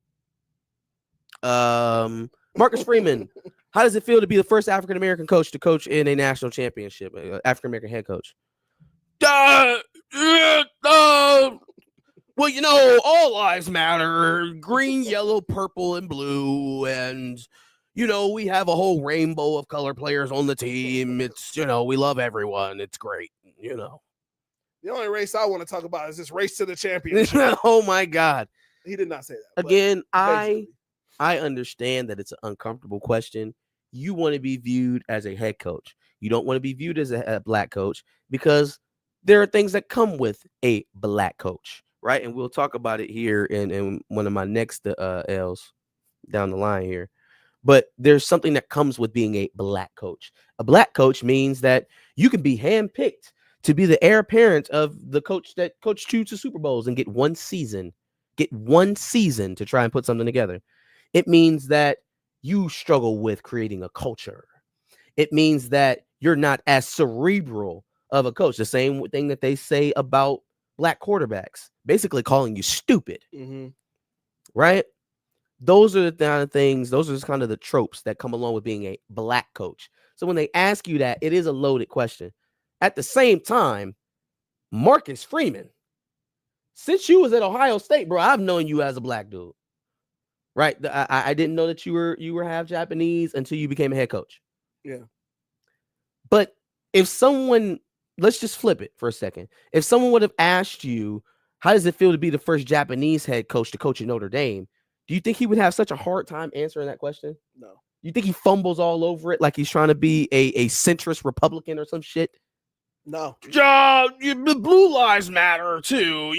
Marcus Freeman, how does it feel to be the first African-American coach to coach in a national championship, African-American head coach? Well, all lives matter. Green, yellow, purple, and blue. And, we have a whole rainbow of color players on the team. It's, we love everyone. It's great, The only race I want to talk about is this race to the championship. Oh, my God. He did not say that. Again, basically. I understand that it's an uncomfortable question. You want to be viewed as a head coach. You don't want to be viewed as a black coach because there are things that come with a black coach, right? And we'll talk about it here in one of my next L's down the line here. But there's something that comes with being a black coach. A black coach means that you can be handpicked to be the heir apparent of the coach that coached you to Super Bowls and get one season to try and put something together. It means that you struggle with creating a culture. It means that you're not as cerebral of a coach. The same thing that they say about black quarterbacks, basically calling you stupid, right? Those are the kind of things, those are just kind of the tropes that come along with being a black coach. So when they ask you that, it is a loaded question. At the same time, Marcus Freeman, since you was at Ohio State, bro, I've known you as a black dude, right? I didn't know that you were half Japanese until you became a head coach. Yeah. But if someone, let's just flip it for a second. If someone would have asked you, how does it feel to be the first Japanese head coach to coach at Notre Dame? Do you think he would have such a hard time answering that question? No. You think he fumbles all over it like he's trying to be a centrist Republican or some shit? No. The blue lives matter too,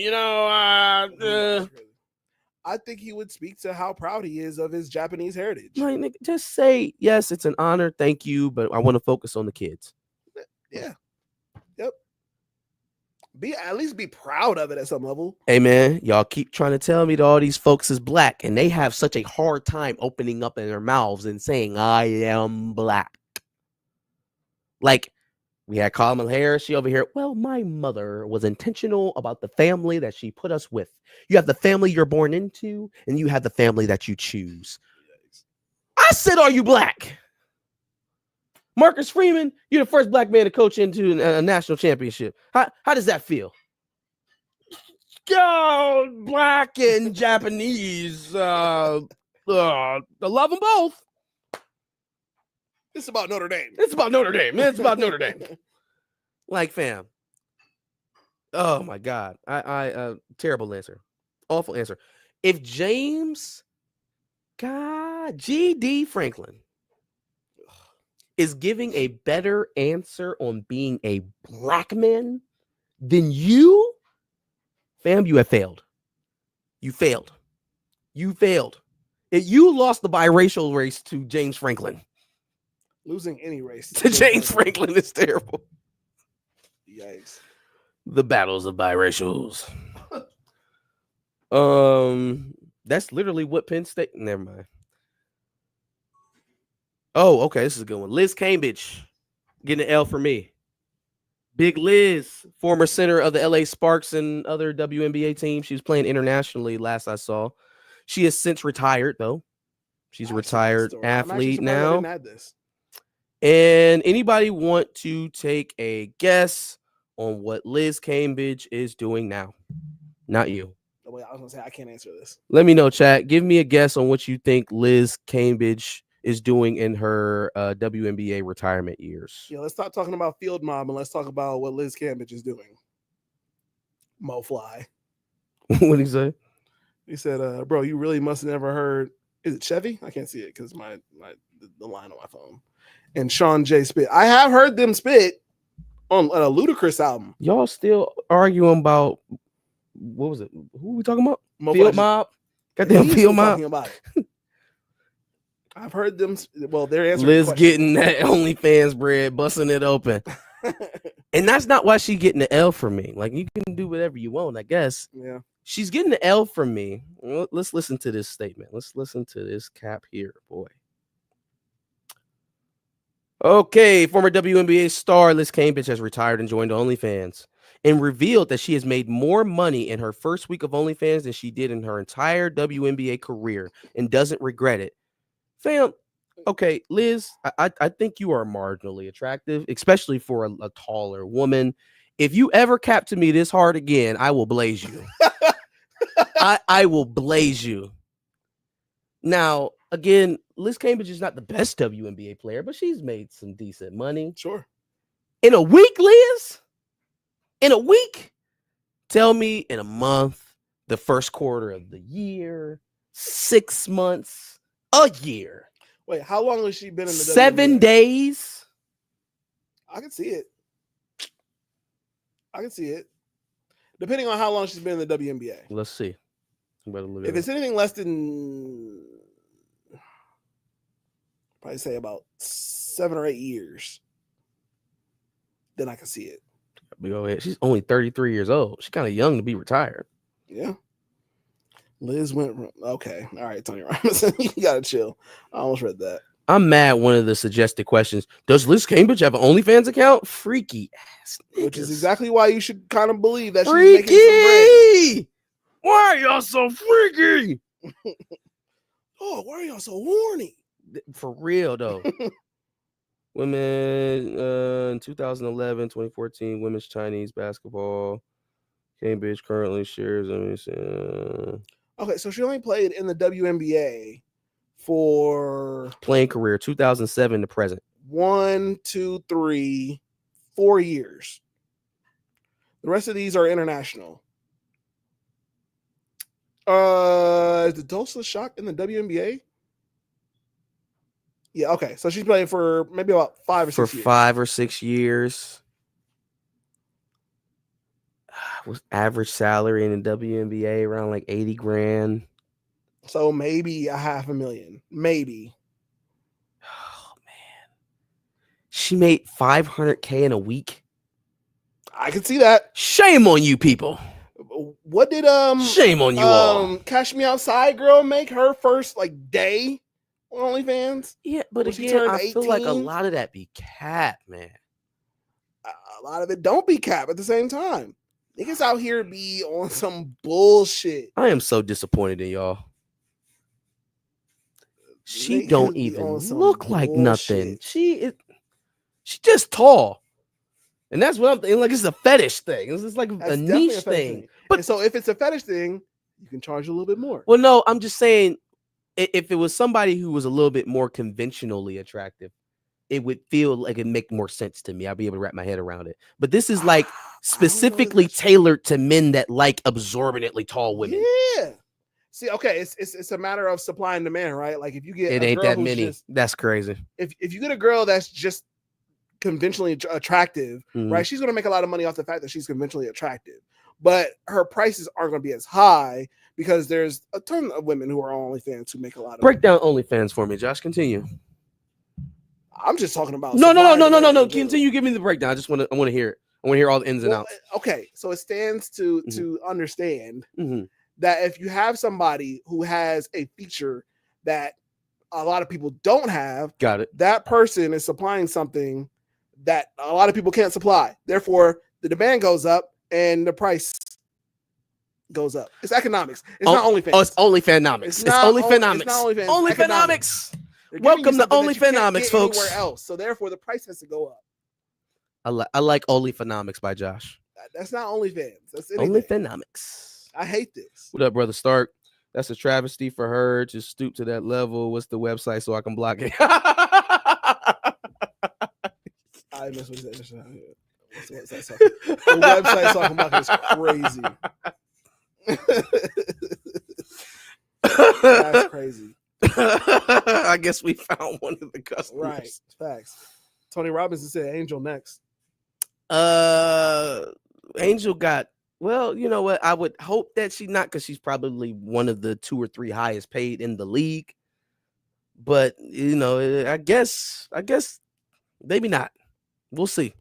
I think he would speak to how proud he is of his Japanese heritage. Like, nigga, just say, yes, it's an honor, thank you, but I want to focus on the kids. Yeah. Yep. At least be proud of it at some level. Hey, man, y'all keep trying to tell me that all these folks is black, and they have such a hard time opening up in their mouths and saying, I am black. Like, we had Kamala Harris, she over here, well, my mother was intentional about the family that she put us with. You have the family you're born into, and you have the family that you choose. I said, are you black? Marcus Freeman, you're the first black man to coach into a national championship. How does that feel? Yo, black and Japanese. I love them both. It's about Notre Dame. It's about Notre Dame. It's about Notre Dame. Like, fam. Oh my God. I terrible answer. Awful answer. If James G.D. Franklin is giving a better answer on being a black man then you, fam, you have failed. You failed. You failed. You lost the biracial race to James Franklin. Losing any race To James Franklin is terrible. Yikes. The battles of biracials. That's literally what Penn State. Never mind. Oh, okay. This is a good one. Liz Cambridge getting an L for me. Big Liz, former center of the LA Sparks and other WNBA teams. She was playing internationally last I saw. She has since retired, though. She's a retired athlete now. I didn't add this. And anybody want to take a guess on what Liz Cambridge is doing now? Not you. Oh, wait, I was going to say, I can't answer this. Let me know, chat. Give me a guess on what you think Liz Cambridge is doing in her WNBA retirement years. Yeah, let's stop talking about Field Mob and let's talk about what Liz Cambridge is doing. Mo Fly. What did he say? He said, bro, you really must have never heard. Is it Chevy? I can't see it because the line on my phone. And Sean J. Spit. I have heard them spit on a Ludacris album. Y'all still arguing about what was it? Who we talking about? Mo Field Fly Mob? Goddamn Field Mob. About it. I've heard them. Well, they're answering. Liz getting that OnlyFans bread, busting it open. And that's not why she's getting the L from me. Like, you can do whatever you want, I guess. Yeah. She's getting the L from me. Well, let's listen to this statement. Let's listen to this cap here, boy. Okay, former WNBA star Liz Cambridge has retired and joined OnlyFans and revealed that she has made more money in her first week of OnlyFans than she did in her entire WNBA career and doesn't regret it. Fam, okay, Liz, I think you are marginally attractive, especially for a taller woman. If you ever cap to me this hard again, I will blaze you. I will blaze you. Now, again, Liz Cambridge is not the best WNBA player, but she's made some decent money. Sure. In a week, Liz? In a week? Tell me in a month, the first quarter of the year, 6 months, a year. Wait, how long has she been in the 7 WNBA? days? I can see it. I can see it. Depending on how long she's been in the WNBA. Let's see. If it's anything less than, probably say about 7 or 8 years, then I can see it. Go ahead. She's only 33 years old. She's kind of young to be retired. Yeah. Liz went, okay. All right, Tony Robinson, you gotta chill. I almost read that. I'm mad. One of the suggested questions: does Liz Cambridge have an OnlyFans account? Freaky ass niggas. Which is exactly why you should kind of believe that she's freaky. making some bread. Why are y'all so freaky? Oh, why are y'all so horny? For real though. Women in 2011, 2014, women's Chinese basketball. Cambridge currently shares. Okay, so she only played in the WNBA for playing career 2007 to present. 1, 2, 3, 4 years. The rest of these are international. Is the Tulsa Shock in the WNBA? Yeah, okay. So she's playing for maybe about 5 or 6 years. For 5 or 6 years. Was average salary in the WNBA around like 80 grand. So maybe $500,000. Maybe. Oh man. She made $500K in a week. I can see that. Shame on you people. What did shame on you all. Cash Me Outside girl make her first like day on OnlyFans? Yeah, but again, I feel like a lot of that be cap, man. A lot of it don't be cap at the same time. Niggas out here be on some bullshit. I am so disappointed in y'all. She don't even look like nothing. She just tall. And that's what I'm thinking. Like, it's a fetish thing. It's like a niche thing. But so if it's a fetish thing, you can charge a little bit more. Well, no, I'm just saying, if it was somebody who was a little bit more conventionally attractive, it would feel like it'd make more sense to me. I'd be able to wrap my head around it. But this is like specifically tailored to men that like absorbently tall women. Yeah. See, okay, it's a matter of supply and demand, right? Like if you get it ain't that many. That's crazy. If you get a girl that's just conventionally attractive, Mhm. right? She's going to make a lot of money off the fact that she's conventionally attractive, but her prices aren't going to be as high because there's a ton of women who are OnlyFans who make a lot of. Break down OnlyFans for me, Josh. Continue. I'm just talking about. No. supply and demand in general. Continue. Give me the breakdown. I want to hear it. I want to hear all the ins and outs. Okay, so it stands to understand Mhm. that if you have somebody who has a feature that a lot of people don't have, Got it. that person is supplying something that a lot of people can't supply. Therefore, the demand goes up and the price goes up. It's economics. It's not OnlyFans. Oh, it's OnlyFanomics. It's It's not OnlyFanomics. it's not OnlyFans. OnlyFanomics. Economics. They're giving Welcome you to something that you can't OnlyFanomics, get folks. anywhere else. So therefore, the price has to go up. I like OnlyFanomics by Josh. That's not OnlyFans. That's anything. OnlyFanomics. I hate this. What up, brother Stark? That's a travesty for her to stoop to that level. What's the website so I can block it? I miss what he said. What's that? The website talking about is crazy. That's crazy. I guess we found one of the customers. Right. Facts. Tony Robinson said Angel next. Angel got, well, you know what? I would hope that she's not, because she's probably one of the 2 or 3 highest paid in the league. But you know, I guess maybe not. We'll see.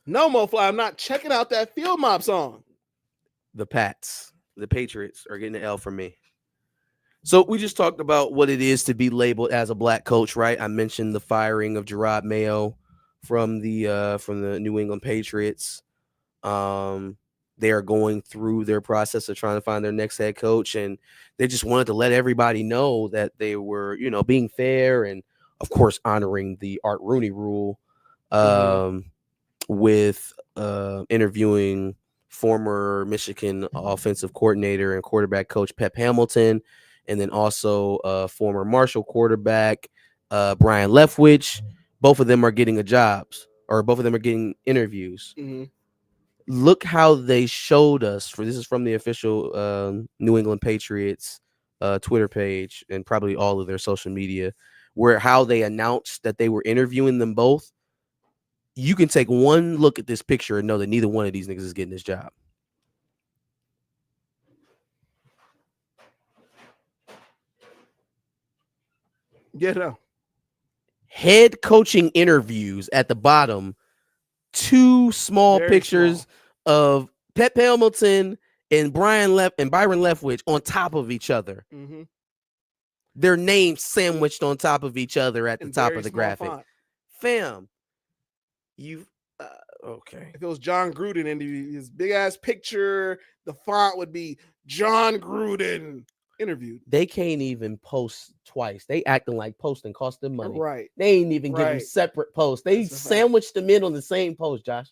No, MoFly, I'm not checking out that Field Mob song. The Patriots are getting an L from me. So we just talked about what it is to be labeled as a black coach, right? I mentioned the firing of Gerard Mayo from the New England Patriots. They are going through their process of trying to find their next head coach, and they just wanted to let everybody know that they were, you know, being fair and, of course, honoring the Art Rooney rule, with interviewing former Michigan offensive coordinator and quarterback coach Pep Hamilton, and then also former Marshall quarterback Brian Leftwich. Both of them are getting both of them are getting interviews. Mm-hmm. Look how they showed us. This is from the official New England Patriots Twitter page and probably all of their social media, where how they announced that they were interviewing them both. You can take one look at this picture and know that neither one of these niggas is getting this job. Yeah, no. Head coaching interviews at the bottom. 2 small Very pictures small. of Pep Hamilton and Byron Leftwich on top of each other. Mm-hmm. Their names sandwiched on top of each other at the In top very of the small graphic. font. Fam, you okay. If it was John Gruden and his big ass picture, the font would be John Gruden interviewed. They can't even post twice. They acting like posting cost them money. Right. They ain't even give them separate posts. They sandwiched them in on the same post, Josh.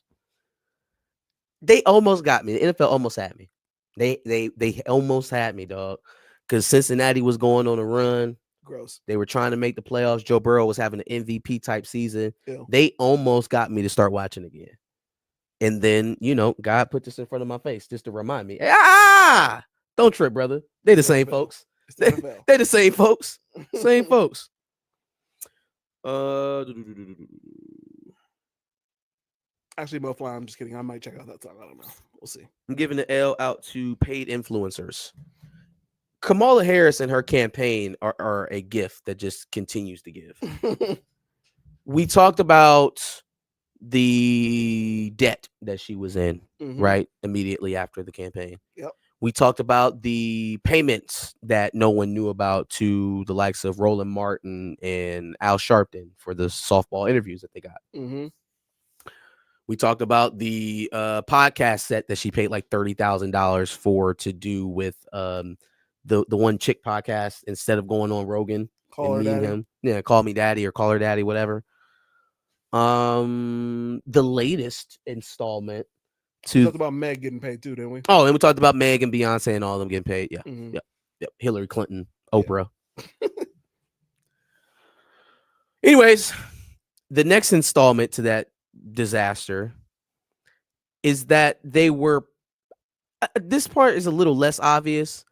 They almost got me. The NFL almost had me. They almost had me, dog. Because Cincinnati was going on a run. Gross. They were trying to make the playoffs. Joe Burrow was having an MVP type season. Ew. They almost got me to start watching again. And then, you know, God put this in front of my face just to remind me. Don't trip, brother. They the same folks. They the same folks. Same folks. Actually, MoFly, I'm just kidding. I might check out that song. I don't know. We'll see. I'm giving the L out to paid influencers. Kamala Harris and her campaign are a gift that just continues to give. We talked about the debt that she was in, right? Immediately after the campaign. Yep. We talked about the payments that no one knew about to the likes of Roland Martin and Al Sharpton for the softball interviews that they got. Mm-hmm. We talked about the podcast set that she paid like $30,000 for to do with the one chick podcast instead of going on Rogan. Call her daddy. Him. Yeah, call me daddy or call her daddy, whatever. The latest installment We talked about Meg getting paid too, didn't we? Oh, and we talked about Meg and Beyonce and all of them getting paid. Yeah. Mm-hmm. Yep. Hillary Clinton, Oprah. Yeah. Anyways, the next installment to that disaster is that they were this part is a little less obvious,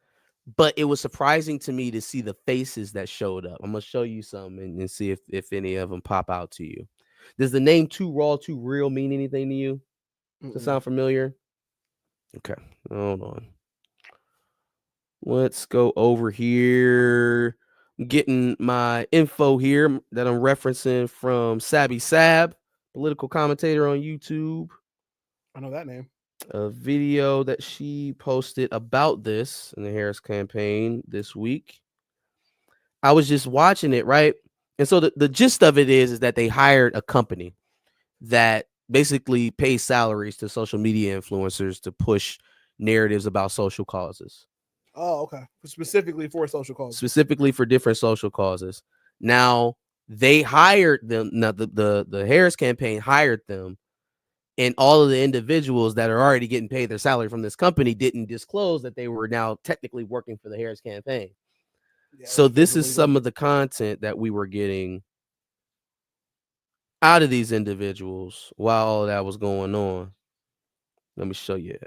but it was surprising to me to see the faces that showed up. I'm gonna show you some and see if any of them pop out to you. Does the name Too Raw, Too Real mean anything to you? Does it Mm-mm. sound familiar? Okay, hold on. Let's go over here. I'm getting my info here that I'm referencing from Sabby Sab, political commentator on YouTube. I know that name. A video that she posted about this in the Harris campaign this week. I was just watching it, right? And so the gist of it is that they hired a company that basically pays salaries to social media influencers to push narratives about social causes. Oh, okay. Specifically for social causes. Specifically for different social causes. Now they hired them. Now the Harris campaign hired them, and all of the individuals that are already getting paid their salary from this company didn't disclose that they were now technically working for the Harris campaign. Yeah, So this that's is some of the content that we were getting out of these individuals while all of that was going on. Let me show you.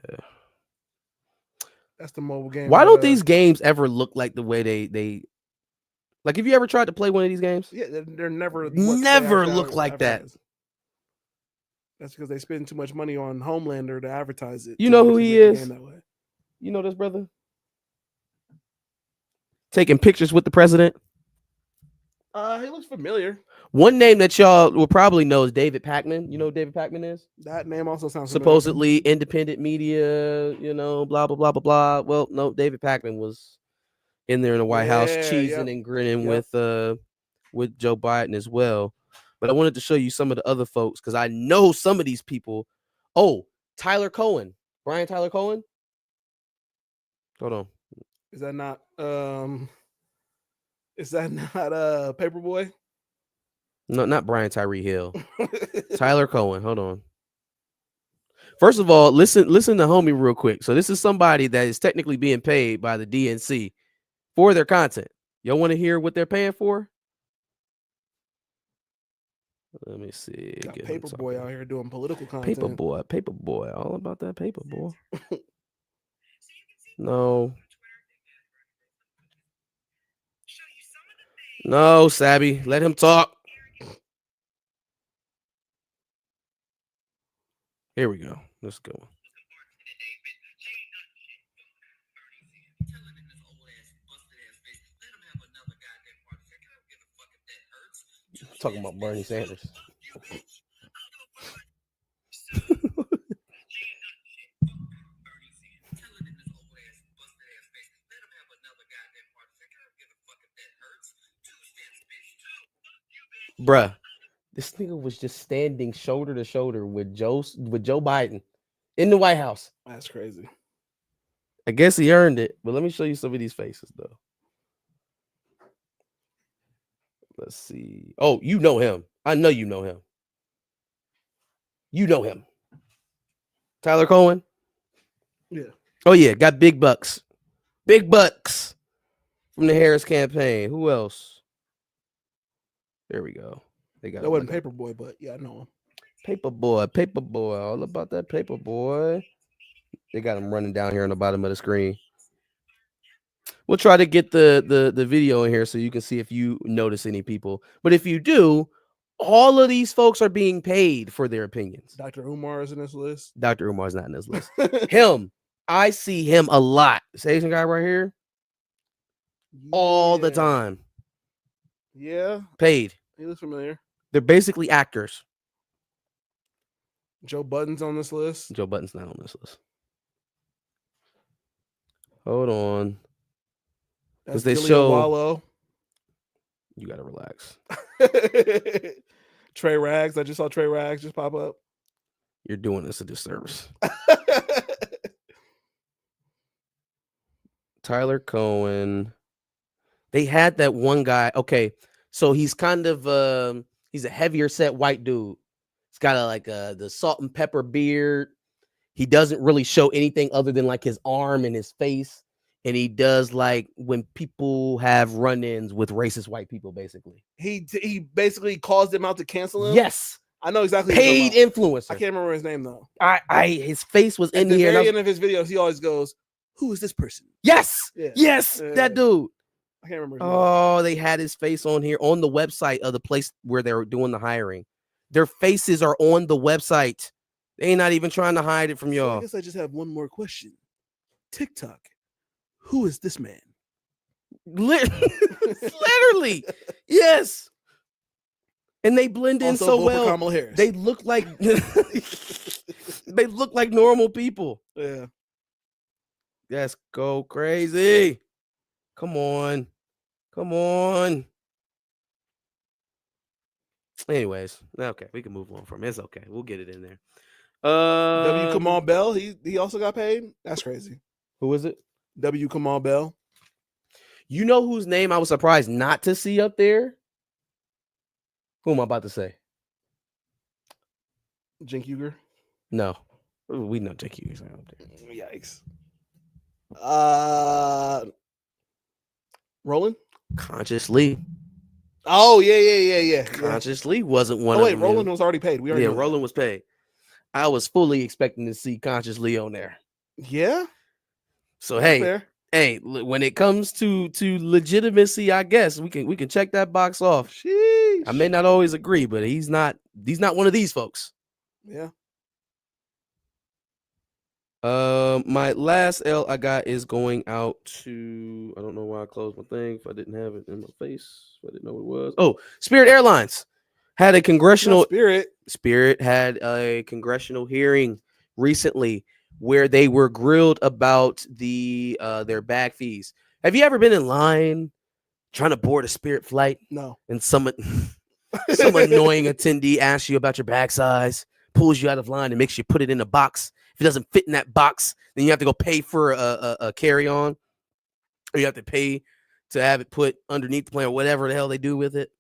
That's the mobile game. Why that, don't these games ever look like the way they like? Have you ever tried to play one of these games? Yeah, they're never what Never they look like that. advertise. That's because they spend too much money on Homelander to advertise it. You to know who actually he make the is? game that way. You know this brother? Taking pictures with the president. He looks familiar. One name that y'all will probably know is David Pakman. You know who David Pakman is? That name also sounds Supposedly independent media, you know, blah, blah, blah, blah, blah. Well, no, David Pakman was in there in the White House cheesing and grinning with Joe Biden as well. But I wanted to show you some of the other folks because I know some of these people. Oh, Tyler Cohen. Brian Tyler Cohen. Hold on. Is that not Paperboy? No, not Brian Tyree Hill. Tyler Cohen. Hold on. First of all, listen to homie real quick. So this is somebody that is technically being paid by the DNC for their content. Y'all want to hear what they're paying for? Let me see. Got Paperboy out here doing political content. Paperboy, all about that Paperboy. No, Sabby, let him talk. Here we go. Let's go. Talking about Bernie Sanders. Bruh, this nigga was just standing shoulder to shoulder with Joe Biden in the White House. That's crazy. I guess he earned it, but let me show you some of these faces though. Let's see. Oh, you know him. I know you know him. You know him. Tyler Cohen? Yeah. Oh, yeah. Got big bucks. Big bucks from the Harris campaign. Who else? There we go. They got that wasn't Paperboy, but yeah, I know him. Paperboy. All about that Paperboy. They got him running down here on the bottom of the screen. We'll try to get the video in here so you can see if you notice any people. But if you do, all of these folks are being paid for their opinions. Dr. Umar is in this list. Dr. Umar's not in this list. Him. I see him a lot. This Asian guy right here. All the time. Yeah. Paid. He looks familiar. They're basically actors. Joe Budden's on this list. Joe Budden's not on this list. Hold on. That's they Gillian show Wallow. You gotta relax. Trey Rags. I just saw Trey Rags just pop up. You're doing us a disservice. Tyler Cohen. They had that one guy. Okay, so he's kind of he's a heavier set white dude. He's got the salt and pepper beard. He doesn't really show anything other than like his arm and his face. And he does like when people have run-ins with racist white people, basically. He basically calls them out to cancel him. Yes. I know exactly. Paid influencer. I can't remember his name though. His face was in here. At the very end of his videos, he always goes, "Who is this person?" Yes. Yeah. Yes. That dude. I can't remember. Oh, they had his face on here on the website of the place where they were doing the hiring. Their faces are on the website. They ain't not even trying to hide it from So I y'all. guess I just have one more question. TikTok, who is this man? Literally, yes. And they blend in Also, so vote for well. Kamala Harris. They look like they look like normal people. Yeah. Let's go crazy. Come on. Come on. Anyways, okay, we can move on from it. It's okay. We'll get it in there. W. Kamal Bell, he also got paid. That's crazy. Who is it? W. Kamal Bell. You know whose name I was surprised not to see up there? Who am I about to say? Jink Uger. No. We know Jake Hughes up there. Yikes. Roland? Consciously. Oh, yeah. Consciously wasn't one Oh, of wait, them. Roland was already paid. We already Yeah, know that. Roland was paid. I was fully expecting to see Consciously on there. Yeah. So That's hey, fair. when it comes to legitimacy, I guess we can check that box off. Sheesh. I may not always agree, but he's not one of these folks. Yeah. My last L I got is going out to, I don't know why I closed my thing if I didn't have it in my face. If I didn't know what it was. Oh, Spirit Airlines had a congressional Spirit had a congressional hearing recently where they were grilled about their bag fees. Have you ever been in line trying to board a Spirit flight? No. And some annoying attendee asks you about your bag size, pulls you out of line and makes you put it in a box. If it doesn't fit in that box, then you have to go pay for a carry-on, or you have to pay to have it put underneath the plane or whatever the hell they do with it.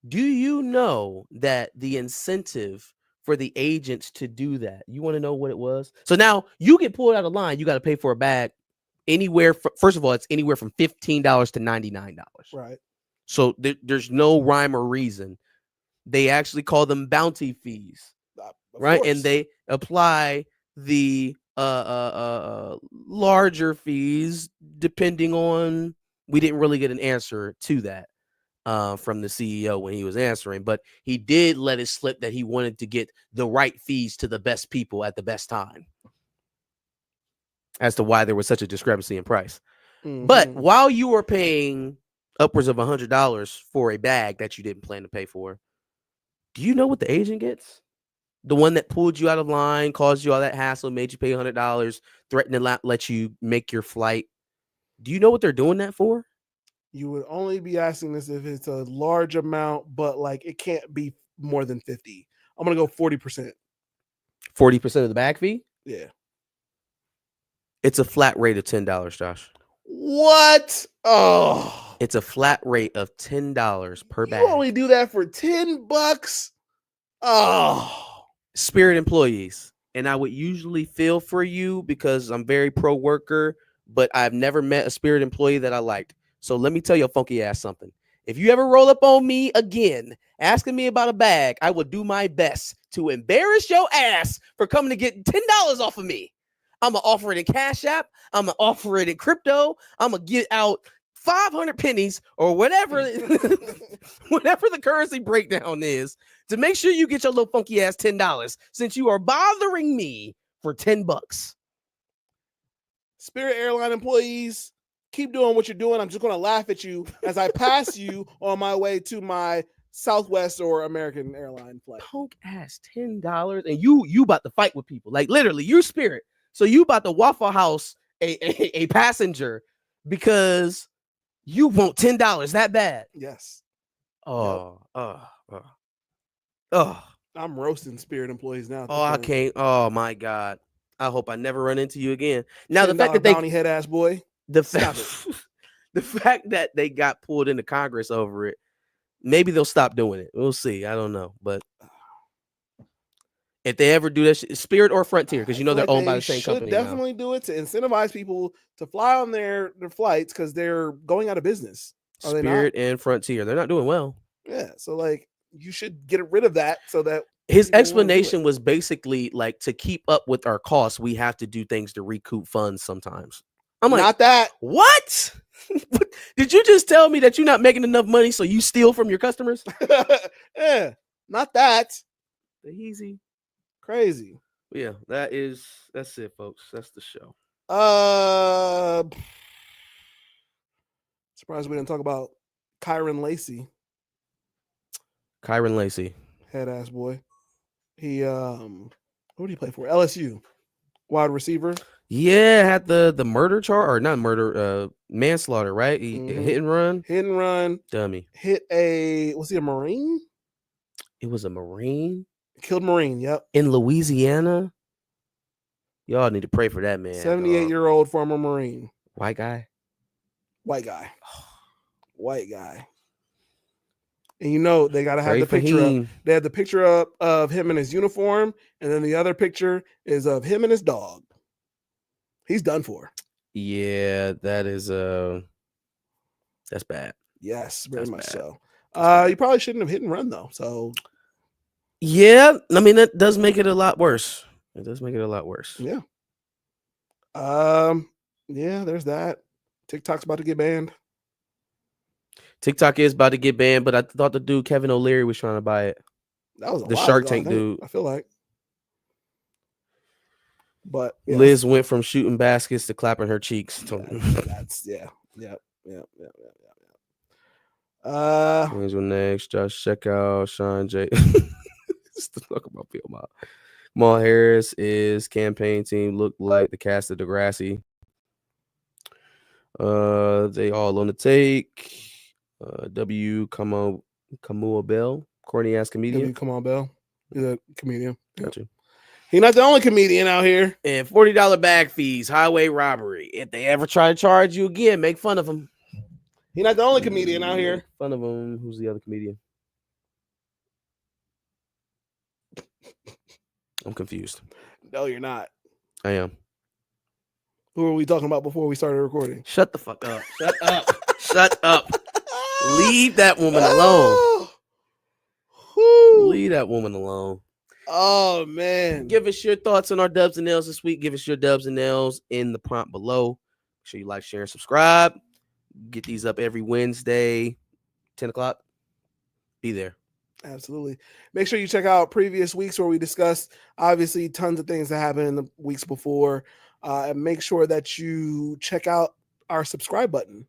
Do you know that the incentive for the agents to do that, you want to know what it was? So now you get pulled out of line, you got to pay for a bag anywhere. First of all, it's anywhere from $15 to $99. Right. So there's no rhyme or reason. They actually call them bounty fees, right? Course. And they apply the larger fees depending on. We didn't really get an answer to that from the CEO when he was answering, but he did let it slip that he wanted to get the right fees to the best people at the best time, as to why there was such a discrepancy in price. Mm-hmm. But while you were paying upwards of $100 for a bag that you didn't plan to pay for, do you know what the agent gets? The one that pulled you out of line, caused you all that hassle, made you pay $100, threatened to let you make your flight. Do you know what they're doing that for? You would only be asking this if it's a large amount, but like it can't be more than 50. I'm gonna go 40%. 40% of the bag fee? Yeah. It's a flat rate of $10, Josh. What? Oh, it's a flat rate of $10 per bag. You only do that for $10? Oh, Spirit employees. And I would usually feel for you because I'm very pro worker, but I've never met a Spirit employee that I liked. So let me tell your funky ass something. If you ever roll up on me again, asking me about a bag, I will do my best to embarrass your ass for coming to get $10 off of me. I'm going to offer it in Cash App. I'm going to offer it in crypto. I'm going to get out 500 pennies or whatever, whatever the currency breakdown is, to make sure you get your little funky ass $10 since you are bothering me for $10. Spirit airline employees, keep doing what you're doing. I'm just going to laugh at you as I pass you on my way to my Southwest or American airline flight. Punk ass $10, and you about to fight with people. Like literally, you Spirit. So you about to Waffle House a passenger because you want $10 that bad. Yes. Oh. I'm roasting Spirit employees now. Oh, I can't. Oh my God. I hope I never run into you again. Now the fact that bounty head ass boy. The fact that they got pulled into Congress over it, maybe they'll stop doing it. We'll see. I don't know, but if they ever do that, Spirit or Frontier, because you know they're owned by the same company. Definitely do it to incentivize people to fly on their flights because they're going out of business. Spirit and Frontier, they're not doing well. Yeah, so like you should get rid of that so that his explanation was basically like, to keep up with our costs, we have to do things to recoup funds sometimes. I'm like, not that. What? Did you just tell me that you're not making enough money, so you steal from your customers? Yeah. Not that. The easy. Crazy. Yeah, that's it, folks. That's the show. Surprised we didn't talk about Kyron Lacey, Kyron Lacey. head ass boy. He who did he play for? LSU, wide receiver. Yeah, had the murder charge or not murder, manslaughter, right? He hit and run. Hit and run. Dummy. Was he a Marine? It was a Marine. Killed Marine. Yep. In Louisiana. Y'all need to pray for that man. 78-year-old former Marine. White guy. White guy. White guy. And you know they gotta have Pray the for picture up. him. They had the picture up of him in his uniform, and then the other picture is of him and his dog. He's done for. Yeah, that is that's bad. Yes, very That's much bad. so. You probably shouldn't have hit and run though. So yeah, I mean that does make it a lot worse. It does make it a lot worse. yeah. Yeah, there's that. TikTok's about to get banned. TikTok is about to get banned, but I thought the dude Kevin O'Leary was trying to buy it. That was The while Shark ago, Tank I think, dude. I feel like. But yeah, Liz went from shooting baskets to clapping her cheeks. that's yeah. Angel next, Josh Checkout, Sean J. Just talk about Bill Mob. Kamal Harris is campaign team look like the cast of Degrassi. They all on the take. W. Kamua Bell, corny ass comedian. Come on, Bell. He's a comedian. Gotcha. He's not the only comedian out here. And $40 bag fees, highway robbery. If they ever try to charge you again, make fun of him. He's not the only comedian out here. Make fun of him. Who's the other comedian? I'm confused. No, you're not. I am. Who were we talking about before we started recording? Shut the fuck up. Shut up. Shut up. Leave that woman alone. Leave that woman alone. Oh, man. Give us your thoughts on our dubs and nails this week. Give us your dubs and nails in the prompt below. Make sure you like, share, and subscribe. Get these up every Wednesday, 10 o'clock. Be there. Absolutely. Make sure you check out previous weeks where we discussed, obviously, tons of things that happened in the weeks before. And make sure that you check out our subscribe button.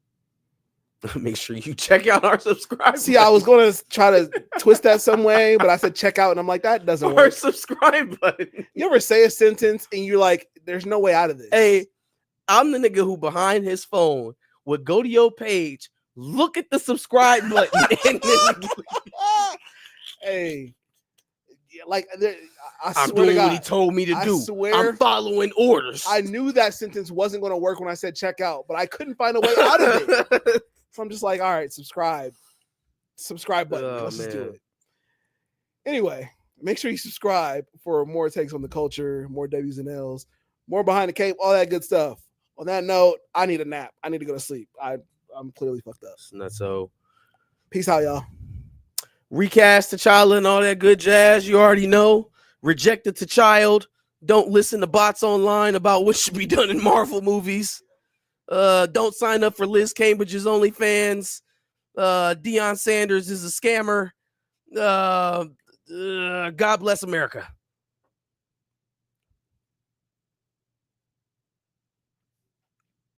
Make sure you check out our subscribe. See, I was going to try to twist that some way, but I said check out, and I'm like, that doesn't our work. subscribe button. You ever say a sentence and you're like, there's no way out of this? Hey, I'm the nigga who behind his phone would go to your page, look at the subscribe button, and then hey, like I I'm swear to doing God, what he told me to I do. swear, I'm following orders. I knew that sentence wasn't going to work when I said check out, but I couldn't find a way out of it. So I'm just like, all right, subscribe button. Oh, Let's just do man. it. Anyway, make sure you subscribe for more takes on the culture, more W's and L's, more behind the cape, all that good stuff. On that note, I need a nap. I need to go to sleep. I'm clearly fucked up. Not so. Peace out, y'all. Recast T'Challa and all that good jazz. You already know. Rejected to child. Don't listen to bots online about what should be done in Marvel movies. Don't sign up for Liz Cambridge's OnlyFans. Deion Sanders is a scammer. God bless America.